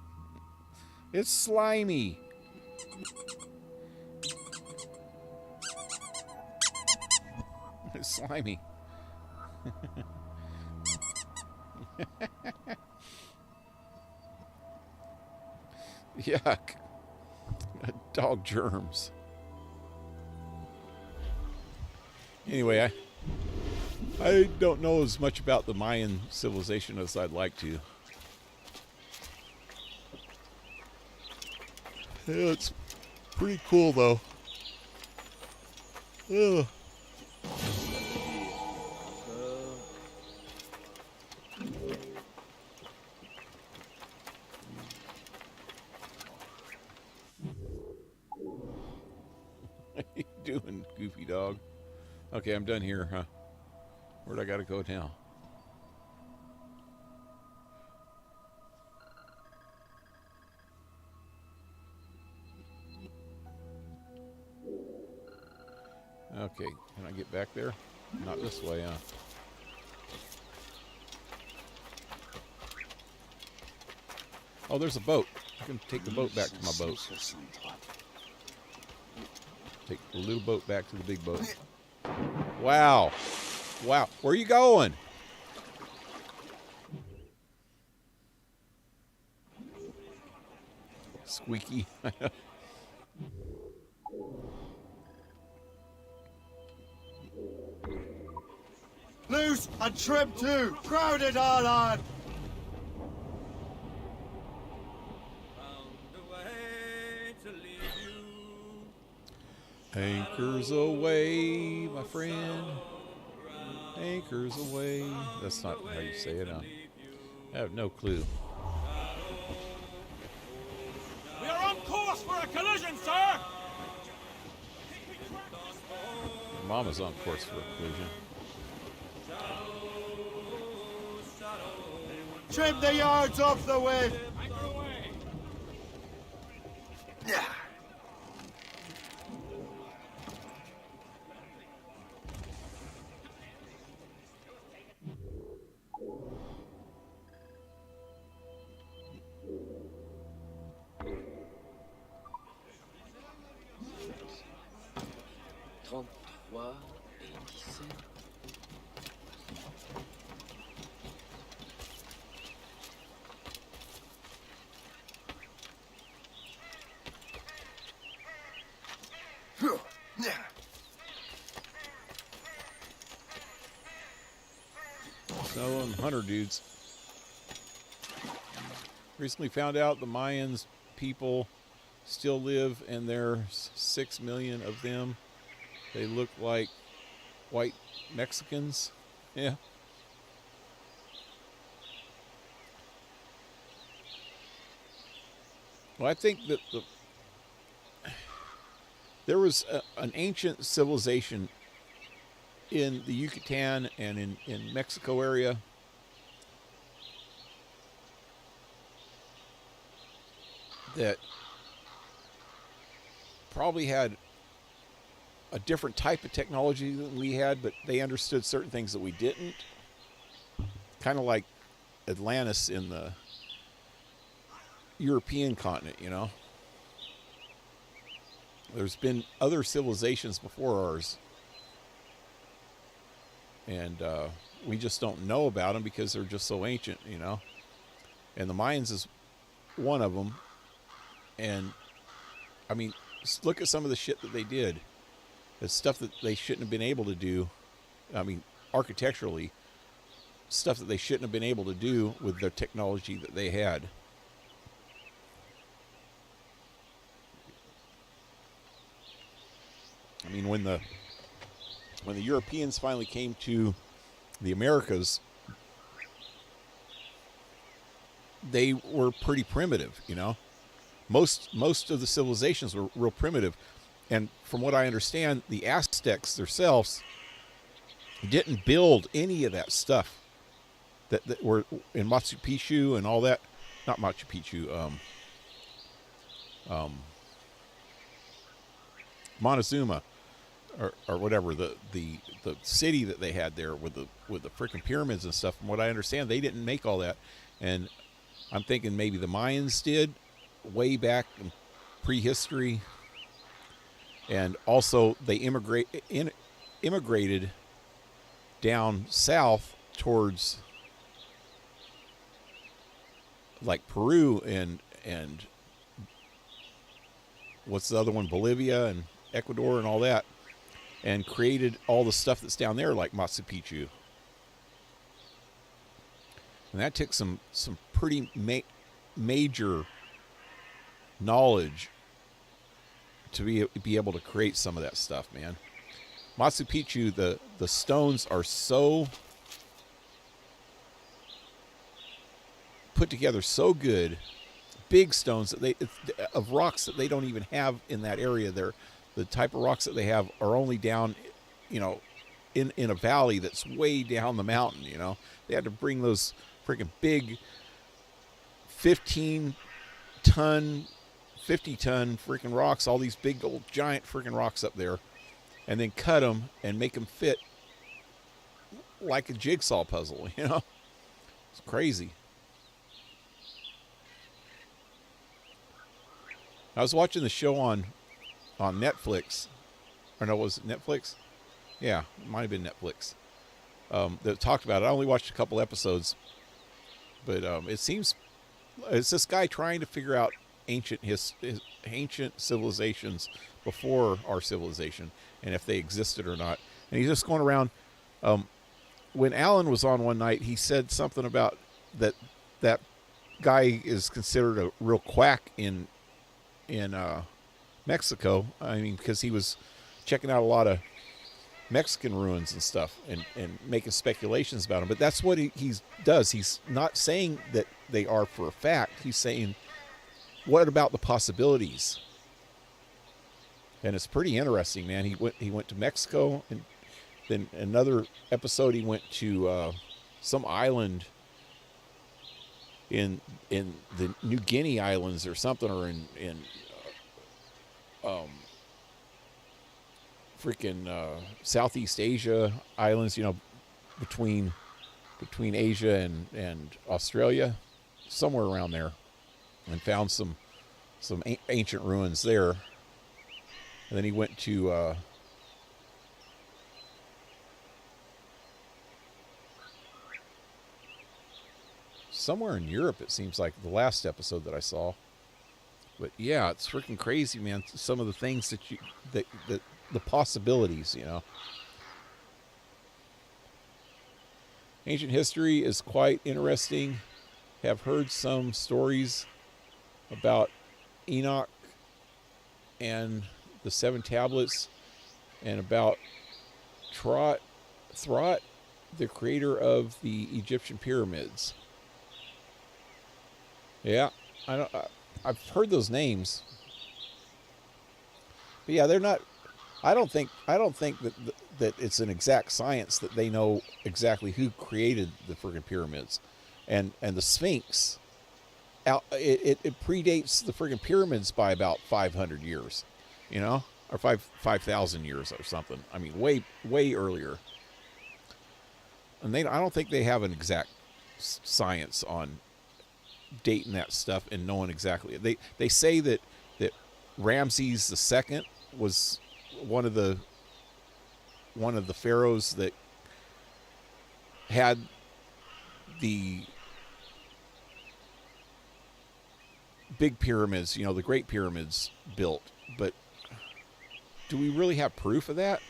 It's slimy. It's slimy. Yuck. Dog germs. Anyway, I don't know as much about the Mayan civilization as I'd like to. Yeah, it's pretty cool, though. Ugh. What are you doing, goofy dog? Okay, I'm done here, huh? Where'd I gotta go now? Okay, can I get back there? Not this way, huh? Oh, there's a boat. I can take the boat back to my boat. Take the little boat back to the big boat. Wow. Wow. Where are you going? Squeaky. Loose and trim too! Crowd it all on! Anchors away, my friend. Anchors away. That's not how you say it, huh? I have no clue. We are on course for a collision, sir! Mama's on course for a collision. Trim the yards off the wind! Anchor away! 33 et 17. So, hunter dudes. Recently found out the Mayans people still live, and there's 6 million of them. They look like white Mexicans. Yeah. Well, I think that there was an ancient civilization in the Yucatan and in Mexico area that probably had a different type of technology than we had, but they understood certain things that we didn't. Kind of like Atlantis in the European continent, you know. There's been other civilizations before ours, and we just don't know about them because they're just so ancient, you know. And the Mayans is one of them. And I mean, look at some of the shit that they did. It's stuff that they shouldn't have been able to do. I mean, architecturally, stuff that they shouldn't have been able to do with the technology that they had. I mean, when the Europeans finally came to the Americas, they were pretty primitive, you know. Most of the civilizations were real primitive, and from what I understand, the Aztecs themselves didn't build any of that stuff that were in Machu Picchu and all that. Not Machu Picchu. Montezuma, or whatever, the city that they had there with the freaking pyramids and stuff. From what I understand, they didn't make all that, and I'm thinking maybe the Mayans did way back in prehistory, and also they immigrated down south towards like Peru and what's the other one, Bolivia and Ecuador and all that, and created all the stuff that's down there like Machu Picchu. And that took some pretty major knowledge to be able to create some of that stuff, man. Machu Picchu, the stones are so put together, so good, big stones that of rocks that they don't even have in that area. They're the type of rocks that they have are only down, you know, in a valley that's way down the mountain. You know, they had to bring those freaking big 50-ton freaking rocks, all these big old giant freaking rocks up there, and then cut them and make them fit like a jigsaw puzzle, you know. It's crazy. I was watching the show on Netflix, or no, was it Netflix? Yeah, it might have been Netflix. That talked about it. I only watched a couple episodes, but it seems it's this guy trying to figure out ancient civilizations before our civilization and if they existed or not. And he's just going around. When Alan was on one night, he said something about that guy is considered a real quack in Mexico. I mean, because he was checking out a lot of Mexican ruins and stuff and making speculations about them. But that's what he does. He's not saying that they are for a fact. He's saying, what about the possibilities? And it's pretty interesting, man. He went to Mexico, and then another episode he went to some island in the New Guinea Islands or something, or in Southeast Asia islands, you know, between Asia and Australia, somewhere around there, and found some ancient ruins there. And then he went to somewhere in Europe, it seems like, the last episode that I saw. But yeah, it's freaking crazy, man. Some of the things that the possibilities, you know. Ancient history is quite interesting. Have heard some stories about Enoch and the 7 tablets, and about Throth, the creator of the Egyptian pyramids. Yeah, I've heard those names, but yeah, they're not. I don't think that it's an exact science that they know exactly who created the friggin' pyramids, and the Sphinx. It predates the friggin' pyramids by about 500 years, you know, or 5,000 years or something. I mean, way earlier. And I don't think they have an exact science on dating that stuff and knowing exactly. They say that Ramses II was one of the pharaohs that had the big pyramids, you know, the Great Pyramids built. But do we really have proof of that?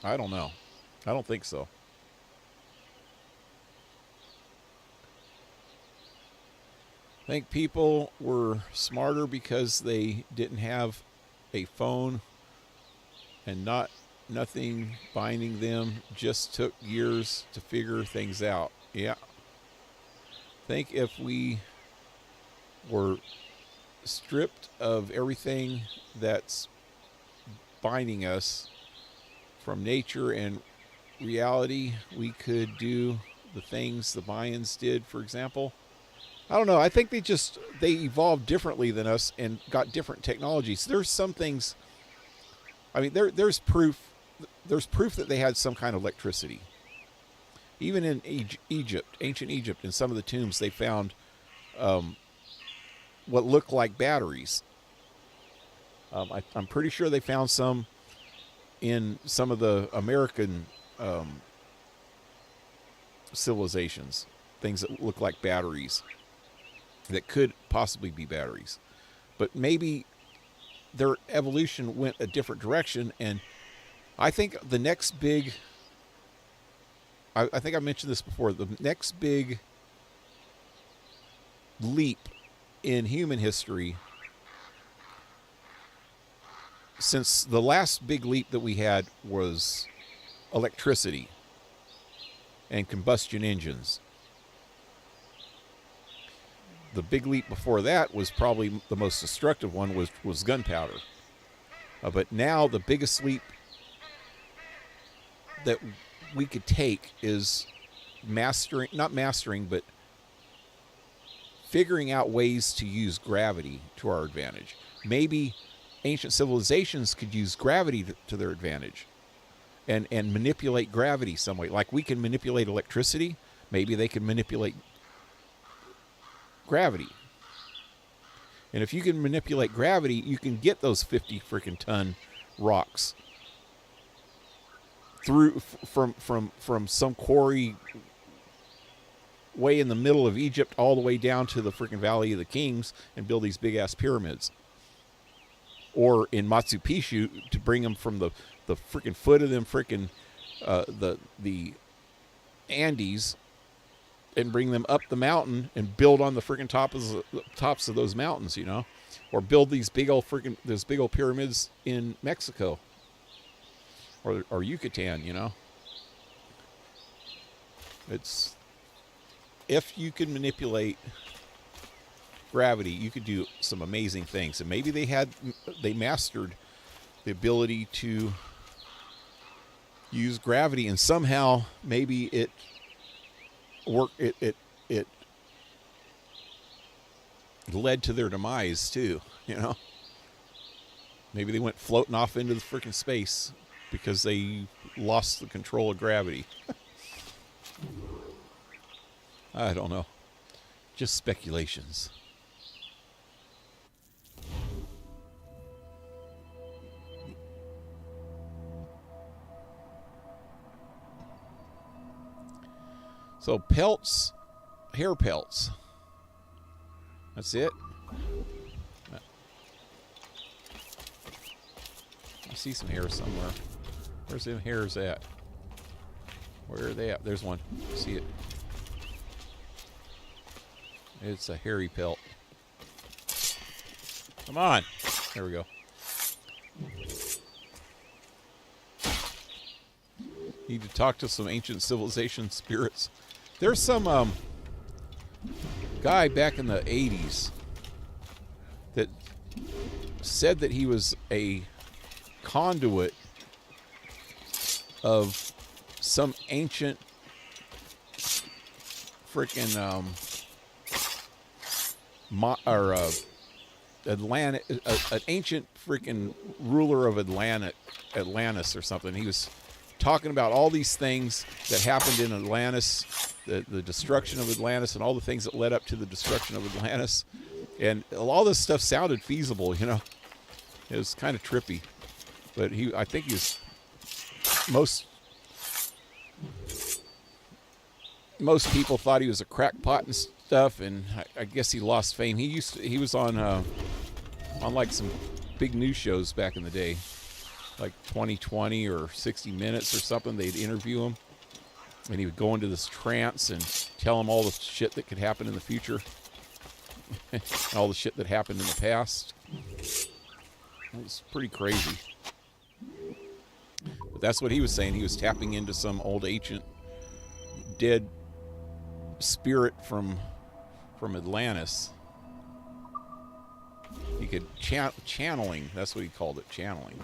I don't know. I don't think so. I think people were smarter because they didn't have a phone and nothing binding them. Just took years to figure things out. Yeah. I think if we were stripped of everything that's binding us from nature and reality, we could do the things the Mayans did, for example. I don't know. I think they evolved differently than us and got different technologies. There's some things. I mean, there's proof. There's proof that they had some kind of electricity. Even in Egypt, ancient Egypt, in some of the tombs, they found what looked like batteries. I'm pretty sure they found some in some of the American civilizations, things that look like batteries, that could possibly be batteries. But maybe their evolution went a different direction, and I think the next big, I think I mentioned this before, the next big leap in human history, since the last big leap that we had was electricity and combustion engines. The big leap before that was probably the most destructive one, was gunpowder. But now the biggest leap that we could take is not mastering, but figuring out ways to use gravity to our advantage. Maybe ancient civilizations could use gravity to their advantage and manipulate gravity some way. Like we can manipulate electricity, maybe they can manipulate gravity. And if you can manipulate gravity, you can get those 50 freaking ton rocks through from some quarry way in the middle of Egypt all the way down to the freaking Valley of the Kings and build these big ass pyramids. Or in Machu Picchu to bring them from the freaking foot of them freaking the Andes and bring them up the mountain and build on the freaking tops of those mountains, you know, or build these big old pyramids in Mexico or Yucatan, you know. It's, if you can manipulate gravity, you could do some amazing things. And maybe they mastered the ability to use gravity, and somehow maybe it led to their demise too, you know. Maybe they went floating off into the freaking space because they lost the control of gravity. I don't know. Just speculations. So pelts, hair pelts. That's it. I see some hair somewhere. Where's them hairs at? Where are they at? There's one. See it? It's a hairy pelt. Come on. There we go. Need to talk to some ancient civilization spirits. There's some guy back in the 80s that said that he was a conduit of some ancient freaking an ancient freaking ruler of Atlantis or something. He was talking about all these things that happened in Atlantis, the destruction of Atlantis, and all the things that led up to the destruction of Atlantis. And all this stuff sounded feasible, you know. It was kind of trippy. But I think he was most people thought he was a crackpot and stuff, and I guess he lost fame. He was on like some big news shows back in the day, like 2020 or 60 Minutes or something. They'd interview him, and he would go into this trance and tell them all the shit that could happen in the future, and all the shit that happened in the past. It was pretty crazy. But that's what he was saying. He was tapping into some old ancient dead spirit from Atlantis. He could channeling. That's what he called it, channeling.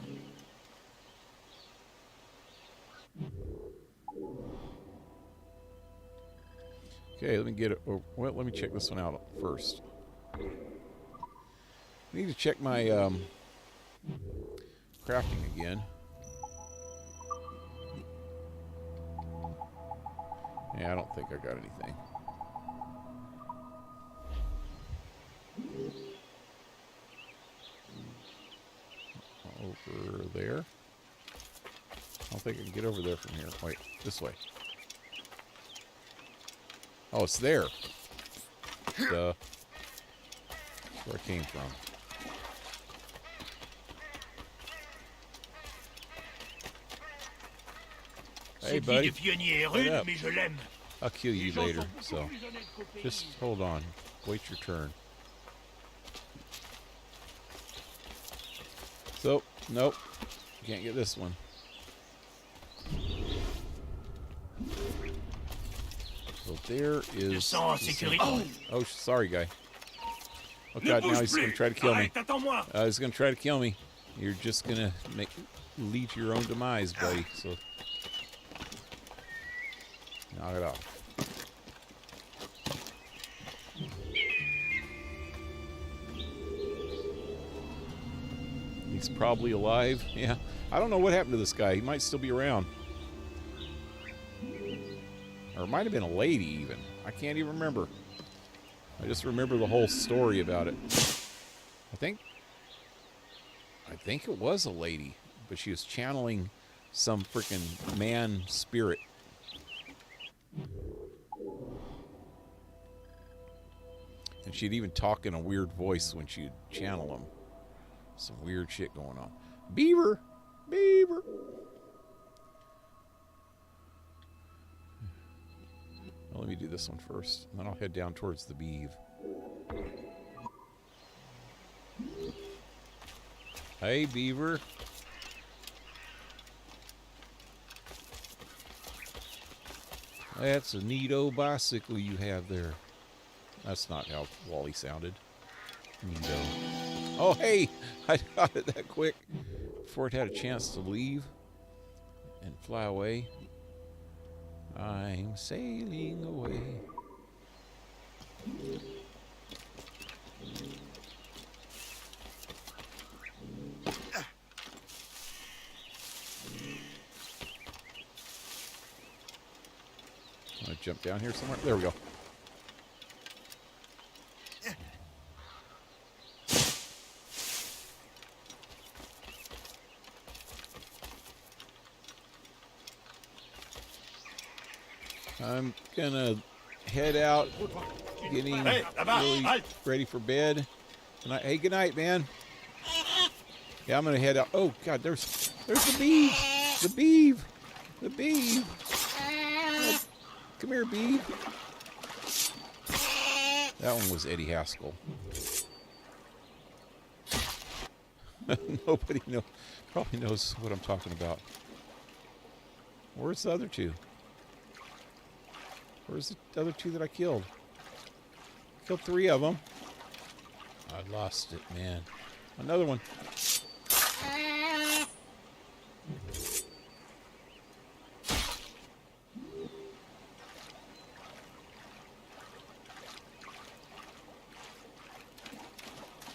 Okay, let me get it. Well, let me check this one out first. I need to check my crafting again. Yeah, I don't think I got anything. Over there. I don't think I can get over there from here. Wait, this way. Oh, it's there. Duh. That's where I came from. Hey, buddy. What up? I'll kill you later, so just hold on. Wait your turn. So, nope. Can't get this one. So there is... Oh, sorry, guy. Oh, God, now he's going to try to kill me. He's going to try to kill me. You're just going to lead to your own demise, buddy, so... Knock it off. He's probably alive. Yeah. I don't know what happened to this guy. He might still be around. Or it might have been a lady, even. I can't even remember. I just remember the whole story about it. I think it was a lady, but she was channeling some freaking man spirit. And she'd even talk in a weird voice when she'd channel him. Some weird shit going on. Beaver! Beaver! Well, let me do this one first, and then I'll head down towards the beeve. Hey, beaver. That's a neato bicycle you have there. That's not how Wally sounded. Neato. Oh, hey! I got it that quick before it had a chance to leave and fly away. I'm sailing away. I'm gonna jump down here somewhere. There we go. I'm gonna head out, getting really ready for bed. Hey, good night, man. Yeah, I'm gonna head out. Oh God, there's the Beeve, the Beeve, the Beeve. Come here, Beeve. That one was Eddie Haskell. Nobody probably knows what I'm talking about. Where's the other two? Where's the other two that I killed? Killed 3 of them. I lost it, man. Another one.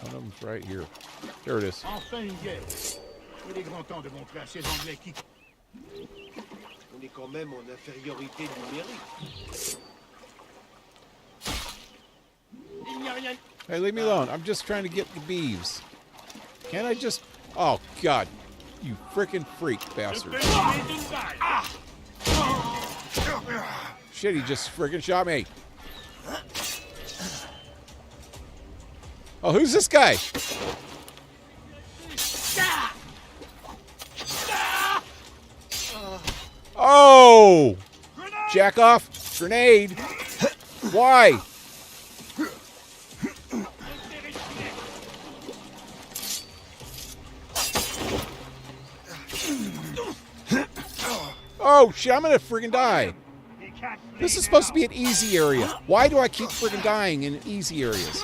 One of them's right here. There it is. Enfin une guerre. Il est grand temps de montrer à ces Anglais qui... On est quand même en infériorité numérique. Il n'y a rien... Hey, leave me alone. I'm just trying to get the beeves. Can't I just... Oh, God. You frickin' freak bastard. Shit, he just frickin' shot me. Oh, who's this guy? Oh! Jack off. Grenade. Why? Oh, shit, I'm gonna friggin' die. This is supposed to be an easy area. Why do I keep friggin' dying in easy areas?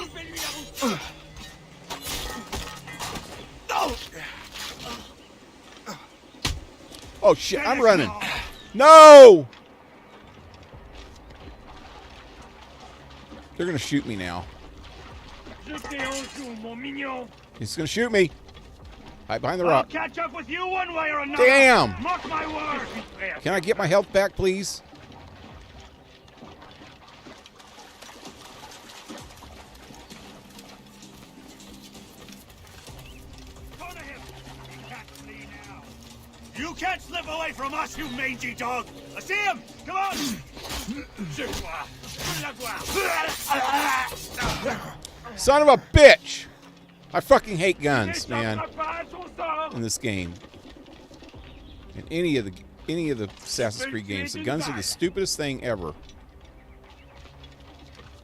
Oh, shit, I'm running. No! They're gonna shoot me now. He's gonna shoot me. Hide behind the rock. I'll catch up with you one way or another. Damn! Mark my word. Can I get my health back, please? You can't slip away from us, you mangy dog! I see him! Come on! Son of a bitch! I fucking hate guns, man. In this game. In any of the Assassin's Creed games. The guns are the stupidest thing ever.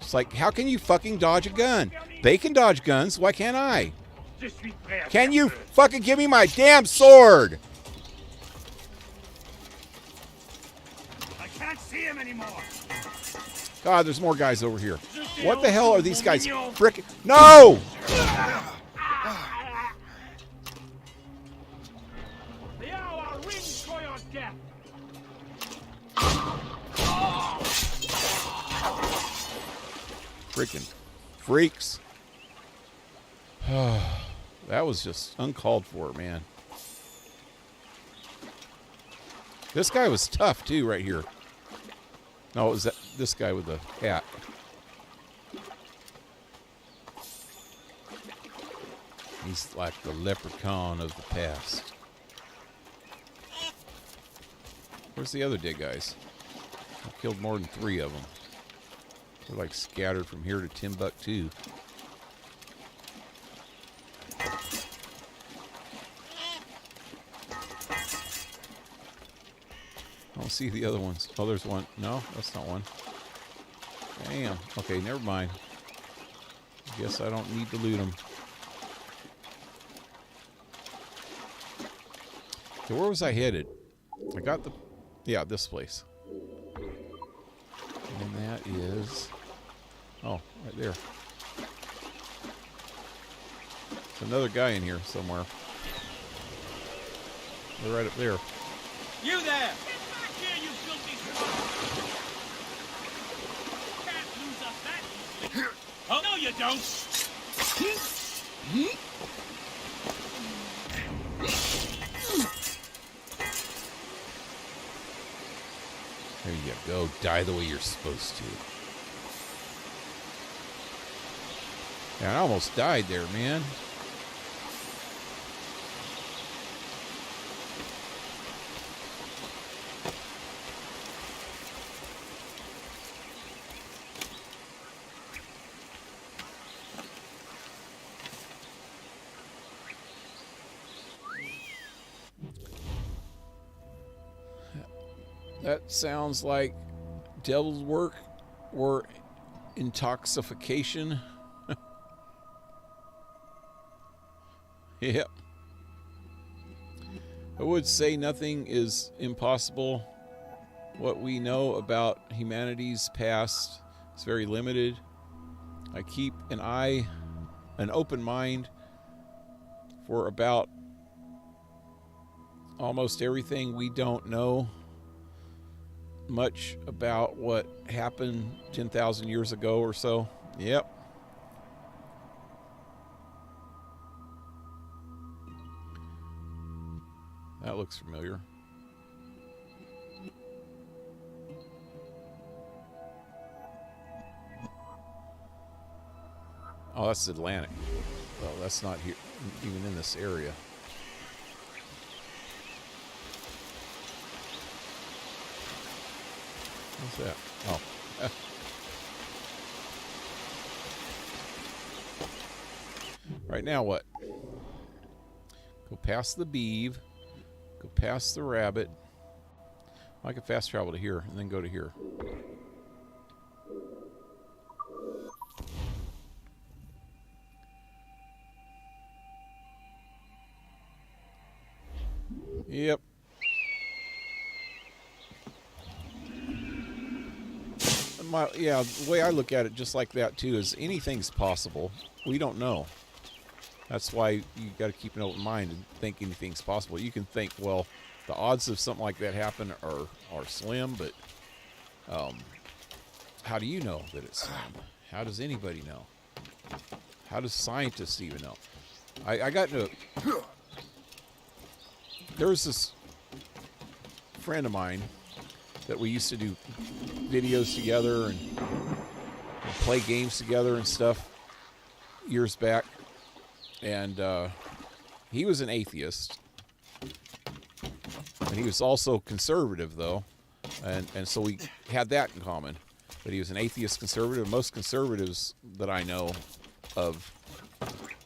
It's like, how can you fucking dodge a gun? They can dodge guns, why can't I? Can you fucking give me my damn sword? Can't see him anymore. God, there's more guys over here. What the hell are these guys frickin'? No! Freaking freaks. That was just uncalled for, man. This guy was tough, too, right here. No, it was this guy with the hat. He's like the leprechaun of the past. Where's the other dead guys? I killed more than 3 of them. They're like scattered from here to Timbuktu. I don't see the other ones. Oh, there's one. No, that's not one. Damn. Okay, never mind. Guess I don't need to loot them. So where was I headed? I got the... Yeah, this place. And that is... Oh, right there. There's another guy in here somewhere. They're right up there. You there! Here, you filthy Can't lose us that easily. Oh, no, you don't. There you go. Die the way you're supposed to. Yeah, I almost died there, man. That sounds like devil's work or intoxication. Yep. I would say nothing is impossible. What we know about humanity's past is very limited. I keep an open mind for about almost everything. We don't know much about what happened 10,000 years ago or so. Yep. That looks familiar. Oh, that's Atlantic. Well, that's not here, even in this area. What's that? Oh. Right now, what? Go past the beeve. Go past the rabbit. I can fast travel to here and then go to here. Yep. Yeah, the way I look at it just like that too is anything's possible. We don't know. That's why you got to keep an open mind and think anything's possible. You can think, well, the odds of something like that happen are slim, but how do you know that it's slim? How does anybody know? How does scientists even know? I got into... There was this friend of mine that we used to do videos together and play games together and stuff years back. And he was an atheist. And he was also conservative, though. And so we had that in common. But he was an atheist conservative. Most conservatives that I know of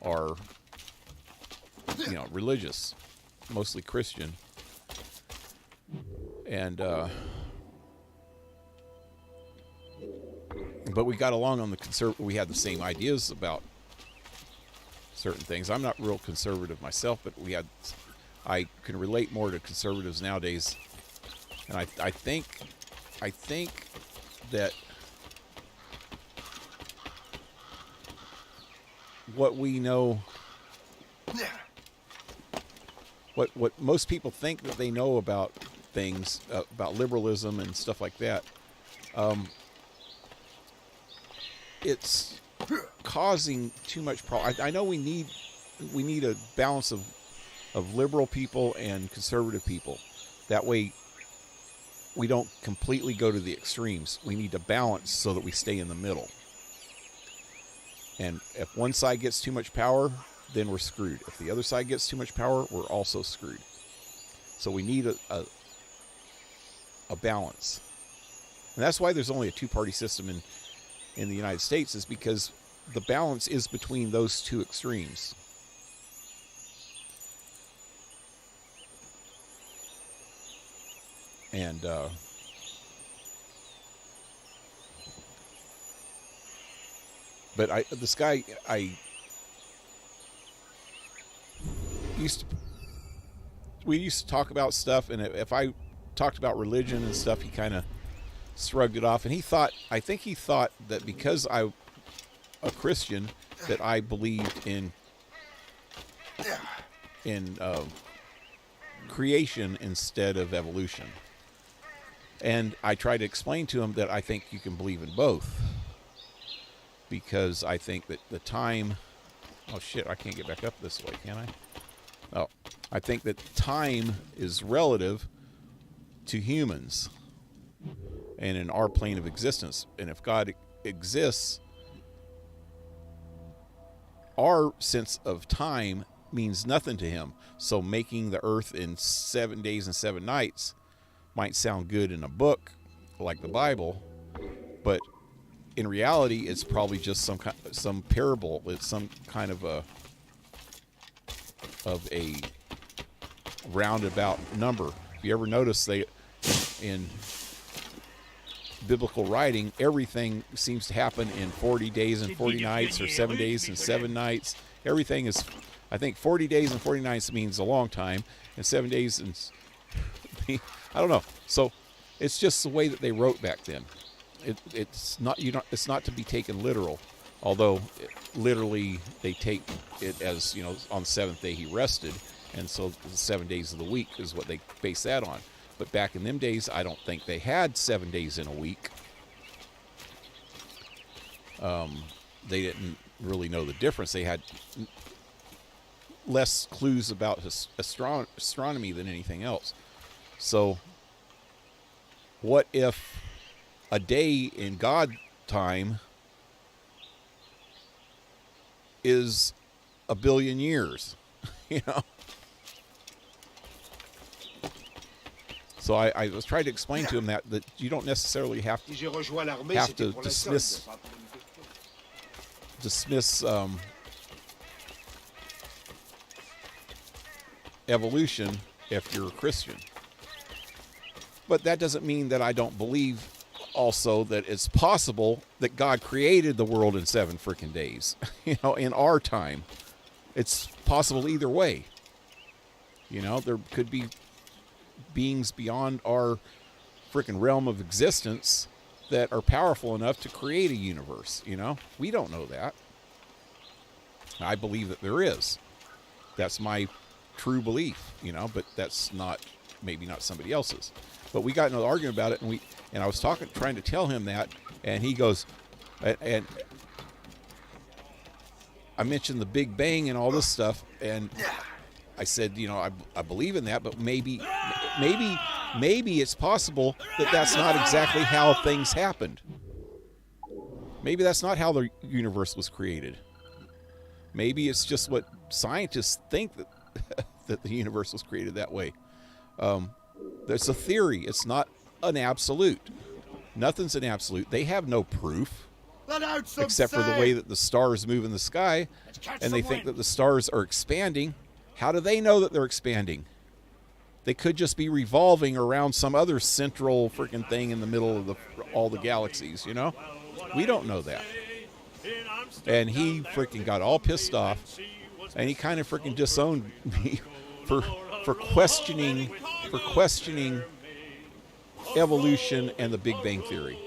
are, religious. Mostly Christian. And, but we got along on the we had the same ideas about certain things. I'm not real conservative myself, but I can relate more to conservatives nowadays. And I think that what we know, what most people think that they know about things, about liberalism and stuff like that, it's causing too much problem. I know we need a balance of liberal people and conservative people. That way we don't completely go to the extremes. We need to balance so that we stay in the middle. And if one side gets too much power, then we're screwed. If the other side gets too much power, we're also screwed. So we need a balance. And that's why there's only a two-party system in the United States, is because the balance is between those two extremes. And but this guy I we used to talk about stuff, and if I talked about religion and stuff, he kind of shrugged it off. And I think he thought that because I'm a Christian, that I believed in creation instead of evolution. And I tried to explain to him that I think you can believe in both, because I think that the time... Oh shit, I can't get back up this way, can I? Oh, I think that time is relative to humans and in our plane of existence. And if God exists, our sense of time means nothing to him. So making the earth in 7 days and 7 nights might sound good in a book like the Bible, but in reality, it's probably just some parable. It's some kind of a roundabout number. If you ever notice, in biblical writing, everything seems to happen in 40 days and 40 nights, or 7 days and 7 nights. Everything is, I think 40 days and 40 nights means a long time, and 7 days and I don't know. So it's just the way that they wrote back then. It's not it's not to be taken literal, although literally they take it as, you know, on the seventh day he rested, and so the 7 days of the week is what they base that on. But back in them days, I don't think they had 7 days in a week. They didn't really know the difference. They had less clues about astronomy than anything else. So what if a day in God time is a billion years? You know? So I was trying to explain to him that you don't necessarily have to dismiss evolution if you're a Christian. But that doesn't mean that I don't believe also that it's possible that God created the world in 7 freaking days. You know, in our time. It's possible either way. You know, there could be beings beyond our freaking realm of existence that are powerful enough to create a universe, you know? We don't know that. I believe that there is. That's my true belief, you know, but that's not, maybe not somebody else's. But we got into an argument about it, and I was trying to tell him that, and he goes, and I mentioned the Big Bang and all this stuff, and I said, you know, I believe in that, but maybe it's possible that that's not exactly how things happened. Maybe that's not how the universe was created. Maybe it's just what scientists think that the universe was created that way. There's a theory. It's not an absolute. Nothing's an absolute. They have no proof except for the way that the stars move in the sky, and they think that the stars are expanding. How do they know that they're expanding? They could just be revolving around some other central freaking thing in the middle of all the galaxies, you know? We don't know that. And he freaking got all pissed off, and he kind of freaking disowned me for questioning evolution and the Big Bang Theory.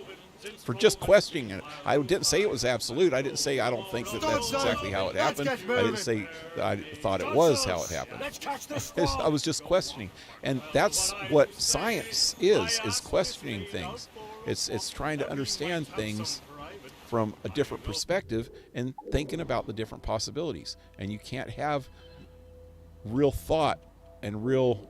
For just questioning it. I didn't say it was absolute. I didn't say I don't think that that's exactly how it happened. I didn't say that I thought it was how it happened. I was just questioning. And that's what science is questioning things. It's trying to understand things from a different perspective and thinking about the different possibilities. And you can't have real thought and real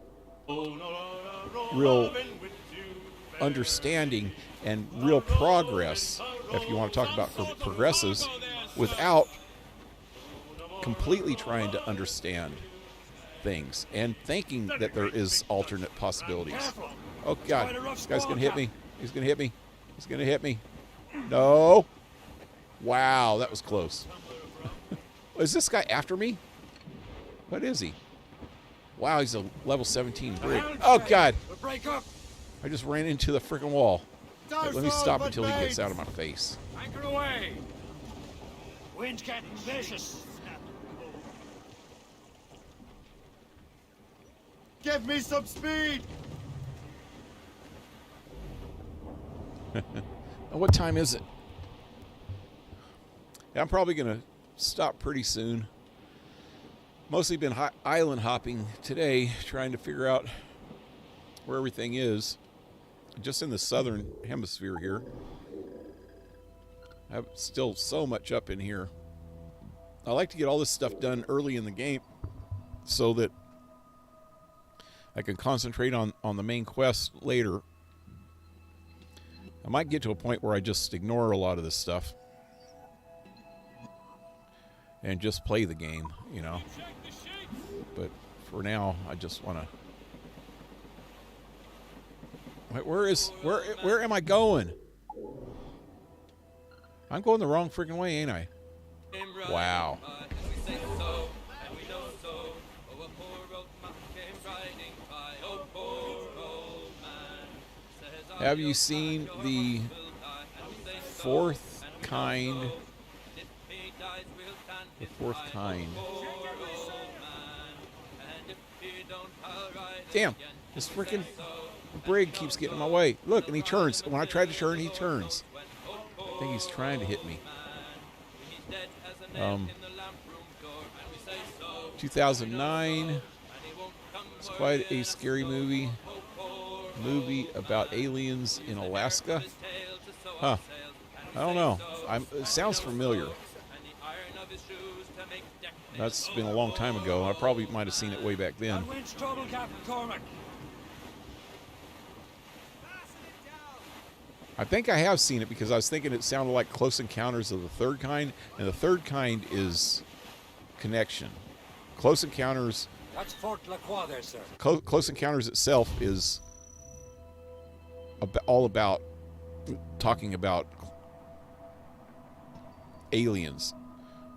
understanding and real progress, if you want to talk about progresses, without completely trying to understand things and thinking that there is alternate possibilities. Oh God, this guy's gonna hit me. He's gonna hit me. He's gonna hit me. No. Wow, that was close. Is this guy after me? What is he? Wow, he's a level 17 brig. Oh God. I just ran into the freaking wall. Wait, let me stop until he gets out of my face. Anchor away. Wind's getting vicious. Give me some speed. What time is it? I'm probably going to stop pretty soon. Mostly been island hopping today, trying to figure out where everything is. Just in the southern hemisphere here. I have still so much up in here. I like to get all this stuff done early in the game so that I can concentrate on the main quest later. I might get to a point where I just ignore a lot of this stuff and just play the game, you know. But for now, I just want to... Where am I going? I'm going the wrong freaking way, ain't I? Wow. Have you seen the fourth kind? The fourth kind. Damn, this freaking brig keeps getting in my way. Look, and he turns. When I try to turn, he turns. I think he's trying to hit me. 2009. It's quite a scary movie. Movie about aliens in Alaska. Huh. I don't know. It sounds familiar. That's been a long time ago. I probably might have seen it way back then. I think I have seen it because I was thinking it sounded like Close Encounters of the Third Kind, and the Third Kind is Connection. Close Encounters. That's Fort Lacroix there, sir. Close Encounters itself is all about talking about aliens,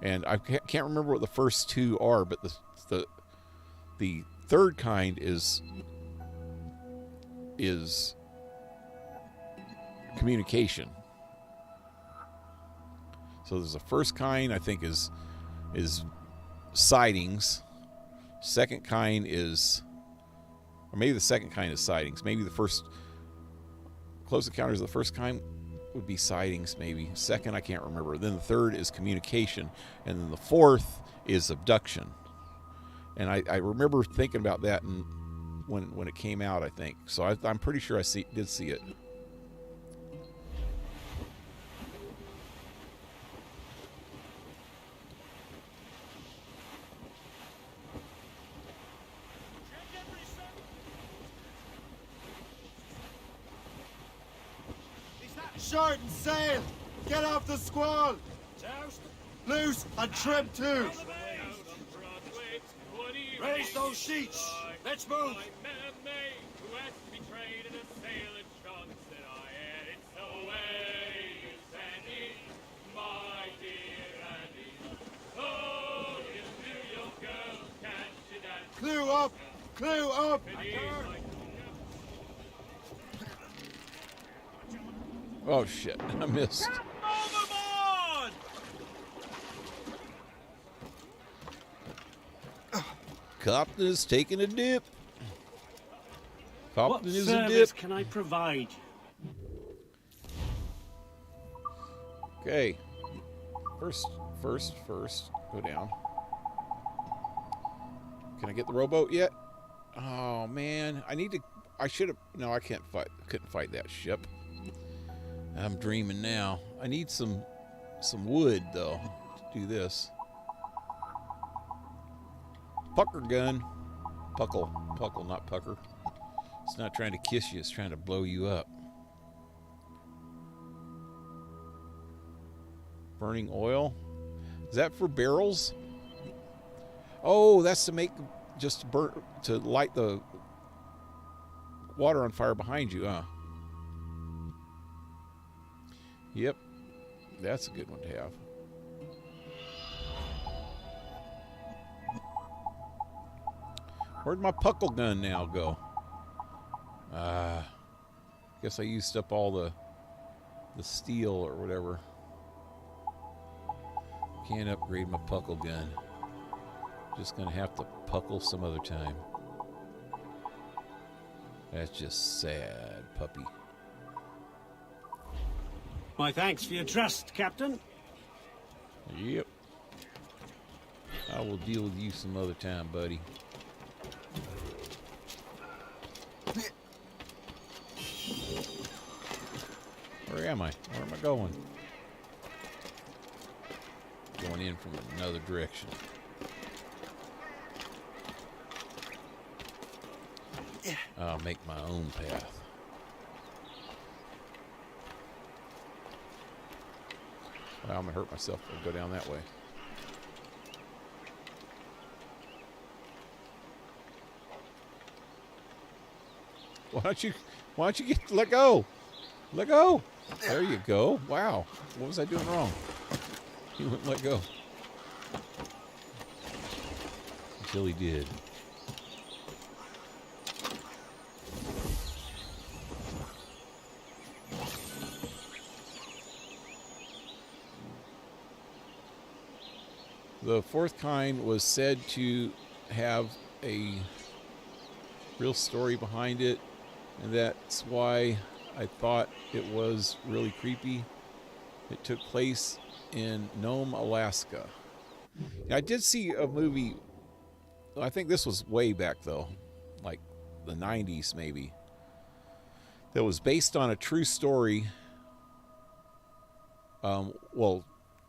and I can't remember what the first two are, but the Third Kind is communication. So there's a first kind, I think, is sightings. Second kind is, or maybe the second kind is sightings. Maybe the first Close Encounters of the first kind would be sightings, maybe. Second, I can't remember. Then the third is communication, and then the fourth is abduction. And I remember thinking about that when it came out, I think. So I'm pretty sure I did see it. Short and sail! Get off the squall! Loose and trim too! Raise those sheets! Let's move! Clew up! Clew up! Oh shit, I missed. Captain is taking a dip. What Captain is a service dip. can I provide? Okay. First, go down. Can I get the rowboat yet? Oh man, I should have. No, I can't fight. Couldn't fight that ship. I'm dreaming now. I need some wood though to do this. Pucker gun. Puckle, not pucker. It's not trying to kiss you, it's trying to blow you up. Burning oil. Is that for barrels? Oh, that's to make to light the water on fire behind you, huh? Yep. That's a good one to have. Where'd my puckle gun now go? Guess I used up all the steel or whatever. Can't upgrade my puckle gun. Just gonna have to puckle some other time. That's just sad, puppy. My thanks for your trust, Captain. Yep. I will deal with you some other time, buddy. Where am I? Where am I going? Going in from another direction. I'll make my own path. Well, I'm gonna hurt myself if I go down that way. Why don't you let go? Let go. There you go. Wow. What was I doing wrong? He wouldn't let go. Until he did. The fourth kind was said to have a real story behind it, and that's why I thought it was really creepy. It took place in Nome, Alaska. Now, I did see a movie, I think this was way back though, like the 90s maybe, that was based on a true story.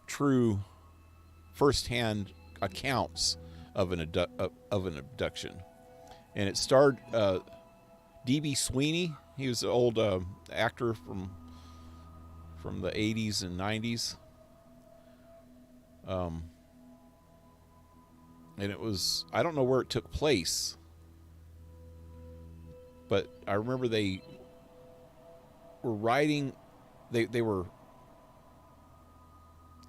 True first-hand accounts of an abduction, and it starred D.B. Sweeney. He was an old actor from the 80s and 90s, and it was, I don't know where it took place, but I remember they were riding, they were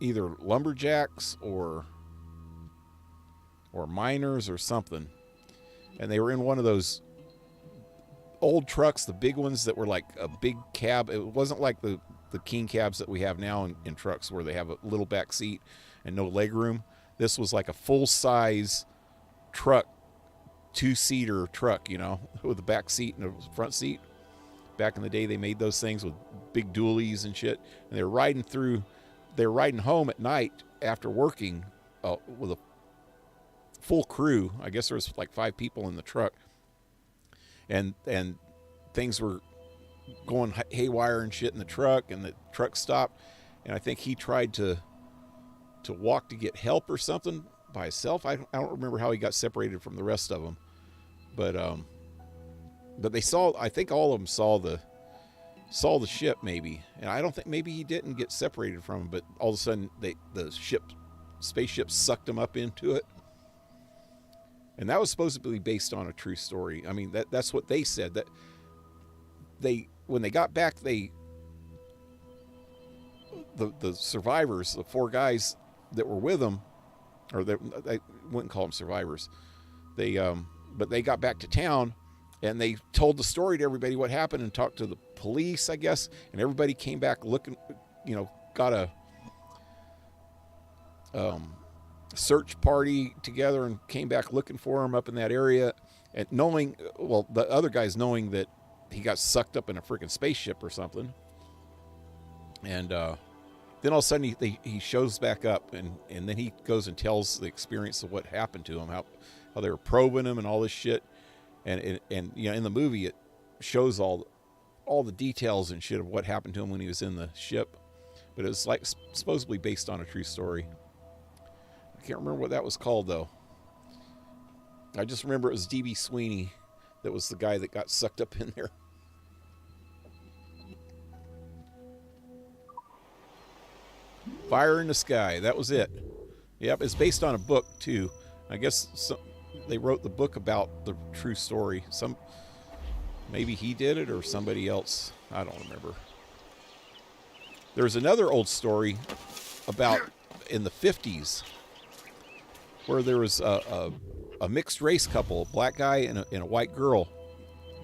either lumberjacks or miners or something, and they were in one of those old trucks, the big ones that were like a big cab. It wasn't like the king cabs that we have now in trucks where they have a little back seat and no leg room. This was like a full-size truck, two-seater truck, you know, with a back seat and a front seat. Back in the day, they made those things with big dualies and shit, and they were riding home at night after working with a full crew. I guess there was like 5 people in the truck, and things were going haywire and shit in the truck, and the truck stopped, and I think he tried to walk to get help or something by himself. I don't remember how he got separated from the rest of them, but they saw, I think all of them saw the ship maybe, and I don't think, maybe he didn't get separated from them, but all of a sudden the spaceship sucked him up into it. And that was supposed to be based on a true story. I mean, that's what they said, that when they got back, the survivors, the 4 guys that were with them, or I wouldn't call them survivors, but they got back to town, and they told the story to everybody what happened, and talked to the police, I guess, and everybody came back looking, you know, got a search party together and came back looking for him up in that area, and knowing, well, the other guys knowing that he got sucked up in a freaking spaceship or something. And then all of a sudden he shows back up, and then he goes and tells the experience of what happened to him, how they were probing him and all this shit. And you know, in the movie it shows all the details and shit of what happened to him when he was in the ship, but it was like supposedly based on a true story. I can't remember what that was called though. I just remember it was D.B. Sweeney that was the guy that got sucked up in there. Fire in the Sky, that was it. Yep, it's based on a book too. I guess they wrote the book about the true story. Maybe he did it or somebody else. I don't remember. There's another old story about in the 50s where there was a mixed race couple, a black guy and a white girl,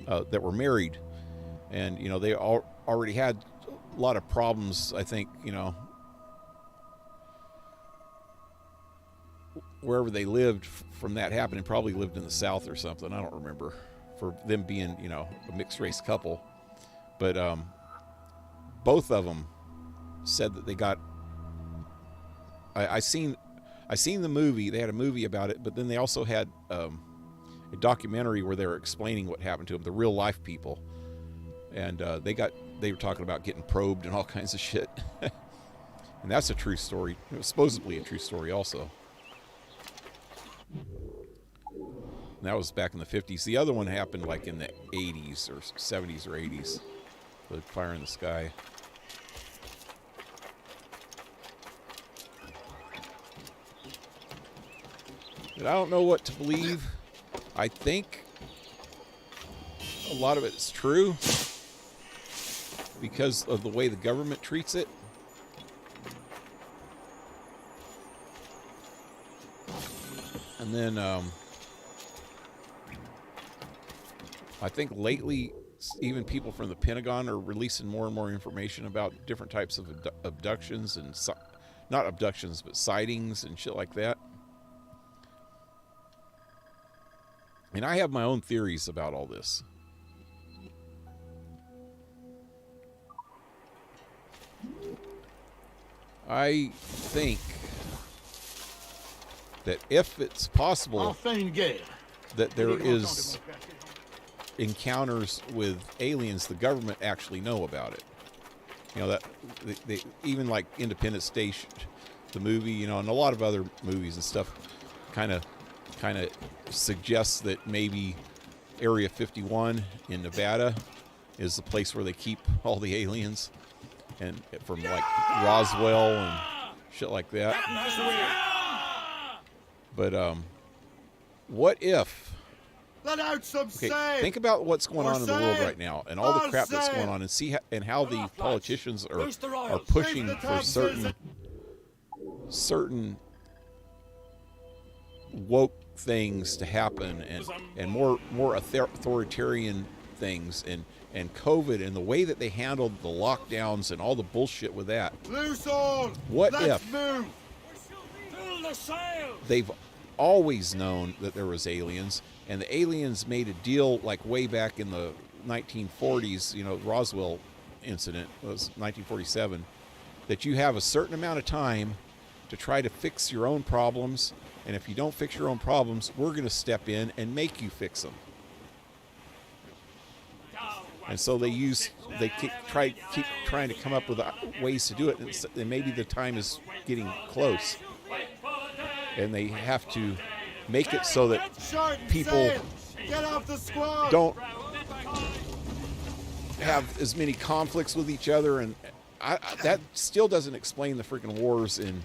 that were married, and you know, they already had a lot of problems. I think, you know, wherever they lived from that happening, probably lived in the South or something. I don't remember, for them being, you know, a mixed race couple. But both of them said that they got, I seen the movie. They had a movie about it, but then they also had a documentary where they were explaining what happened to them, the real life people. And they were talking about getting probed and all kinds of shit. And that's a true story. It was supposedly a true story also. And that was back in the 50s. The other one happened like in the 80s or 70s or 80s. The Fire in the Sky. But I don't know what to believe. I think a lot of it is true because of the way the government treats it. And then I think lately even people from the Pentagon are releasing more and more information about different types of abductions and not abductions, but sightings and shit like that. And I have my own theories about all this. I think that if it's possible that there is encounters with aliens, the government actually know about it. You know, that they even like Independence Day, the movie, you know, and a lot of other movies and stuff kind of suggests that maybe Area 51 in Nevada is the place where they keep all the aliens, and from like Roswell and shit like that. But what if? Let out some sail. Think about what's going on in the world right now, and all the crap that's going on, and see how the politicians are pushing for certain woke things to happen, and more authoritarian things, and COVID, and the way that they handled the lockdowns and all the bullshit with that. Loose all. What Let's if move. Fill the sails. They've always known that there was aliens, and the aliens made a deal like way back in the 1940s, you know, Roswell incident was 1947, that you have a certain amount of time to try to fix your own problems, and if you don't fix your own problems, we're going to step in and make you fix them. And so they keep trying to come up with ways to do it, and maybe the time is getting close, and they have to make it so that people don't have as many conflicts with each other, and that still doesn't explain the freaking wars in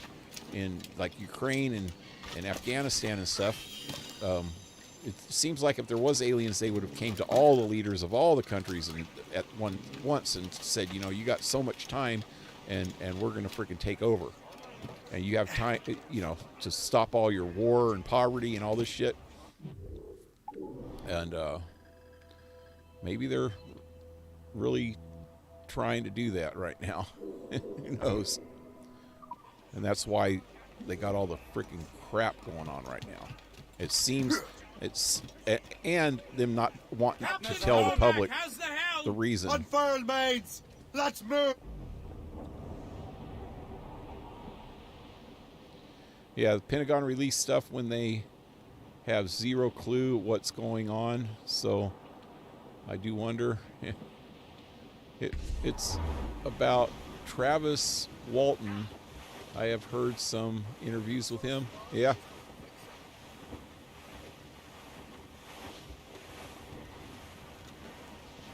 like Ukraine and Afghanistan and stuff. It seems like if there was aliens, they would have came to all the leaders of all the countries and at once and said, you know, you got so much time, and we're going to freaking take over, and you have time, you know, to stop all your war and poverty and all this shit. And maybe they're really trying to do that right now. Who knows? And that's why they got all the freaking crap going on right now. It seems and them not wanting to tell the public the reason. Unfurl, maids. Let's move. Yeah, the Pentagon released stuff when they have zero clue what's going on. So I do wonder. It's about Travis Walton. I have heard some interviews with him. Yeah.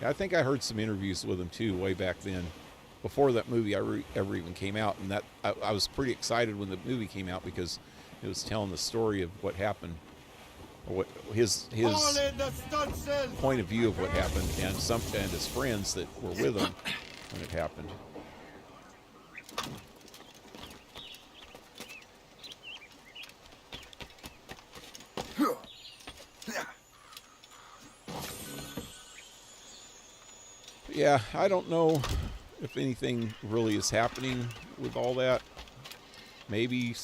I think I heard some interviews with him too way back then, before that movie ever even came out, and that I was pretty excited when the movie came out because it was telling the story of what happened, or what his point of view of what happened, and his friends that were with him when it happened. Yeah, I don't know if anything really is happening with all that. Maybe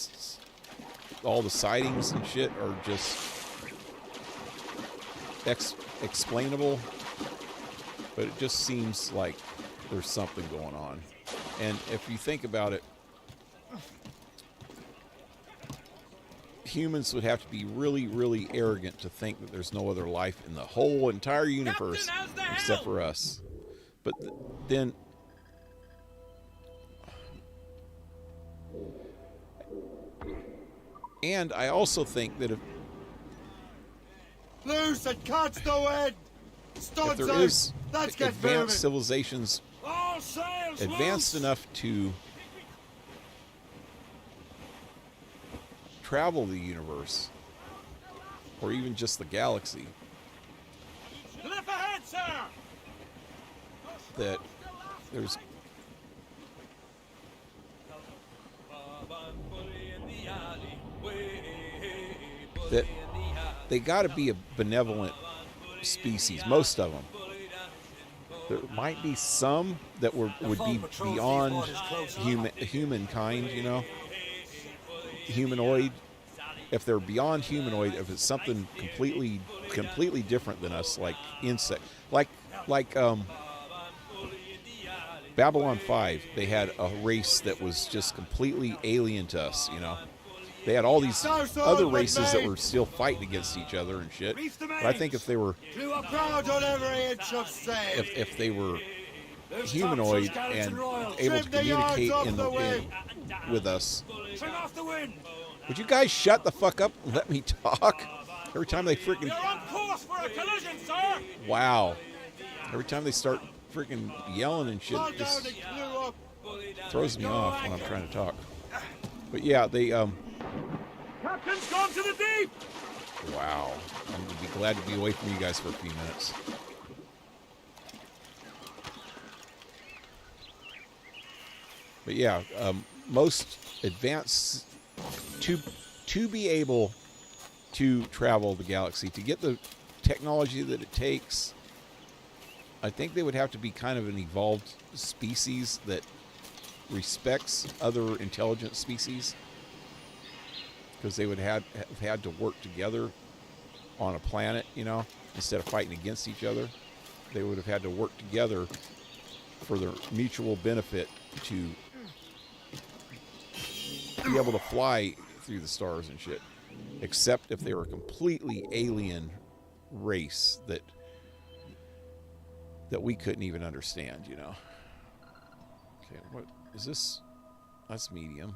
all the sightings and shit are just explainable, but it just seems like there's something going on. And if you think about it, humans would have to be really, really arrogant to think that there's no other life in the whole entire universe except for us. But then, and I also think that if there is advanced civilizations advanced enough to travel the universe, or even just the galaxy, Cliff ahead, sir! that there's that they got to be a benevolent species, most of them. There might be some that would be beyond humankind, you know, humanoid, if they're beyond humanoid, if it's something completely different than us, like insect, like Babylon 5, they had a race that was just completely alien to us, you know. They had all these other races that were still fighting against each other and shit. But I think if they were if they were humanoid and able to communicate with us, would you guys shut the fuck up and let me talk? Every time they freaking... You're on course for a collision, sir! Wow. Every time they start freaking yelling and shit, it just throws me off when I'm trying to talk. But yeah, they... Captain's gone to the deep! Wow. I'm going to be glad to be away from you guys for a few minutes. But yeah, most advanced... To be able to travel the galaxy, to get the technology that it takes, I think they would have to be kind of an evolved species that respects other intelligent species, because they would have had to work together on a planet, you know, instead of fighting against each other. They would have had to work together for their mutual benefit to be able to fly through the stars and shit, except if they were a completely alien race that we couldn't even understand, you know. Okay, what is this? That's medium.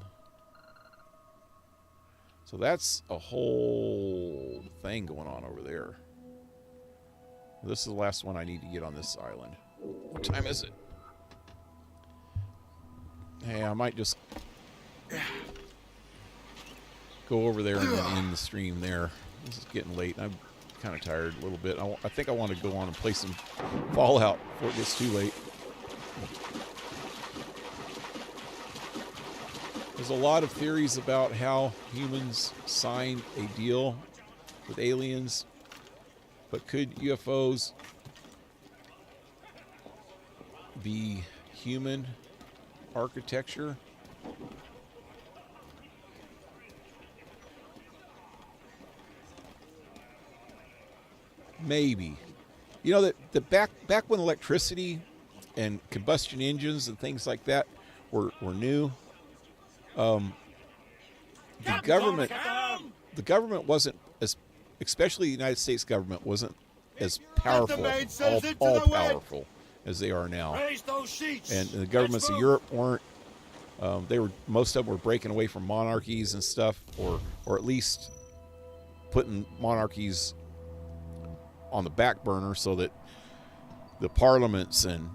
So that's a whole thing going on over there. This is the last one I need to get on this island. What time is it? Hey, I might just go over there and then end the stream there. This is getting late. I'm kind of tired a little bit. I think I want to go on and play some Fallout before it gets too late. There's a lot of theories about how humans signed a deal with aliens, but could UFOs be human architecture? Maybe. You know, that back when electricity and combustion engines and things like that were new, the government wasn't as, especially the United States government, wasn't as powerful, all powerful as they are now. And the governments of Europe weren't. Most of them were breaking away from monarchies and stuff, or at least putting monarchies on the back burner so that the parliaments and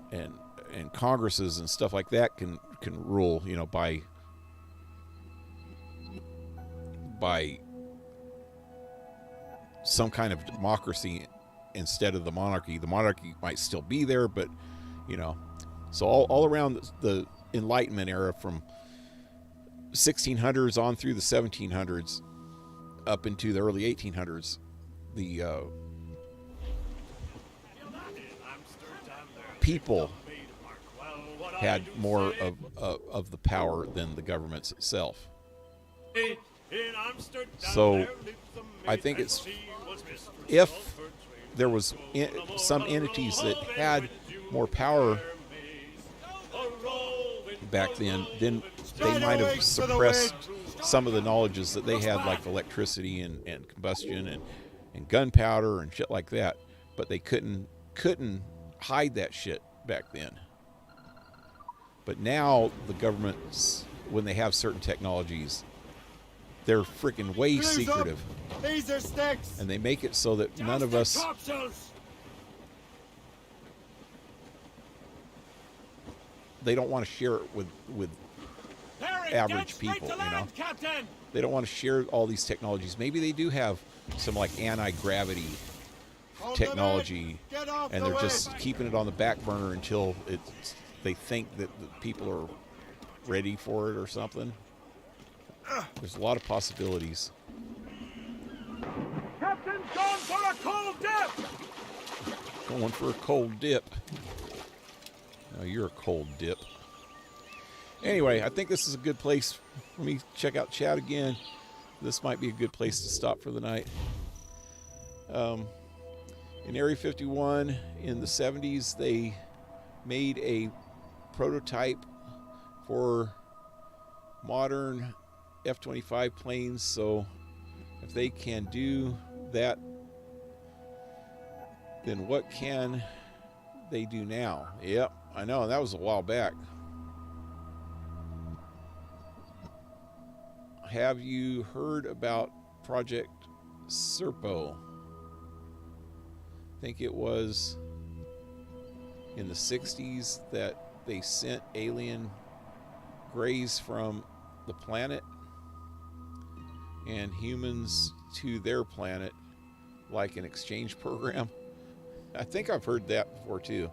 congresses and stuff like that can rule, you know, by some kind of democracy instead of the monarchy. The monarchy might still be there, but, you know, so all around the Enlightenment era, from 1600s on through the 1700s up into the early 1800s, the people had more of the power than the governments itself. So I think it's, if there was some entities that had more power back then they might have suppressed some of the knowledges that they had, like electricity and combustion and gunpowder and shit like that, but they couldn't hide that shit back then. But now the governments, when they have certain technologies, they're freaking way secretive. These are sticks. And they make it so that none of us they don't want to share it with average people, you know. They don't want to share all these technologies. Maybe they do have some like anti-gravity technology, and they're just keeping it on the back burner until they think that the people are ready for it or something. There's a lot of possibilities. Captain's gone for a cold dip! Going for a cold dip. No, you're a cold dip. Anyway, I think this is a good place. Let me check out chat again. this might be a good place to stop for the night. In Area 51 in the 70s, they made a prototype for modern F-25 planes. So if they can do that, then what can they do now? Yep, I know, that was a while back. Have you heard about Project Serpo? I think it was in the 60s that they sent alien grays from the planet and humans to their planet, like an exchange program. I think I've heard that before too.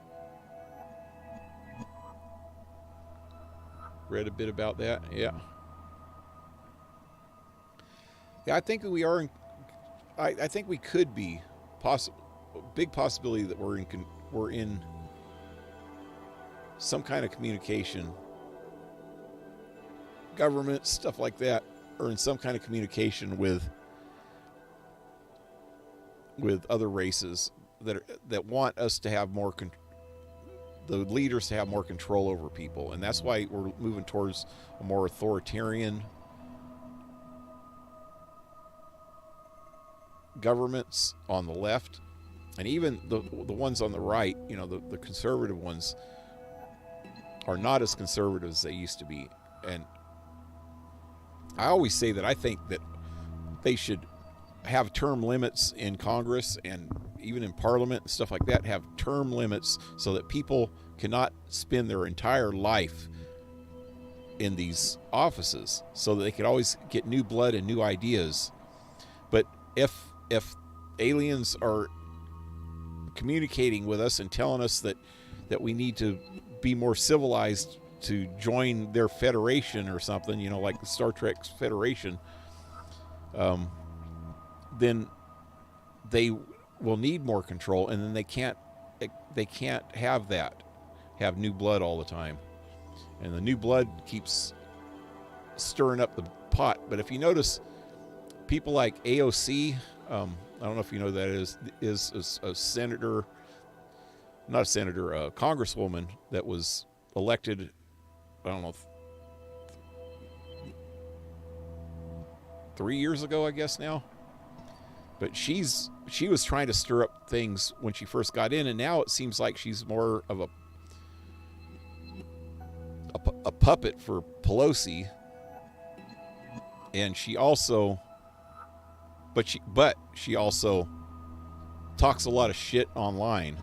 Read a bit about that. Yeah. Yeah, I think we are. I think we could be big possibility that we're in some kind of communication, government stuff like that, or in some kind of communication with other races that want us to have more the leaders to have more control over people, and that's why we're moving towards a more authoritarian governments on the left, and even the ones on the right, you know, the conservative ones are not as conservative as they used to be. And I always say that I think that they should have term limits in Congress and even in Parliament and stuff like that, have term limits so that people cannot spend their entire life in these offices, so that they could always get new blood and new ideas. But if aliens are communicating with us and telling us that we need to be more civilized to join their federation or something, you know, like the Star Trek's Federation, then they will need more control, and then they can't have new blood all the time, and the new blood keeps stirring up the pot. But if you notice, people like AOC, I don't know if you know who that is a senator, not a senator, a congresswoman that was elected, I don't know, 3 years ago, I guess now. But she was trying to stir up things when she first got in, and now it seems like she's more of a puppet for Pelosi. And she also, but she also talks a lot of shit online.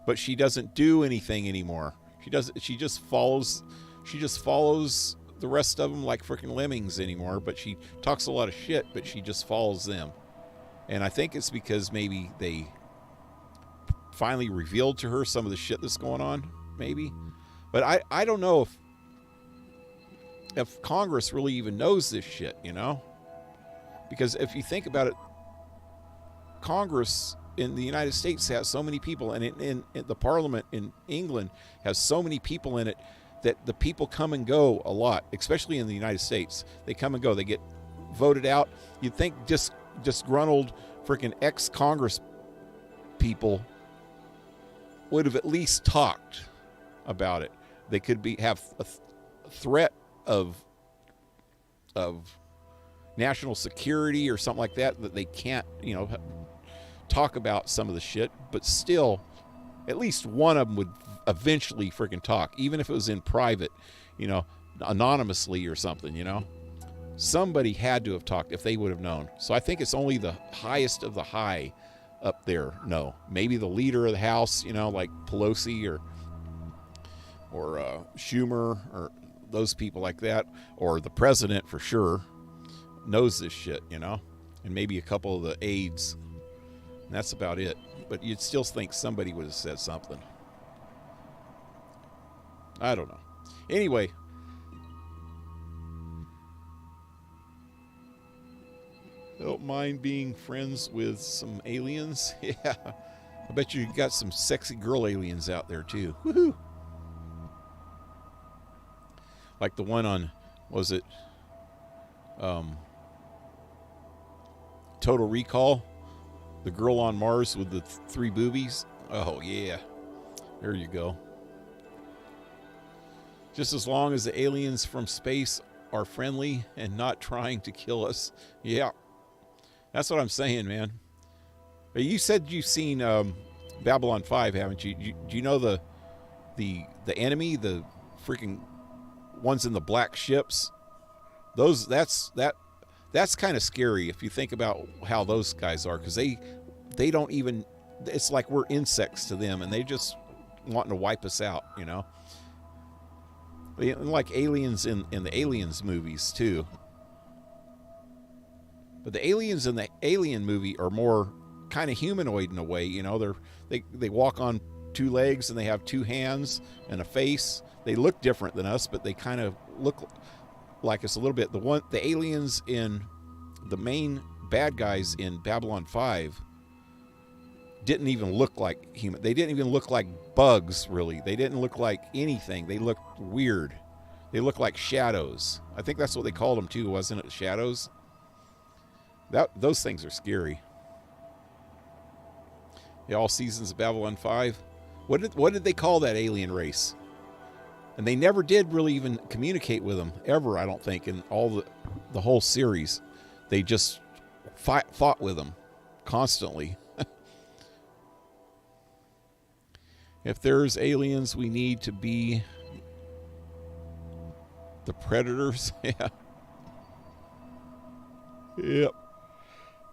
But she doesn't do anything anymore. She just follows the rest of them like freaking lemmings anymore. But she talks a lot of shit, but she just follows them. And I think it's because maybe they finally revealed to her some of the shit that's going on, maybe. But I don't know if Congress really even knows this shit, you know? Because if you think about it, Congress in the United States has so many people, and in the Parliament in England has so many people in it, that the people come and go a lot, especially in the United States. They come and go. They get voted out. You'd think disgruntled freaking ex-Congress people would have at least talked about it. They could have a threat of national security or something like that they can't, you know, talk about some of the shit, but still at least one of them would eventually freaking talk, even if it was in private, you know, anonymously or something, you know. Somebody had to have talked if they would have known. So I think it's only the highest of the high up there. No, maybe the leader of the House, you know, like Pelosi or Schumer or those people like that, or the president for sure knows this shit, you know, and maybe a couple of the aides. And that's about it. But you'd still think somebody would have said something. I don't know. Anyway. Don't mind being friends with some aliens. Yeah. I bet you got some sexy girl aliens out there too. Woohoo. Like the one on, was it Total Recall, the girl on Mars with the 3 boobies. Oh, yeah. There you go. Just as long as the aliens from space are friendly and not trying to kill us. Yeah. That's what I'm saying, man. You said you've seen Babylon 5, haven't you? Do you know the enemy, the freaking ones in the black ships? That's kind of scary if you think about how those guys are, because they don't even, it's like we're insects to them, and they just wanting to wipe us out, you know. Like aliens in the Aliens movies too. But the aliens in the Alien movie are more kind of humanoid in a way, you know. They walk on 2 legs and they have 2 hands and a face. They look different than us, but they kind of look like us a little bit. The aliens in the main bad guys in Babylon 5 didn't even look like human. They didn't even look like bugs, really. They didn't look like anything. They looked weird. They looked like shadows. I think that's what they called them too, wasn't it? Shadows. Those things are scary. Yeah, all seasons of Babylon 5. What did they call that alien race? And they never did really even communicate with them ever, I don't think, in all the whole series. They just fought with them constantly. If there's aliens, we need to be the predators. Yeah. Yep.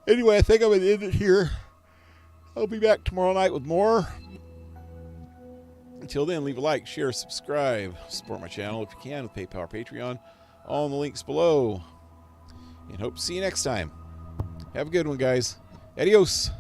Anyway, I think I'm going to end it here. I'll be back tomorrow night with more. Until then, leave a like, share, subscribe. Support my channel if you can with PayPal or Patreon. All in the links below. And hope to see you next time. Have a good one, guys. Adios.